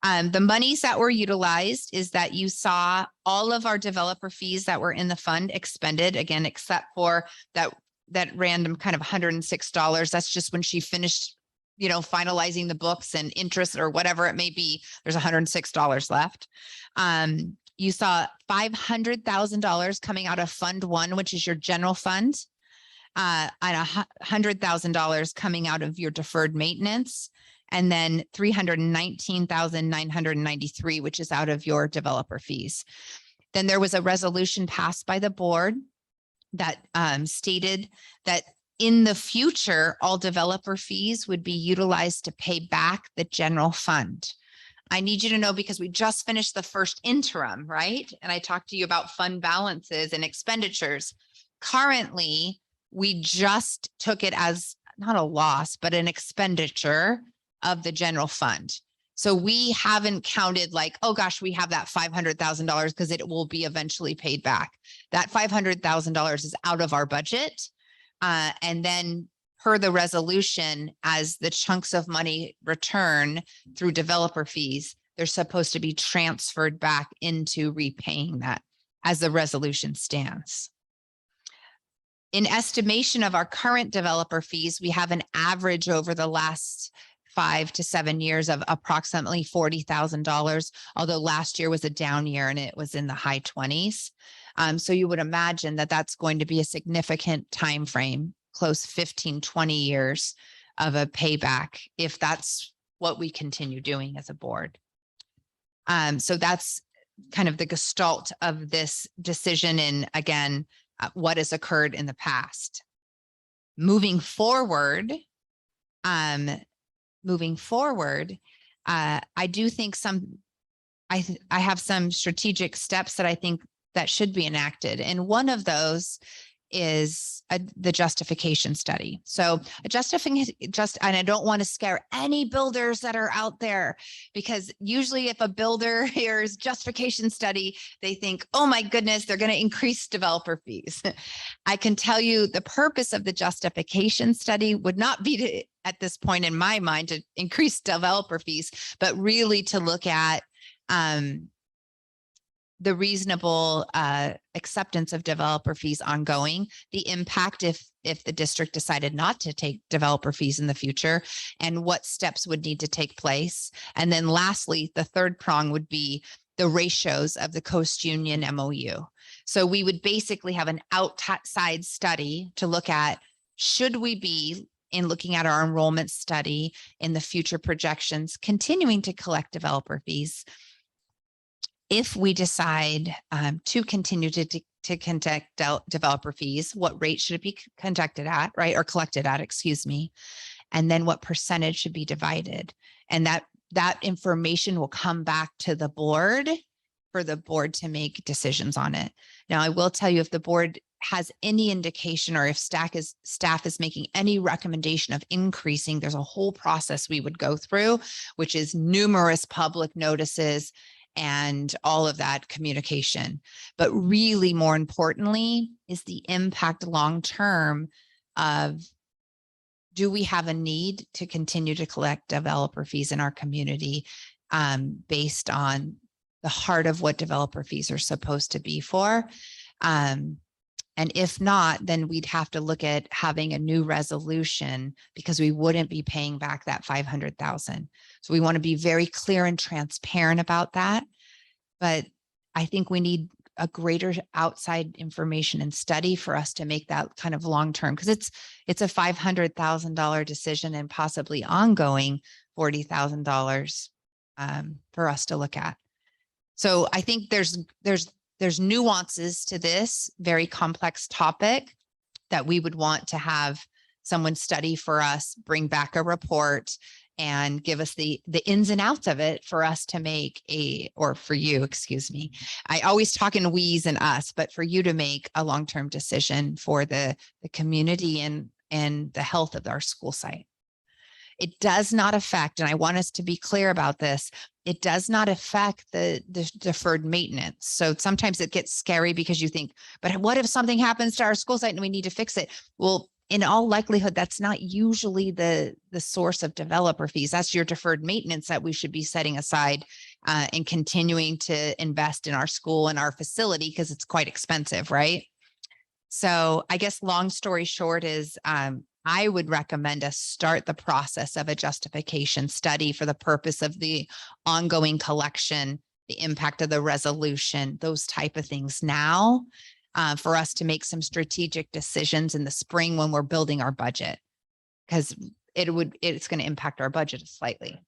[SPEAKER 2] The monies that were utilized is that you saw all of our developer fees that were in the fund expended, again, except for that random kind of $106. That's just when she finished, finalizing the books and interest or whatever it may be. There's $106 left. You saw $500,000 coming out of Fund 1, which is your general fund, and $100,000 coming out of your deferred maintenance, and then $319,993, which is out of your developer fees. Then there was a resolution passed by the board that stated that in the future, all developer fees would be utilized to pay back the general fund. I need you to know, because we just finished the first interim, right? And I talked to you about fund balances and expenditures. Currently, we just took it as not a loss, but an expenditure of the general fund. So we haven't counted like, oh gosh, we have that $500,000 because it will be eventually paid back. That $500,000 is out of our budget. And then per the resolution, as the chunks of money return through developer fees, they're supposed to be transferred back into repaying that as the resolution stands. In estimation of our current developer fees, we have an average over the last 5 to 7 years of approximately $40,000, although last year was a down year and it was in the high 20s. So you would imagine that that's going to be a significant time frame, close 15, 20 years of a payback, if that's what we continue doing as a board. So that's kind of the gestalt of this decision, and again, what has occurred in the past. Moving forward, I do think I have some strategic steps that I think that should be enacted. And one of those is the justification study. So and I don't want to scare any builders that are out there, because usually if a builder hears justification study, they think, oh my goodness, they're going to increase developer fees. I can tell you the purpose of the justification study would not be to, at this point in my mind, to increase developer fees, but really to look at the reasonable acceptance of developer fees ongoing, the impact if the district decided not to take developer fees in the future, and what steps would need to take place. And then lastly, the third prong would be the ratios of the Coast Union MOU. So we would basically have an outside study to look at, should we be, in looking at our enrollment study in the future projections, continuing to collect developer fees? If we decide to continue to conduct developer fees, what rate should it be conducted at, right? Or collected at, excuse me. And then what percentage should be divided? And that information will come back to the board for the board to make decisions on it. Now, I will tell you, if the board has any indication, or if staff is making any recommendation of increasing, there's a whole process we would go through, which is numerous public notices and all of that communication. But really, more importantly, is the impact long-term of, do we have a need to continue to collect developer fees in our community based on the heart of what developer fees are supposed to be for? And if not, then we'd have to look at having a new resolution, because we wouldn't be paying back that 500,000. So we want to be very clear and transparent about that. But I think we need a greater outside information and study for us to make that kind of long-term, because it's a $500,000 decision and possibly ongoing $40,000 for us to look at. So I think there's nuances to this very complex topic that we would want to have someone study for us, bring back a report, and give us the ins and outs of it for us to make or for you, excuse me. I always talk in we's and us, but for you to make a long-term decision for the community and the health of our school site. It does not affect, and I want us to be clear about this, it does not affect the deferred maintenance. So sometimes it gets scary because you think, but what if something happens to our school site and we need to fix it? Well, in all likelihood, that's not usually the source of developer fees. That's your deferred maintenance that we should be setting aside and continuing to invest in our school and our facility, because it's quite expensive, right? So I guess long story short is I would recommend us start the process of a justification study for the purpose of the ongoing collection, the impact of the resolution, those type of things now, for us to make some strategic decisions in the spring when we're building our budget, because it's going to impact our budget slightly.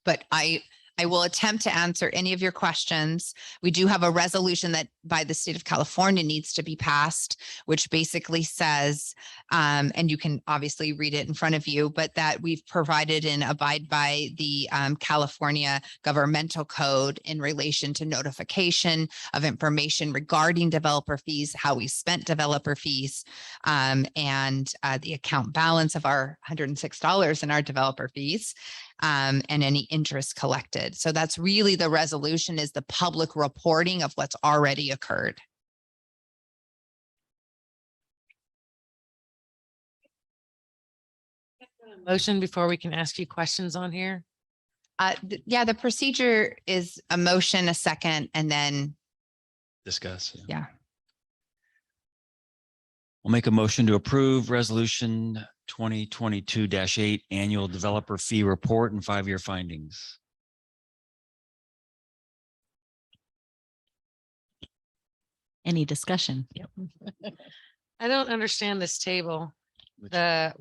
[SPEAKER 2] But I will attempt to answer any of your questions. We do have a resolution that by the state of California needs to be passed, which basically says, and you can obviously read it in front of you, but that we've provided and abide by the California governmental code in relation to notification of information regarding developer fees, how we spent developer fees, and the account balance of our $106 in our developer fees. And any interest collected. So that's really the resolution, is the public reporting of what's already occurred.
[SPEAKER 8] Motion before we can ask you questions on here.
[SPEAKER 2] Yeah, the procedure is a motion, a second, and then,
[SPEAKER 4] Discuss.
[SPEAKER 2] yeah.
[SPEAKER 4] We'll make a motion to approve resolution 2022-8 annual developer fee report and 5-year findings.
[SPEAKER 15] Any discussion?
[SPEAKER 8] I don't understand this table. I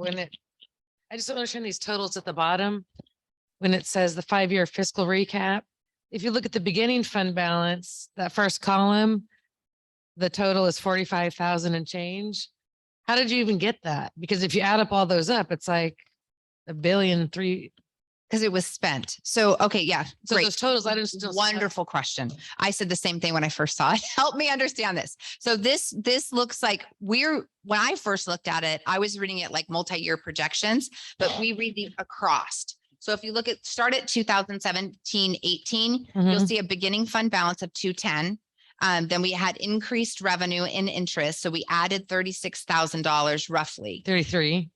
[SPEAKER 8] just don't understand these totals at the bottom. When it says the 5-year fiscal recap, if you look at the beginning fund balance, that first column, the total is 45,000 and change. How did you even get that? Because if you add up all those up, it's like $1.3 billion.
[SPEAKER 2] Because it was spent. So, okay, yeah,
[SPEAKER 8] So
[SPEAKER 2] great.
[SPEAKER 8] those totals, I just don't.
[SPEAKER 2] Wonderful question. I said the same thing when I first saw it. Help me understand this. So this looks like when I first looked at it, I was reading it like multi-year projections, but we read the across. So if you start at 2017, 18, you'll see a beginning fund balance of 210. Then we had increased revenue in interest. So we added $36,000 roughly.
[SPEAKER 8] 33.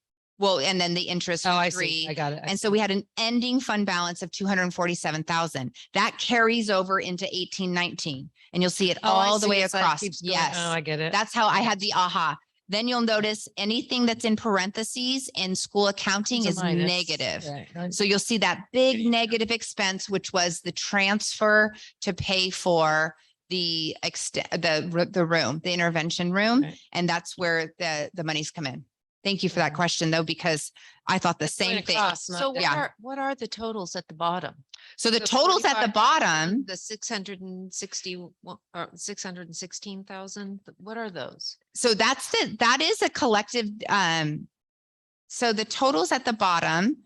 [SPEAKER 2] Well, and then the interest.
[SPEAKER 8] Oh,
[SPEAKER 2] for
[SPEAKER 8] I
[SPEAKER 2] three.
[SPEAKER 8] see. I got it. I
[SPEAKER 2] And so
[SPEAKER 8] see.
[SPEAKER 2] we had an ending fund balance of 247,000. That carries over into 18-19, and you'll see it
[SPEAKER 8] Oh, I
[SPEAKER 2] all the
[SPEAKER 8] see.
[SPEAKER 2] way
[SPEAKER 8] It's like
[SPEAKER 2] across.
[SPEAKER 8] keeps going.
[SPEAKER 2] Yes.
[SPEAKER 8] Oh, I get it.
[SPEAKER 2] That's how I had the aha. Then you'll notice anything that's in parentheses in school accounting
[SPEAKER 8] It's a
[SPEAKER 2] is
[SPEAKER 8] minus.
[SPEAKER 2] negative.
[SPEAKER 8] Right.
[SPEAKER 2] So you'll see that big negative expense, which was the transfer to pay for the the room, the intervention room.
[SPEAKER 8] Right.
[SPEAKER 2] And that's where the monies come in. Thank you for that question though, because I thought the
[SPEAKER 8] It's going
[SPEAKER 2] same thing.
[SPEAKER 8] across, not
[SPEAKER 10] So what
[SPEAKER 2] Yeah.
[SPEAKER 10] are the totals at the bottom?
[SPEAKER 2] So the totals at the bottom,
[SPEAKER 10] The 660, or 616,000, what are those?
[SPEAKER 2] so that is a collective, so the totals at the bottom,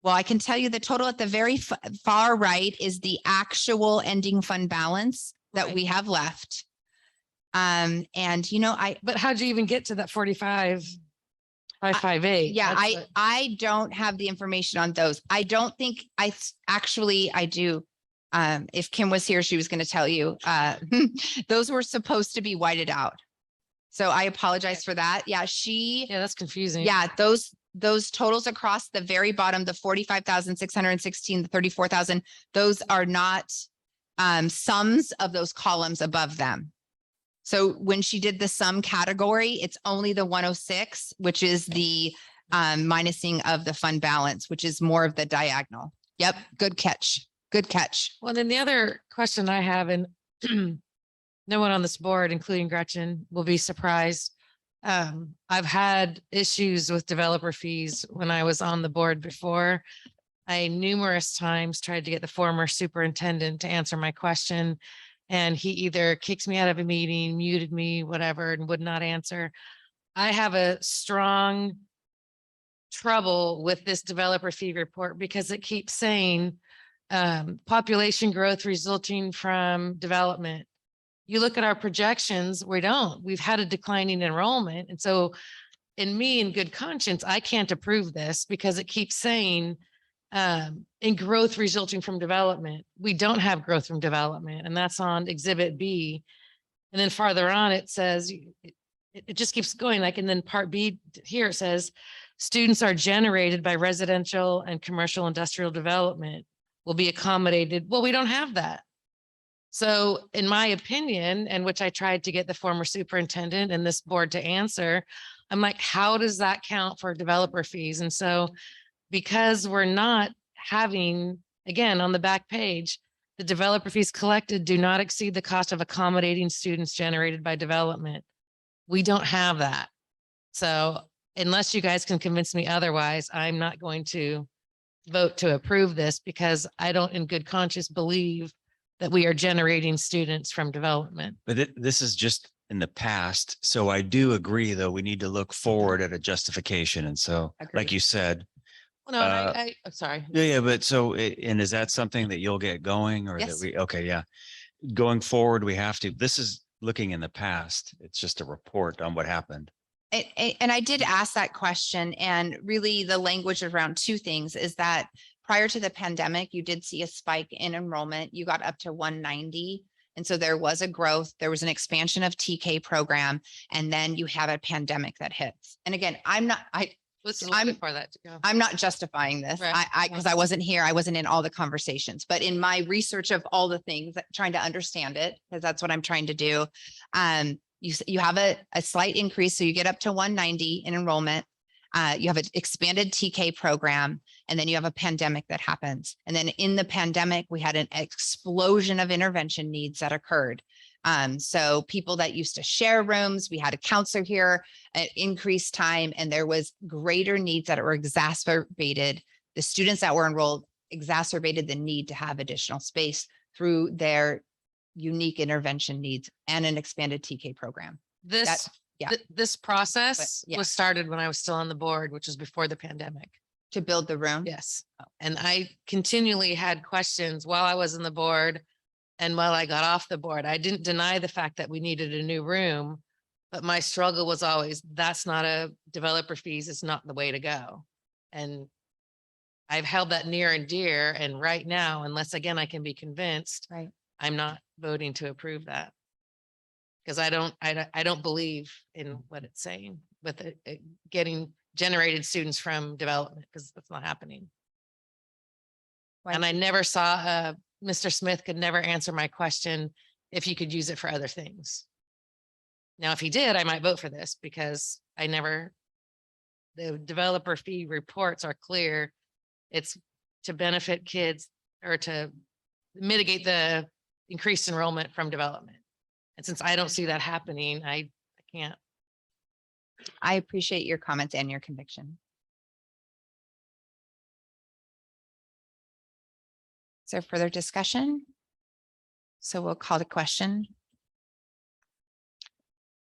[SPEAKER 2] well, I can tell you the total at the very far right is the actual ending fund balance that we have left. And
[SPEAKER 8] But how'd you even get to that 45,558?
[SPEAKER 2] yeah, I don't have the information on those. I don't think actually I do. If Kim was here, she was going to tell you, those were supposed to be whited out. So I apologize for that. Yeah,
[SPEAKER 8] Yeah, that's confusing.
[SPEAKER 2] yeah, those totals across the very bottom, the 45,616, the 34,000, those are not sums of those columns above them. So when she did the sum category, it's only the 106, which is the minusing of the fund balance, which is more of the diagonal. Yep, good catch. Good catch.
[SPEAKER 8] Well, then the other question I have, and no one on this board, including Gretchen, will be surprised. I've had issues with developer fees when I was on the board before. I numerous times tried to get the former superintendent to answer my question, and he either kicks me out of a meeting, muted me, whatever, and would not answer. I have a strong trouble with this developer fee report because it keeps saying population growth resulting from development. You look at our projections, we've had a declining enrollment. And so in good conscience, I can't approve this because it keeps saying in growth resulting from development. We don't have growth from development, and that's on Exhibit B. And then farther on, it says, it just keeps going, like, and then Part B here, it says, students are generated by residential and commercial industrial development will be accommodated. Well, we don't have that. So in my opinion, and which I tried to get the former superintendent and this board to answer, I'm like, how does that count for developer fees? And so because we're not having, again, on the back page, the developer fees collected do not exceed the cost of accommodating students generated by development. We don't have that. So unless you guys can convince me otherwise, I'm not going to vote to approve this because I don't in good conscience believe that we are generating students from development.
[SPEAKER 4] But this is just in the past. So I do agree, though, we need to look forward at a justification. And so, like
[SPEAKER 2] Agreed.
[SPEAKER 4] you said,
[SPEAKER 8] Well, no, I'm sorry.
[SPEAKER 4] yeah, but so, and is that something that you'll get going or that
[SPEAKER 2] Yes.
[SPEAKER 4] okay, yeah. Going forward, we have to, this is looking in the past. It's just a report on what happened.
[SPEAKER 2] And I did ask that question, and really the language around two things is that prior to the pandemic, you did see a spike in enrollment. You got up to 190. And so there was a growth, there was an expansion of TK program, and then you have a pandemic that hits. And again, I'm not
[SPEAKER 8] For that to go.
[SPEAKER 2] I'm not justifying this.
[SPEAKER 8] Right.
[SPEAKER 2] Because I wasn't here. I wasn't in all the conversations, but in my research of all the things, trying to understand it, because that's what I'm trying to do. You have a slight increase. So you get up to 190 in enrollment. You have an expanded TK program, and then you have a pandemic that happens. And then in the pandemic, we had an explosion of intervention needs that occurred. So people that used to share rooms, we had a counselor here at increased time, and there was greater needs that were exacerbated. The students that were enrolled exacerbated the need to have additional space through their unique intervention needs and an expanded TK program.
[SPEAKER 8] This,
[SPEAKER 2] yeah.
[SPEAKER 8] this process
[SPEAKER 2] yeah.
[SPEAKER 8] was started when I was still on the board, which was before the pandemic.
[SPEAKER 2] To build the room?
[SPEAKER 8] Yes. And I continually had questions while I was in the board and while I got off the board. I didn't deny the fact that we needed a new room, but my struggle was always, that's not a developer fees. It's not the way to go. And I've held that near and dear. And right now, unless again, I can be convinced,
[SPEAKER 2] Right.
[SPEAKER 8] I'm not voting to approve that. Because I don't believe in what it's saying with it getting generated students from development, because that's not happening.
[SPEAKER 2] Why
[SPEAKER 8] And I never saw, Mr. Smith could never answer my question if you could use it for other things. Now, if he did, I might vote for this because the developer fee reports are clear. It's to benefit kids or to mitigate the increased enrollment from development. And since I don't see that happening, I can't.
[SPEAKER 2] I appreciate your comments and your conviction. Is there further discussion? So we'll call the question.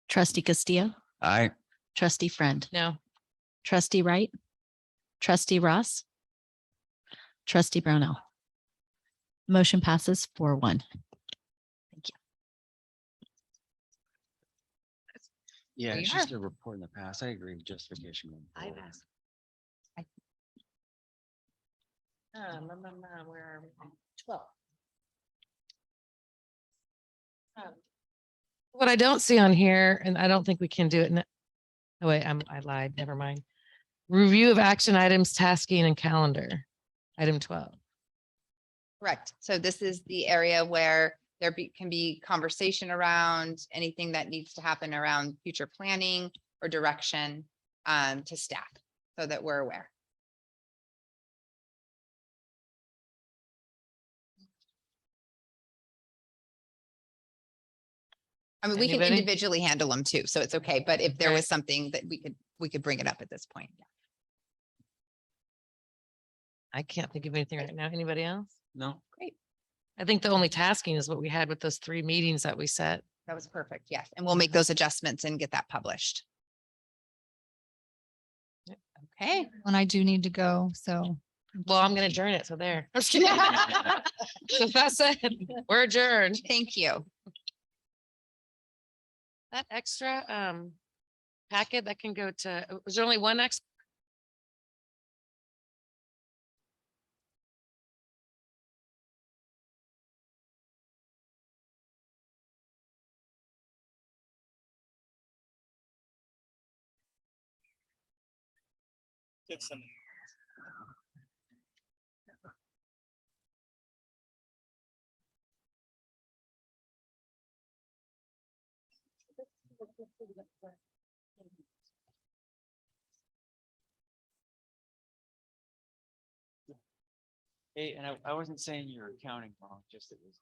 [SPEAKER 15] Trustee Castillo,
[SPEAKER 4] I,
[SPEAKER 15] trustee Friend,
[SPEAKER 8] No,
[SPEAKER 15] trustee Wright, trustee Ross, trustee Brownell. Motion passes 4-1.
[SPEAKER 4] yeah,
[SPEAKER 2] We
[SPEAKER 4] it's
[SPEAKER 2] are.
[SPEAKER 4] just a report in the past. I agree with justification. going
[SPEAKER 8] I've
[SPEAKER 4] forward.
[SPEAKER 8] asked. Where are we? 12. What I don't see on here, and I don't think we can do it. Oh, wait, I lied. Never mind. Review of action items, tasking and calendar. Item 12.
[SPEAKER 2] Correct. So this is the area where can be conversation around anything that needs to happen around future planning or direction to staff so that we're aware. I mean, we can
[SPEAKER 8] Anybody?
[SPEAKER 2] individually handle them too, so it's okay. But if there
[SPEAKER 8] Okay.
[SPEAKER 2] was something that we could bring it up at this point. Yeah.
[SPEAKER 8] I can't think of anything right now. Anybody else?
[SPEAKER 4] No,
[SPEAKER 2] Great.
[SPEAKER 8] I think the only tasking is what we had with those 3 meetings that we set.
[SPEAKER 2] That was perfect. Yes. And we'll make those adjustments and get that published. Okay.
[SPEAKER 6] When I do need to go, so.
[SPEAKER 8] Well, I'm gonna adjourn it, so there. I'm just kidding. So that's it. We're adjourned.
[SPEAKER 2] Thank you.
[SPEAKER 8] That extra packet that can go to, was there only one next?
[SPEAKER 4] hey, and I wasn't saying you were counting wrong, just it was.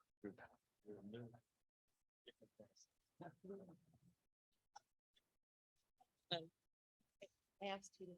[SPEAKER 10] I asked you to.